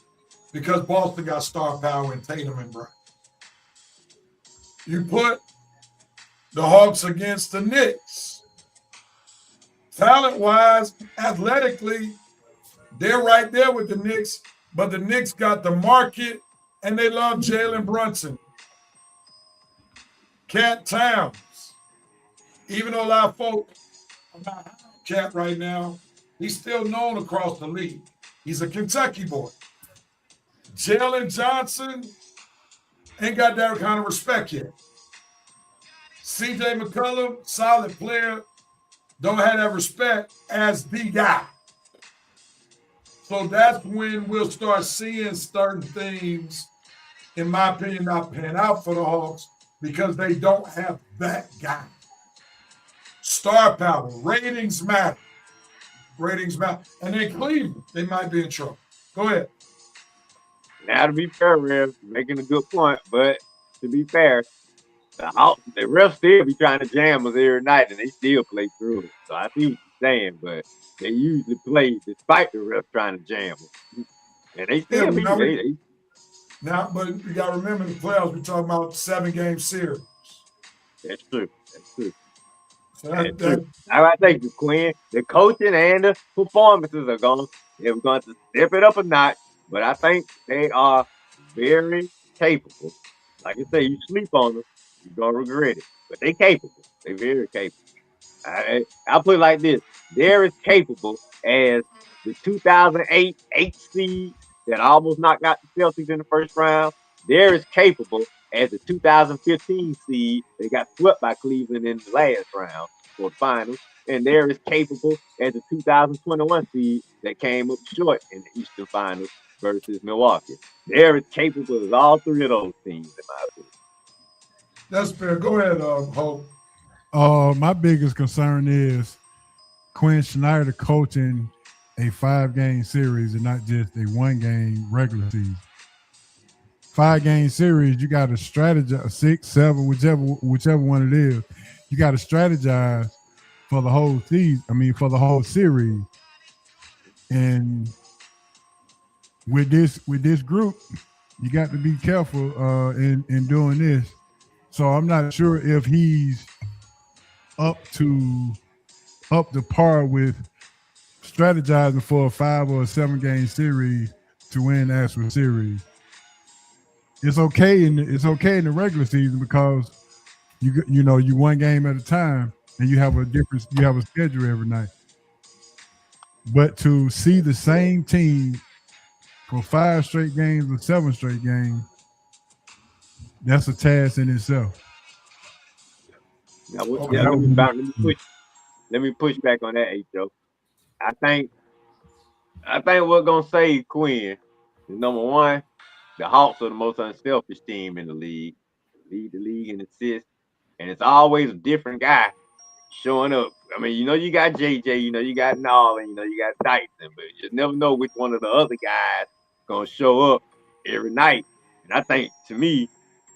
because Boston got star power in Tatum and Brown. You put the Hawks against the Knicks. Talent-wise, athletically, they're right there with the Knicks, but the Knicks got the market and they love Jalen Brunson. Cat Towns. Even though a lot of folk are not Cat right now, he's still known across the league. He's a Kentucky boy. Jalen Johnson ain't got that kind of respect yet. CJ McCollum, solid player, don't have that respect as the guy. So that's when we'll start seeing certain things, in my opinion, not pan out for the Hawks because they don't have that guy. Star power, ratings matter. ratings matter. And then Cleveland, they might be in trouble. Go ahead. Now, to be fair, Rev, making a good point, but to be fair, the refs still be trying to jam us every night, and they still play through it. So I see what you're saying, but they usually play despite the refs trying to jam us, and they still be. Now, but you got to remember the playoffs. We're talking about 7-game series. That's true. That's true. So That's true. I think the Quinn, the coaching and the performances are going to step it up a notch. But I think they are very capable. Like I say, you sleep on them, you're gonna regret it. But they capable. They very capable. I'll put it like this: they're as capable as the 2008 8 seed that almost knocked out the Celtics in the first round. They're as capable as the 2015 seed that got swept by Cleveland in the last round for the finals. And they're as capable as the 2021 seed that came up short in the Eastern Finals versus Milwaukee. They're as capable as all three of those teams, in my opinion. That's fair. Go ahead, Hope. My biggest concern is Quinn Snyder coaching a 5-game series and not just a 1-game regular season. 5-game series, you got to strategize, 6, 7, whichever one it is. You got to strategize for the whole season. I mean, for the whole series. And with this group, you got to be careful in doing this. So I'm not sure if he's up to par with strategizing for a 5 or a 7-game series to win the actual series. It's okay in the regular season because you know you 1 game at a time and you have a schedule every night. But to see the same team for 5 straight games or 7 straight games, that's a task in itself. Now, let me push back on that, H.O. I think we're gonna save Quinn is number one. The Hawks are the most unselfish team in the league. Lead the league in assists, and it's always a different guy showing up. I mean, you got JJ, you got Nolan, you got Dyson, but you just never know which one of the other guys gonna show up every night. And I think, to me,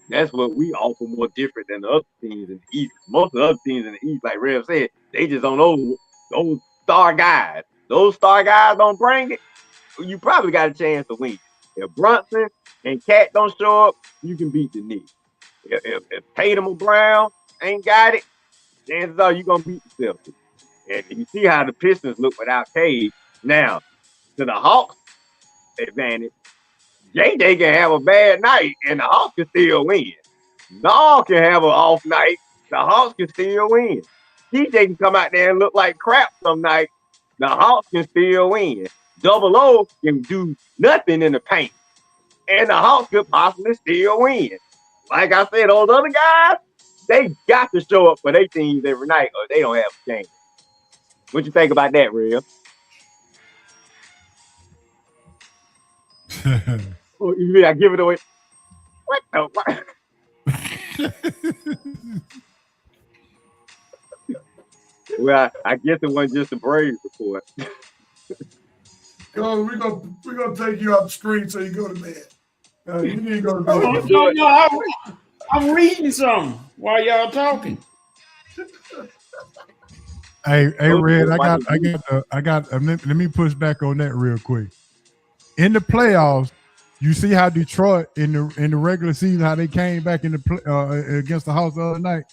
that's what we offer more different than the other teams in the East. Most of the other teams in the East, like Rev said, they just don't know those star guys. Those star guys don't bring it, you probably got a chance to win. If Brunson and Cat don't show up, you can beat the Knicks. If Tatum or Brown ain't got it, chances are you're going to beat the Celtics. And you see how the Pistons look without Cade. Now, to the Hawks' advantage, JJ can have a bad night and the Hawks can still win. Nall can have an off night, the Hawks can still win. DJ can come out there and look like crap some night, the Hawks can still win. Double O can do nothing in the paint, and the Hawks could possibly still win. Like I said, those other guys, they got to show up for their teams every night or they don't have a chance. What you think about that, Real? Oh, you mean I give it away? What the Well, I guess it wasn't just a Braves report. We're gonna take you off the screen so you go to bed. You need to go to bed. No, I'm reading something while y'all talking. Hey, Red, I got. Let me push back on that real quick. In the playoffs, you see how Detroit in the regular season, how they came back in the against the Hawks the other night.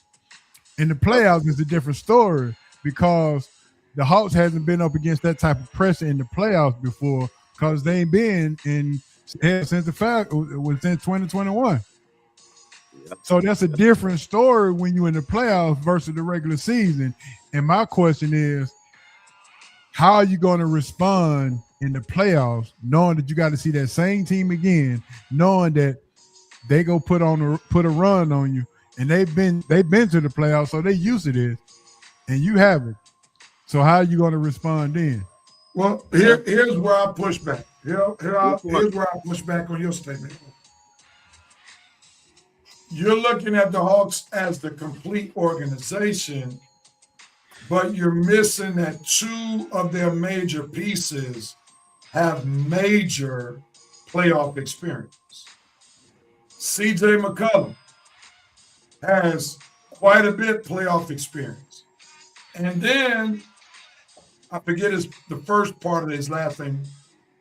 In the playoffs, it's a different story because the Hawks hasn't been up against that type of pressure in the playoffs before because they ain't been since the fact was in 2021. So that's a different story when you're in the playoffs versus the regular season. And my question is, how are you going to respond in the playoffs, knowing that you got to see that same team again, knowing that they go put a run on you, and they've been to the playoffs, so they used to this, and you haven't. So how are you going to respond then? Well, here's where I push back. Here's where I push back on your statement. You're looking at the Hawks as the complete organization but you're missing that two of their major pieces have major playoff experience. CJ McCollum has quite a bit playoff experience. And then I forget the first part of his last name.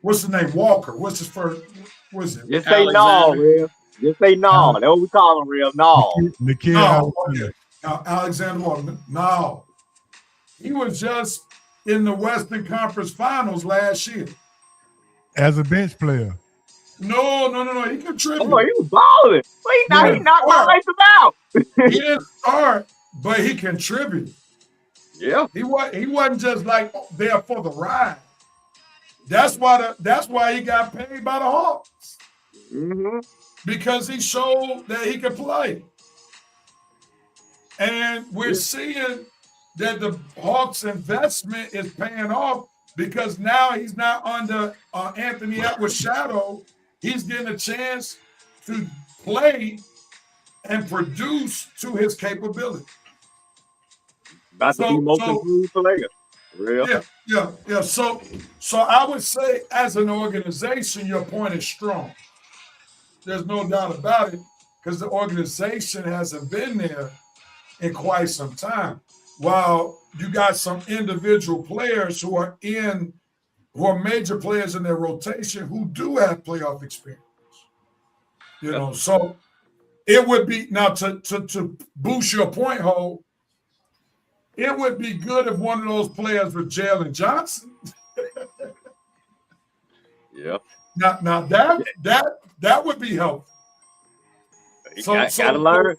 What's his name? Walker. What's his first? What's it? Just say no, Alexander. real. Just say no. That's what we call him, real. No. Nikhil No, Alexander. okay. Now, Alexander Walker. No. He was just in the Western Conference Finals last year. As a bench player. No. He contributed. Oh, he was balling. But he knocked my life out. He didn't start, but he contributed. Yeah. He wasn't just like there for the ride. That's why he got paid by the Hawks. Mm-hmm. Because he showed that he could play. And we're seeing that the Hawks investment is paying off because now he's not under Anthony Edwards' shadow. He's getting a chance to play and produce to his capability. About to be most improved player. Real. Yeah. So I would say as an organization, your point is strong. There's no doubt about it because the organization hasn't been there in quite some time. While you got some individual players who are major players in their rotation who do have playoff experience. You know, so it would be now to boost your point, Ho. It would be good if one of those players was Jalen Johnson. Yeah. Now that would be helpful. Gotta learn.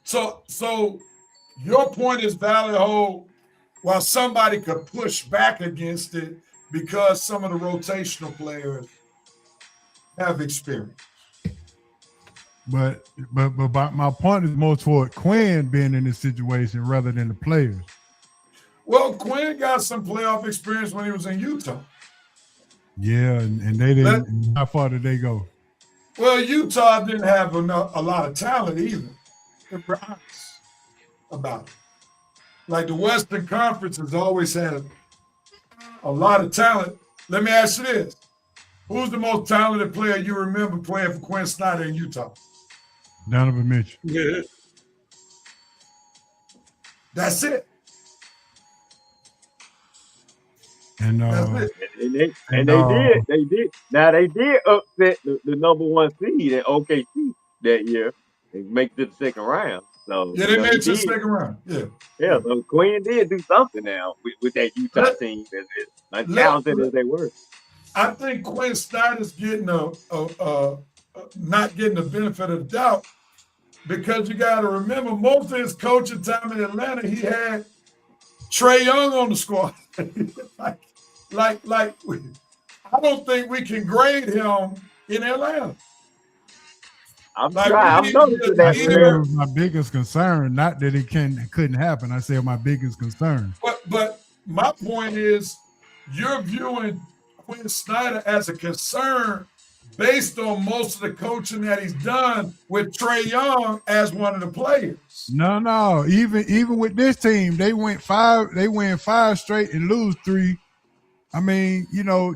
So your point is valid, Ho. While somebody could push back against it because some of the rotational players have experience. But my point is more toward Quinn being in this situation rather than the players. Well, Quinn got some playoff experience when he was in Utah. Yeah, and they didn't. How far did they go? Well, Utah didn't have a lot of talent either. If we're honest about it. Like the Western Conference has always had a lot of talent. Let me ask you this. Who's the most talented player you remember playing for Quinn Snyder in Utah? Donovan Mitchell. Yeah. That's it. And That's it. They did. Now they did upset the number one seed at OKC that year and make it to the second round. So Yeah, they made it to the second round. Yeah. So Quinn did do something now with that Utah team as talented as they were. I think Quinn Snyder's getting not getting the benefit of the doubt because you got to remember most of his coaching time in Atlanta, he had Trae Young on the squad. like I don't think we can grade him in Atlanta. I'm Like, trying. I'm noticing I that. said it was my biggest concern. Not that it couldn't happen. I said my biggest concern. But my point is, you're viewing Quinn Snyder as a concern based on most of the coaching that he's done with Trae Young as one of the players. No. Even with this team, they win 5 straight and lose 3. I mean,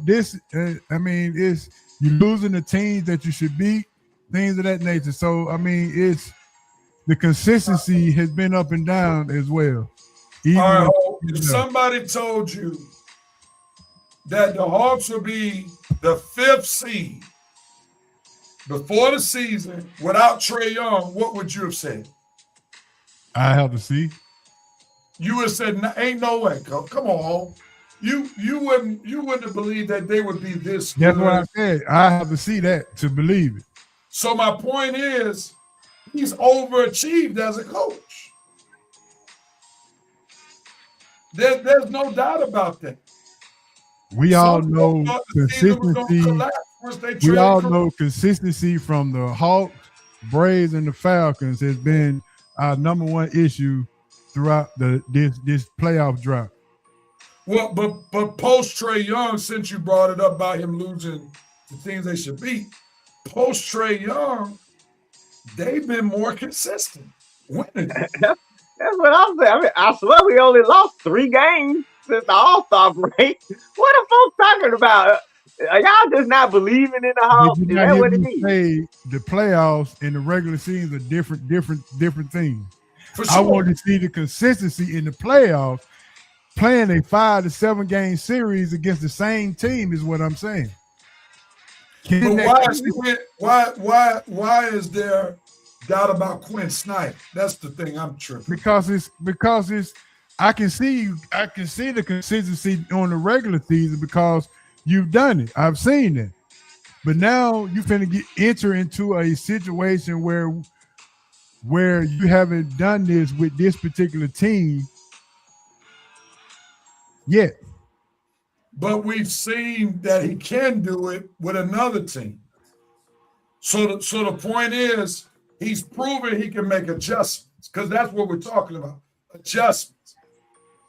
this. It's you losing the teams that you should beat, things of that nature. So I mean, it's the consistency has been up and down as well. If somebody told you that the Hawks would be the 5th seed before the season without Trae Young, what would you have said? I have to see. You would have said, "Ain't no way, come on." You wouldn't have believed that they would be this good. That's what I said. I have to see that to believe it. So my point is, he's overachieved as a coach. There's no doubt about that. We all know consistency. We all know consistency from the Hawks, Braves, and the Falcons has been our number one issue throughout this playoff drought. Well, but post Trae Young, since you brought it up about him losing the teams they should beat, post Trae Young, they've been more consistent winning. That's what I'm saying. I mean, I swear we only lost 3 games since the All-Star break. What are folks talking about? Are y'all just not believing in the Did Hawks? you Is not that hear what it me is? say the playoffs and the regular season are different things? For I sure. want to see the consistency in the playoffs. Playing a 5 to 7 game series against the same team is what I'm saying. Can But why is there doubt about Quinn Snyder? That's the thing I'm tripping. because it's I can see the consistency on the regular season because you've done it. I've seen it. But now you finna enter into a situation where you haven't done this with this particular team yet. But we've seen that he can do it with another team. So the point is, he's proven he can make adjustments because that's what we're talking about, adjustments.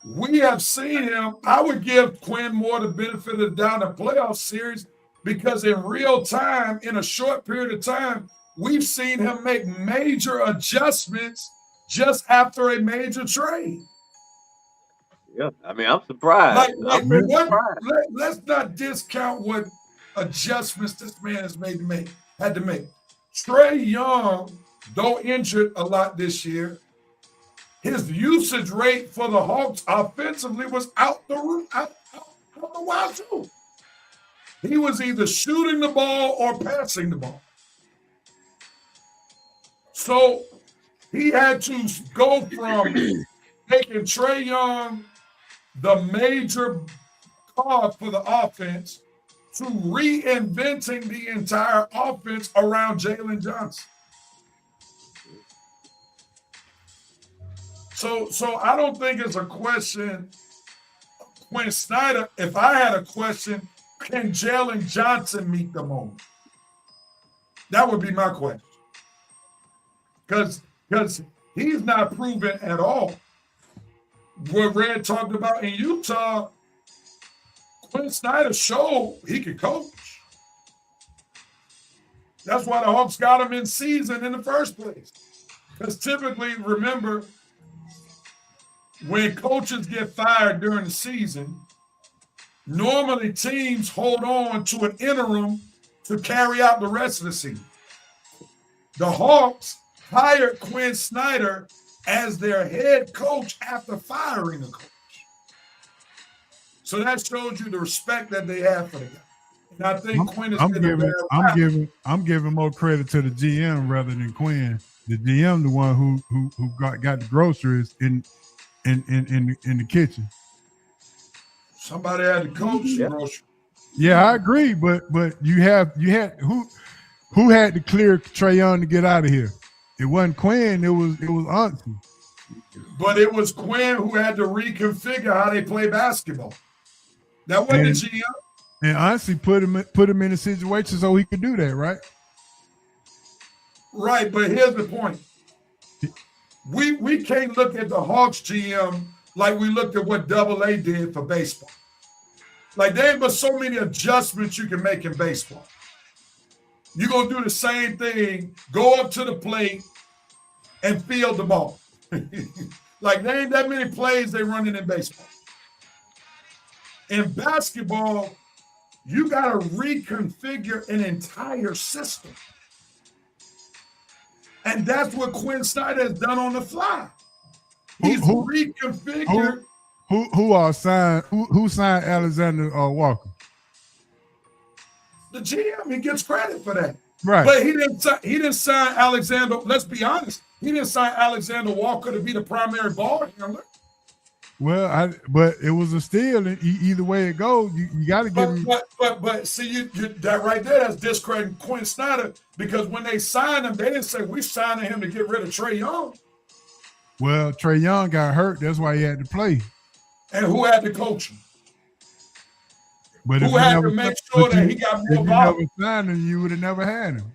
We have seen him. I would give Quinn more the benefit of the doubt in the playoff series because in real time, in a short period of time, we've seen him make major adjustments just after a major trade. Yeah, I mean, I'm surprised. I'm really surprised. Let's not discount what adjustments this man had to make. Trae Young, though injured a lot this year, his usage rate for the Hawks offensively was out the wazoo. He was either shooting the ball or passing the ball. So he had to go from making Trae Young the major cause for the offense to reinventing the entire offense around Jalen Johnson. So I don't think it's a question of Quinn Snyder. If I had a question, can Jalen Johnson meet the moment? That would be my question. Because he's not proven at all. What Red talked about in Utah, Quinn Snyder showed he could coach. That's why the Hawks got him in season in the first place. Because typically, remember, when coaches get fired during the season, normally teams hold on to an interim to carry out the rest of the season. The Hawks hired Quinn Snyder as their head coach after firing the coach. So that shows you the respect that they have for the guy. And I think Quinn is I'm giving more credit to the GM rather than Quinn. The GM, the one who got the groceries in the kitchen. Somebody had to coach the groceries. Yeah, I agree, but you had who had to clear Trae Young to get out of here? It wasn't Quinn, it was Auntie. But it was Quinn who had to reconfigure how they play basketball. That wasn't the GM. And Auntie put him in a situation so he could do that, right? Right, but here's the point. We can't look at the Hawks GM like we looked at what AA did for baseball. Like there ain't but so many adjustments you can make in baseball. You're going to do the same thing, go up to the plate and field the ball. Like there ain't that many plays they running in baseball. In basketball, you got to reconfigure an entire system. And that's what Quinn Snyder has done on the fly. He's reconfigured. Who signed Alexander Walker? The GM, he gets credit for that. Right. But he didn't sign Alexander. Let's be honest. He didn't sign Alexander Walker to be the primary ball handler. Well, but it was a steal. And either way it goes, you got to give him. But see, you that right there, that's discrediting Quinn Snyder because when they signed him, they didn't say we signing him to get rid of Trae Young. Well, Trae Young got hurt. That's why he had to play. And who had to coach him? But who had to make sure that he got more volume? If you never signed him, you would have never had him.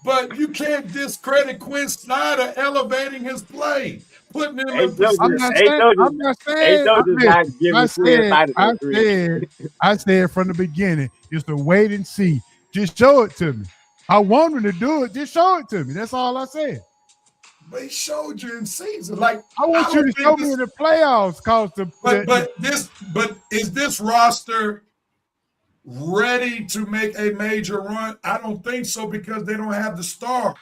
But you can't discredit Quinn Snyder elevating his play, putting him in I said from the beginning, it's a wait and see. Just show it to me. I want him to do it. Just show it to me. That's all I said. But he showed you in season. Like I want you to show me in the playoffs, cause but is this roster ready to make a major run? I don't think so because they don't have the star.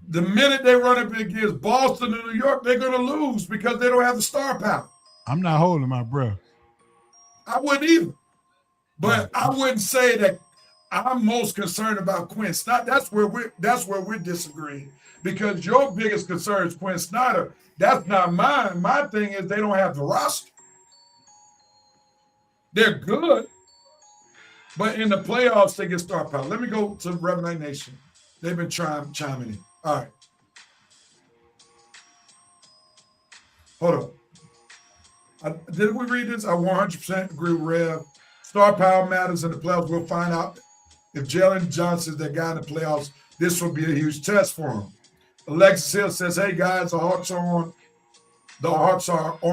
The minute they run up against Boston and New York, they're going to lose because they don't have the star power. I'm not holding my breath. I wouldn't either. But I wouldn't say that I'm most concerned about Quinn Snyder. That's where we're disagreeing. Because your biggest concern is Quinn Snyder. That's not mine. My thing is they don't have the roster. They're good. But in the playoffs, they get star power. Let me go to Revenant Nation. They've been chiming in. All right. Hold on. Did we read this? I 100% agree with Rev. Star power matters in the playoffs. We'll find out if Jalen Johnson is that guy in the playoffs. This will be a huge test for him. Alexis Hill says, hey, guys, the Hawks are on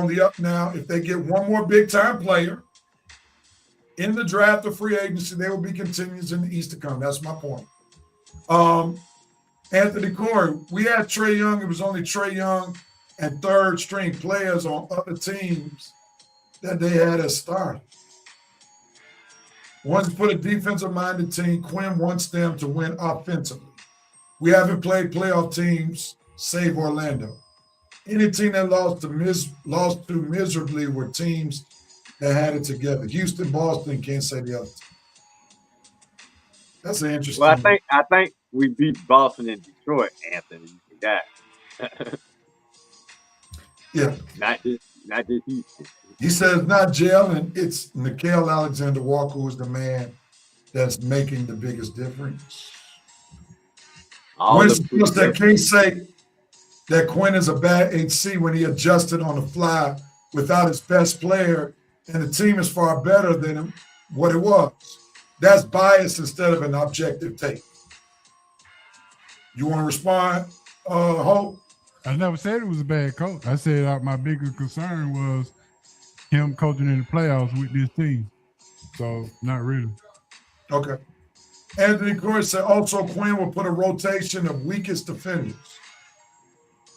the up now. If they get one more big-time player in the draft or free agency, they will be continuous in the East to come. That's my point. Anthony Corey, we had Trae Young. It was only Trae Young and third-string players on other teams that they had as starters. Once you put a defensive-minded team, Quinn wants them to win offensively. We haven't played playoff teams, save Orlando. Any team that lost to miserably were teams that had it together. Houston, Boston, can't say the other team. That's an interesting. Well, I think we beat Boston and Detroit, Anthony. You forgot. Yeah. Not just Houston. He says not Jalen, it's Nickeil Alexander-Walker who's the man that's making the biggest difference. That can't say that Quinn is a bad HC when he adjusted on the fly without his best player, and the team is far better than what it was. That's bias instead of an objective take. You want to respond, Hope? I never said it was a bad coach. I said my biggest concern was him coaching in the playoffs with this team. So, not really. Okay. Anthony Corey said also Quinn will put a rotation of weakest defenders.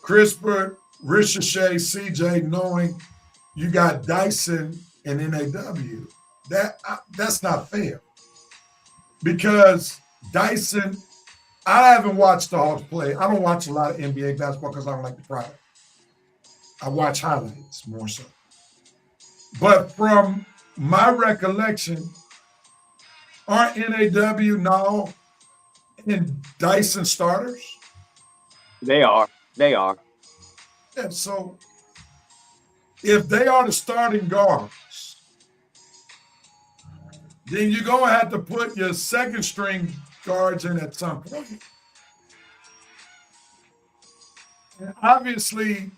CRISPR, Ricochet, CJ, knowing you got Dyson and NAW. That's not fair. Because Dyson, I haven't watched the Hawks play. I don't watch a lot of NBA basketball because I don't like the product. I watch highlights more so. But from my recollection, aren't NAW now and Dyson starters? They are. Yeah, so if they are the starting guards, then you're going to have to put your second string guards in at some point. And obviously,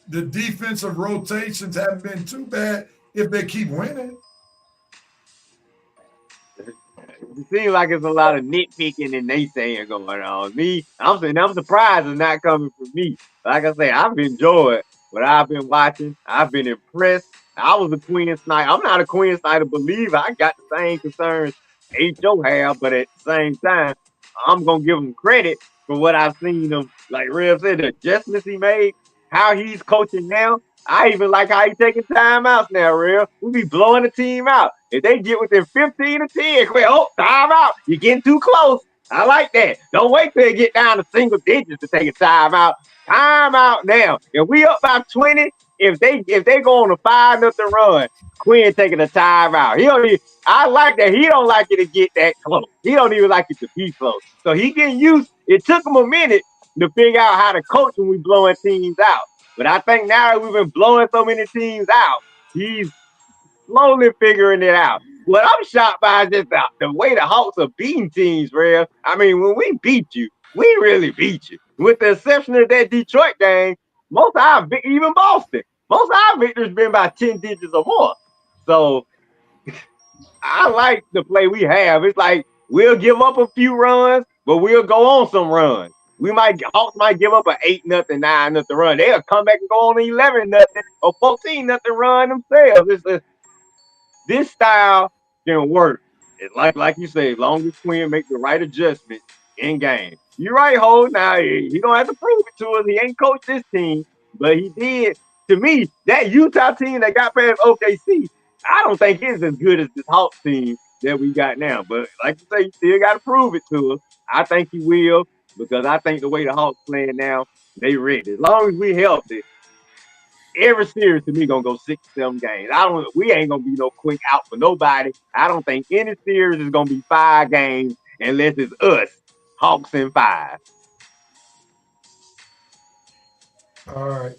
the defensive rotations haven't been too bad if they keep winning. It seems like it's a lot of nitpicking and naysaying going on. I'm surprised it's not coming from me. Like I say, I've enjoyed what I've been watching. I've been impressed. I was a Quinn Snyder. I'm not a Quinn Snyder believer. I got the same concerns H.O. have, but at the same time, I'm going to give him credit for what I've seen him, like Rev said, the adjustments he made, how he's coaching now. I even like how he's taking timeouts now, Rev. We be blowing the team out. If they get within 15 or 10, quick, timeout. You're getting too close. I like that. Don't wait till you get down to single digits to take a timeout. Timeout now. If we up by 20, if they go on a 5-0 run, Quinn taking a timeout. I like that. He don't like it to get that close. He don't even like it to be close. So he getting used. It took him a minute to figure out how to coach when we blowing teams out. But I think now that we've been blowing so many teams out, he's slowly figuring it out. What I'm shocked by is just the way the Hawks are beating teams, Rev. I mean, when we beat you, we really beat you. With the exception of that Detroit game, even Boston, most of our victories been by 10 digits or more. So I like the play we have. It's like we'll give up a few runs, but we'll go on some runs. Hawks might give up an 8-0, 9-0 run. They'll come back and go on 11-0 or 14-0 run themselves. This style can work. It's like you say, as long as Quinn make the right adjustment, in game. You're right, Ho. Now he don't have to prove it to us. He ain't coached this team, but he did. To me, that Utah team that got past OKC, I don't think it's as good as this Hawks team that we got now. But like you say, you still got to prove it to us. I think he will because I think the way the Hawks playing now, they ready. As long as we healthy, every series to me gonna go 6-7 games. We ain't gonna be no quick out for nobody. I don't think any series is gonna be 5 games unless it's us, Hawks in 5. All right.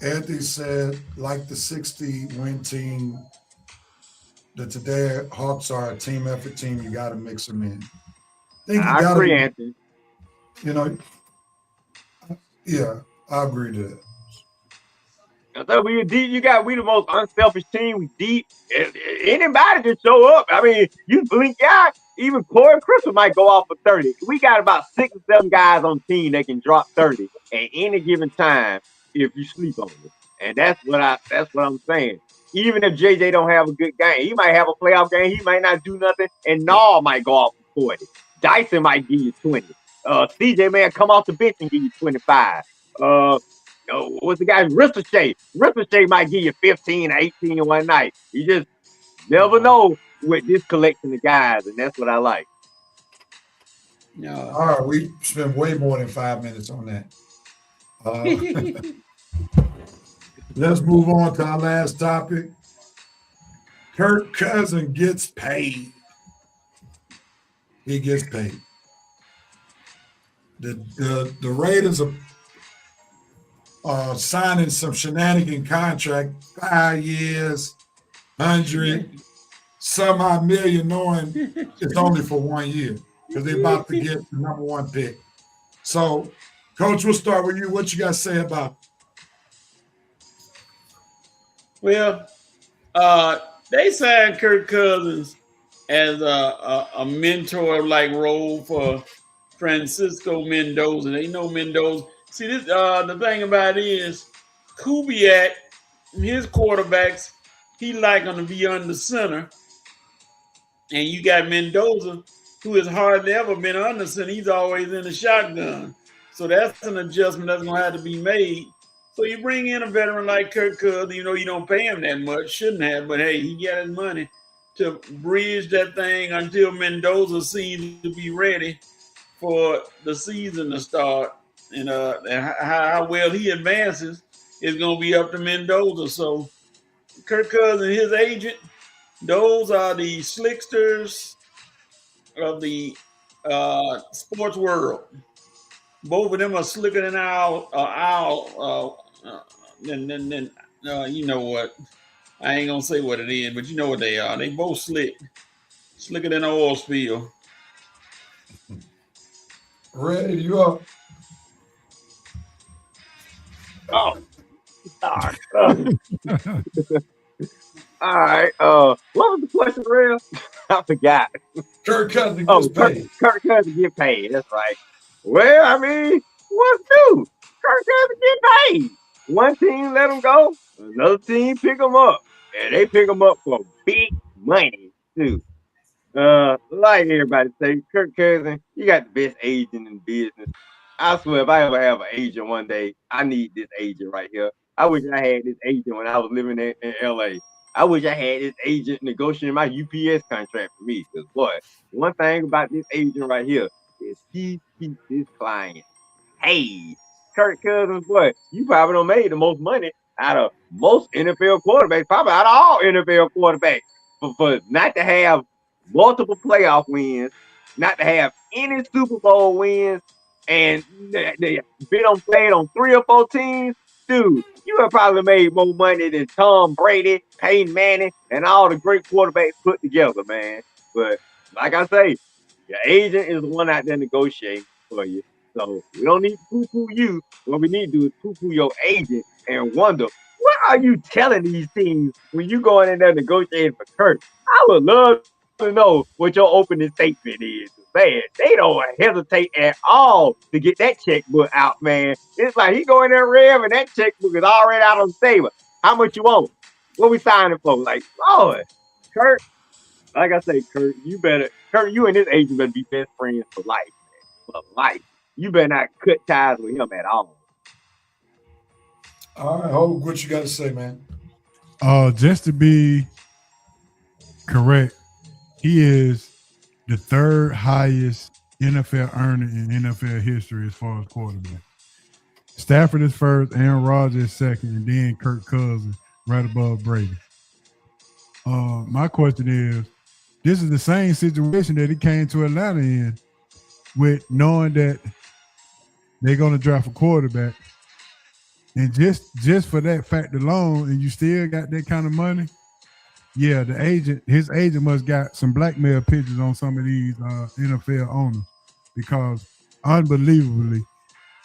Anthony said, like the 60-win team, that today Hawks are a team effort team. You got to mix them in. I agree, Anthony. You know, yeah, I agree to that. I thought we were deep. We the most unselfish team. We deep. Anybody can show up. I mean, you blink out, even Corey Crystal might go off for 30. We got about 6 or 7 guys on the team that can drop 30 at any given time if you sleep on it. And that's what I'm saying. Even if JJ don't have a good game, he might have a playoff game. He might not do nothing, and Nall might go off for 40. Dyson might give you 20. CJ man come off the bench and give you 25. What's the guy? Ricochet. Ricochet might give you 15 or 18 in one night. You just never know with this collection of guys, and that's what I like. All right, we spent way more than 5 minutes on that. Let's move on to our last topic. Kirk Cousins gets paid. He gets paid. The Raiders are signing some shenanigan contract, 5 years, 100 some odd million, knowing it's only for 1 year because they're about to get the number 1 pick. So, Coach, we'll start with you. What you got to say about it? Well, they signed Kirk Cousins as a mentor-like role for Francisco Mendoza. They know Mendoza. See, this the thing about it is Kubiak, his quarterbacks, he like them to be under center. And you got Mendoza, who has hardly ever been under center. He's always in the shotgun. So that's an adjustment that's going to have to be made. So you bring in a veteran like Kirk Cousins, you don't pay him that much, shouldn't have, but hey, he got his money to bridge that thing until Mendoza seems to be ready for the season to start. And how well he advances is going to be up to Mendoza. So Kirk Cousins and his agent, those are the slicksters of the sports world. Both of them are slicker than you know what? I ain't gonna say what it is, but you know what they are. They both slicker than an oil spill. Red, you up? Oh. All right. What was the question, Real? I forgot. Kirk Cousins gets paid. Kirk Cousins get paid. That's right. Well, I mean, what's new? Kirk Cousins get paid. One team let him go, another team pick him up, and they pick him up for big money too. Like everybody say, Kirk Cousins, you got the best agent in business. I swear, if I ever have an agent one day, I need this agent right here. I wish I had this agent when I was living in LA. I wish I had this agent negotiating my UPS contract for me. Because, boy, one thing about this agent right here is he keeps his client paid. Kirk Cousins, boy, you probably don't made the most money out of most NFL quarterbacks, probably out of all NFL quarterbacks, for not to have multiple playoff wins, not to have any Super Bowl wins, and they been played on 3 or 4 teams. Dude, you have probably made more money than Tom Brady, Peyton Manning, and all the great quarterbacks put together, man. But like I say, your agent is the one out there negotiating for you. So we don't need to poo-poo you. What we need to do is poo-poo your agent and wonder, what are you telling these teams when you going in there negotiating for Kirk? I would love to know what your opening statement is. Man, they don't hesitate at all to get that checkbook out, man. It's like he go in there, Rev, and that checkbook is already out on the table. How much you want? What we signing for? Like, Lord, Kirk, like I say, Kurt, you and this agent better be best friends for life, man. For life. You better not cut ties with him at all. All right, Hope, what you got to say, man? Just to be correct, he is the third highest NFL earner in NFL history as far as quarterback. Stafford is first, Aaron Rodgers is second, and then Kirk Cousins right above Brady. My question is, this is the same situation that he came to Atlanta in, with knowing that they're going to draft a quarterback. And just for that fact alone, and you still got that kind of money, yeah, his agent must got some blackmail pictures on some of these NFL owners, because unbelievably,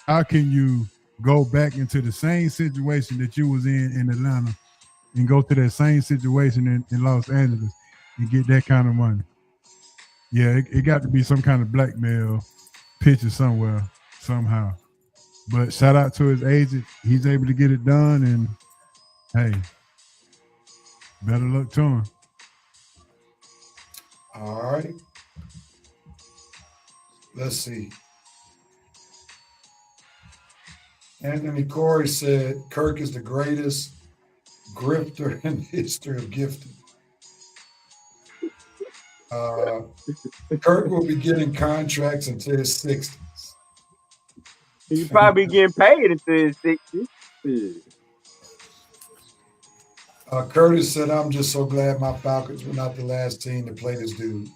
how can you go back into the same situation that you was in Atlanta and go to that same situation in Los Angeles and get that kind of money? Yeah, it got to be some kind of blackmail picture somewhere, somehow. But shout out to his agent. He's able to get it done, and hey, better luck to him. All right. Let's see. Anthony Corey said Kirk is the greatest grifter in the history of gifting. Kirk will be getting contracts until his 60s. He probably getting paid until his 60s. Curtis said, I'm just so glad my Falcons were not the last team to play this dude.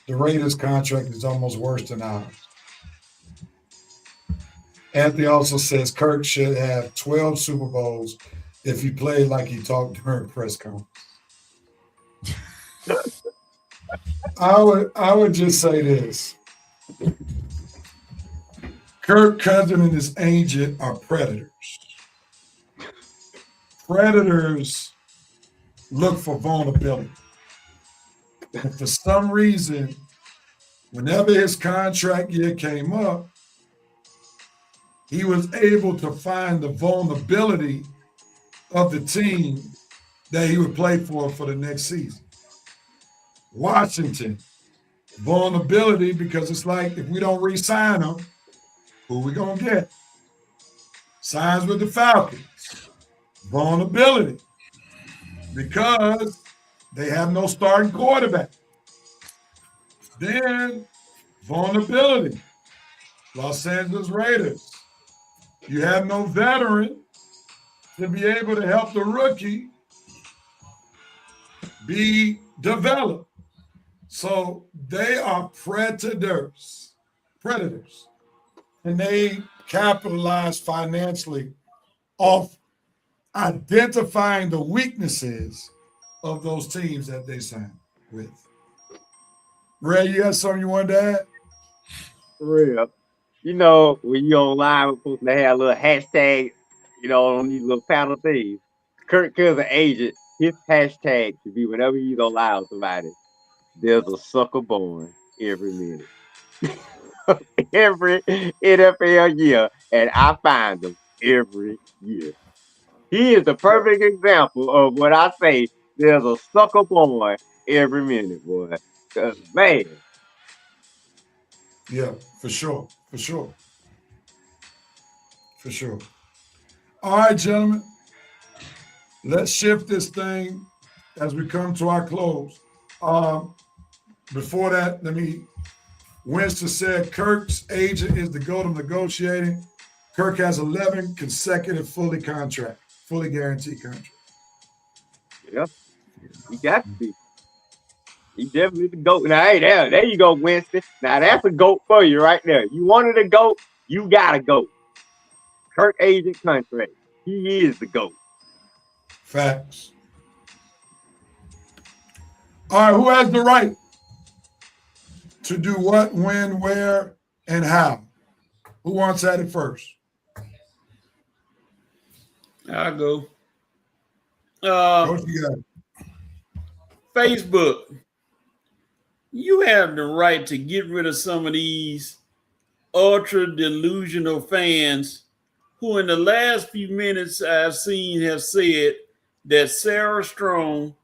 The Raiders contract is almost worse than ours. Anthony also says Kirk should have 12 Super Bowls if he played like he talked during press conference. I would just say this. Kirk Cousins and his agent are predators. Predators look for vulnerability. And for some reason, whenever his contract year came up, he was able to find the vulnerability of the team that he would play for the next season. Washington, vulnerability, because it's like, if we don't re-sign him, who we gonna get? Signs with the Falcons. Vulnerability, because they have no starting quarterback. Then vulnerability. Los Angeles Raiders. You have no veteran to be able to help the rookie be developed. So they are predators. And they capitalize financially off identifying the weaknesses of those teams that they sign with. Ray, you got something you wanted to add? For real. You know, when you online, we're supposed to have a little hashtag, on these little panel things. Kirk Cousins agent, his hashtag should be whenever you go live with somebody, there's a sucker born every minute. Every NFL year, and I find them every year. He is the perfect example of what I say. There's a sucker born every minute, boy. 'Cause, man. Yeah, for sure. All right, gentlemen. Let's shift this thing as we come to our close. Before that, Winston said Kirk's agent is the GOAT of negotiating. Kirk has 11 consecutive fully guaranteed contracts. Yep. He got to be. He definitely the GOAT. Now, hey, there you go, Winston. Now, that's a GOAT for you right there. You wanted a GOAT, you got a GOAT. Kirk agent contract. He is the GOAT. Facts. All right, who has the right to do what, when, where, and how? Who wants at it first? I'll go. What you got? Facebook. You have the right to get rid of some of these ultra delusional fans who in the last few minutes I've seen have said that Sarah Strong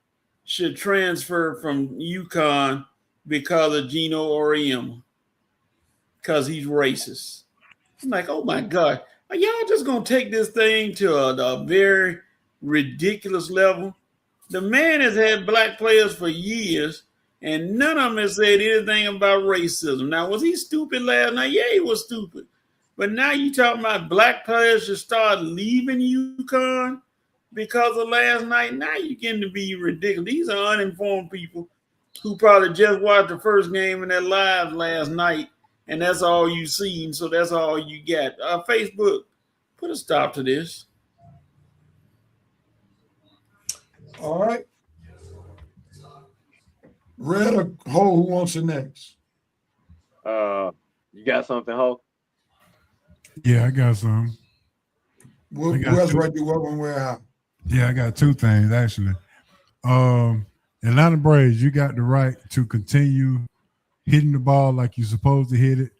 should transfer from UConn because of Gino Auriemma, because he's racist. I'm like, oh my God, are y'all just gonna take this thing to a very ridiculous level? The man has had black players for years, and none of them has said anything about racism. Now, was he stupid last night? Yeah, he was stupid. But now you talking about black players should start leaving UConn because of last night? Now you're getting to be ridiculous. These are uninformed people who probably just watched the first game in their lives last night, and that's all you seen, so that's all you got. Facebook, put a stop to this. All right. Red or Ho, who wants it next? You got something, Ho? Yeah, I got some. Who got else two. right do what when where how? Yeah, I got two things actually. Atlanta Braves, you got the right to continue hitting the ball like you're supposed to hit it.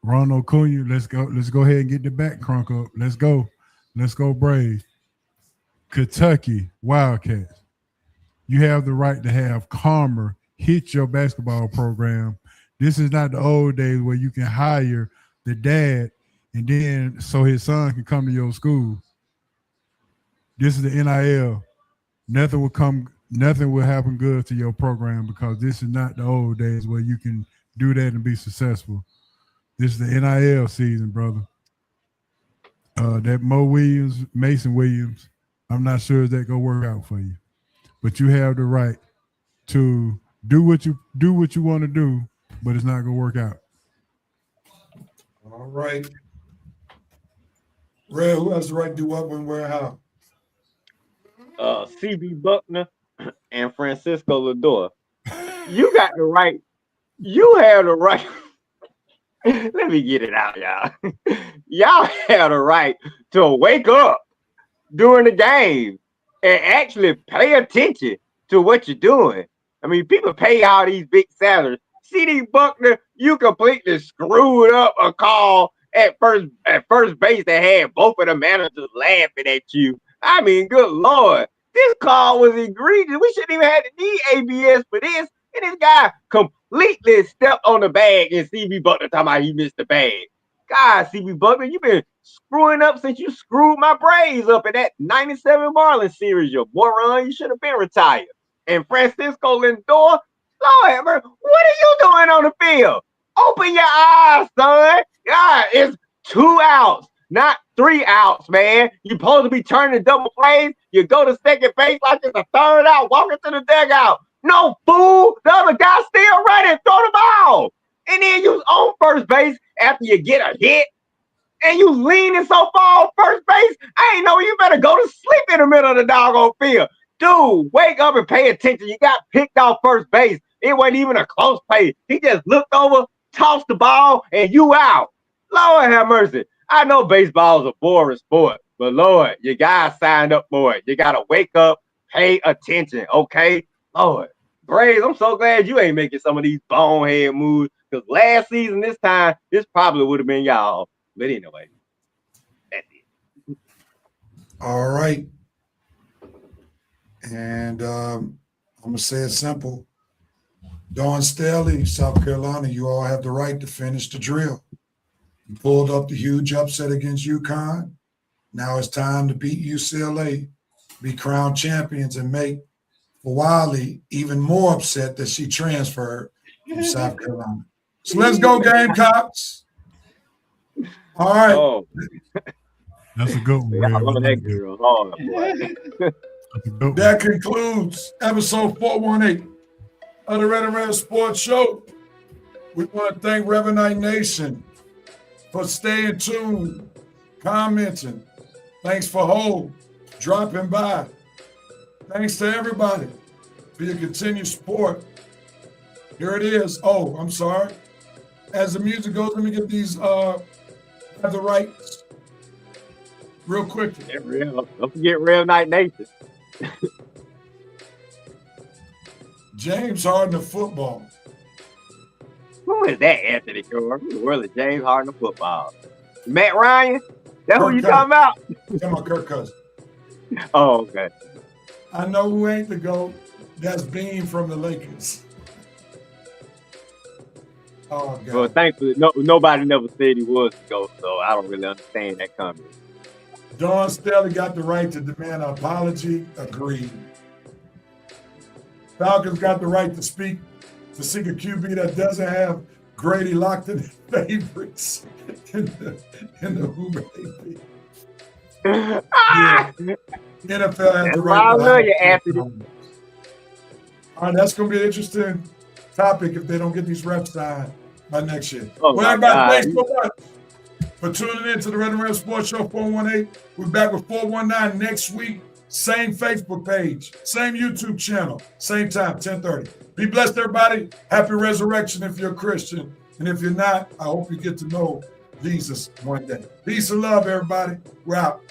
Ronald Acuna, let's go ahead and get the back crunk up. Let's go Braves. Kentucky Wildcats, you have the right to have Karma hit your basketball program. This is not the old days where you can hire the dad and then so his son can come to your school. This is the NIL. Nothing will happen good to your program because this is not the old days where you can do that and be successful. This is the NIL season, brother. That Mason Williams, I'm not sure if that gonna work out for you. But you have the right to do what you want to do, but it's not gonna work out. All right. Red, who has the right to do what when where how? CB Buckner and Francisco Lindor. You got the right. You have the right. Let me get it out, y'all. Y'all have the right to wake up during the game and actually pay attention to what you're doing. I mean, people pay all these big salaries. CD Buckner, you completely screwed up a call at first base that had both of the managers laughing at you. I mean, good Lord. This call was egregious. We shouldn't even have to need ABS for this. And this guy completely stepped on the bag and CB Buckner talking about he missed the bag. God, CB Buckner, you've been screwing up since you screwed my Braves up in that 97 Marlins series. Your moron, you should have been retired. And Francisco Lindor, Lord, what are you doing on the field? Open your eyes, son. God, it's 2 outs, not 3 outs, man. You're supposed to be turning double plays. You go to second base like it's a 3rd out, walking to the dugout. No, fool. The other guy's still ready. Throw the ball. And then you on first base after you get a hit. And you leaning so far on first base. I ain't know you better go to sleep in the middle of the doggone field. Dude, wake up and pay attention. You got picked off first base. It wasn't even a close play. He just looked over, tossed the ball, and you out. Lord have mercy. I know baseball is a boring sport, but Lord, you guys signed up for it. You got to wake up, pay attention, okay? Lord, Braves, I'm so glad you ain't making some of these bonehead moves because last season, this time, this probably would have been y'all. But anyway, that's it. All right. And I'm going to say it simple. Dawn Staley, South Carolina, you all have the right to finish the drill. You pulled up the huge upset against UConn. Now it's time to beat UCLA, be crowned champions, and make Wiley even more upset that she transferred from South Carolina. So let's go, Gamecocks. All right. Oh, That's a good one, yeah, Red. I'm gonna I make like it that. real hard, boy. That's a good one. That concludes episode 418 of the Red and Red Sports Show. We want to thank Revenite Nation for staying tuned, commenting. Thanks for dropping by. Thanks to everybody for your continued support. Here it is. Oh, I'm sorry. As the music goes, let me get these have the rights real quickly. Yeah, don't forget Real Night Nation. James Harden of football. Who is that, Anthony Gore? Who in the world is James Harden of football? Matt Ryan? That who you talking about? Talking about Kirk Cousins. Oh, okay. I know who ain't the GOAT. That's Bean from the Lakers. Oh, God. Well, thankfully, nobody never said he was the GOAT, so I don't really understand that comment. Dawn Staley got the right to demand an apology. Agreed. Falcons got the right to seek a QB that doesn't have Grady locked in favorites in the Uber AP. Yeah. NFL has the right. I love you, Anthony. All right, that's going to be an interesting topic if they don't get these reps signed by next year. Oh, Well, everybody, thanks so much for tuning in to the Red and Red Sports Show 418. We're back with 419 next week. Same Facebook page, same YouTube channel, same time, 10:30. Be blessed, everybody. Happy resurrection if you're a Christian. And if you're not, I hope you get to know Jesus one day. Peace and love, everybody. We're out.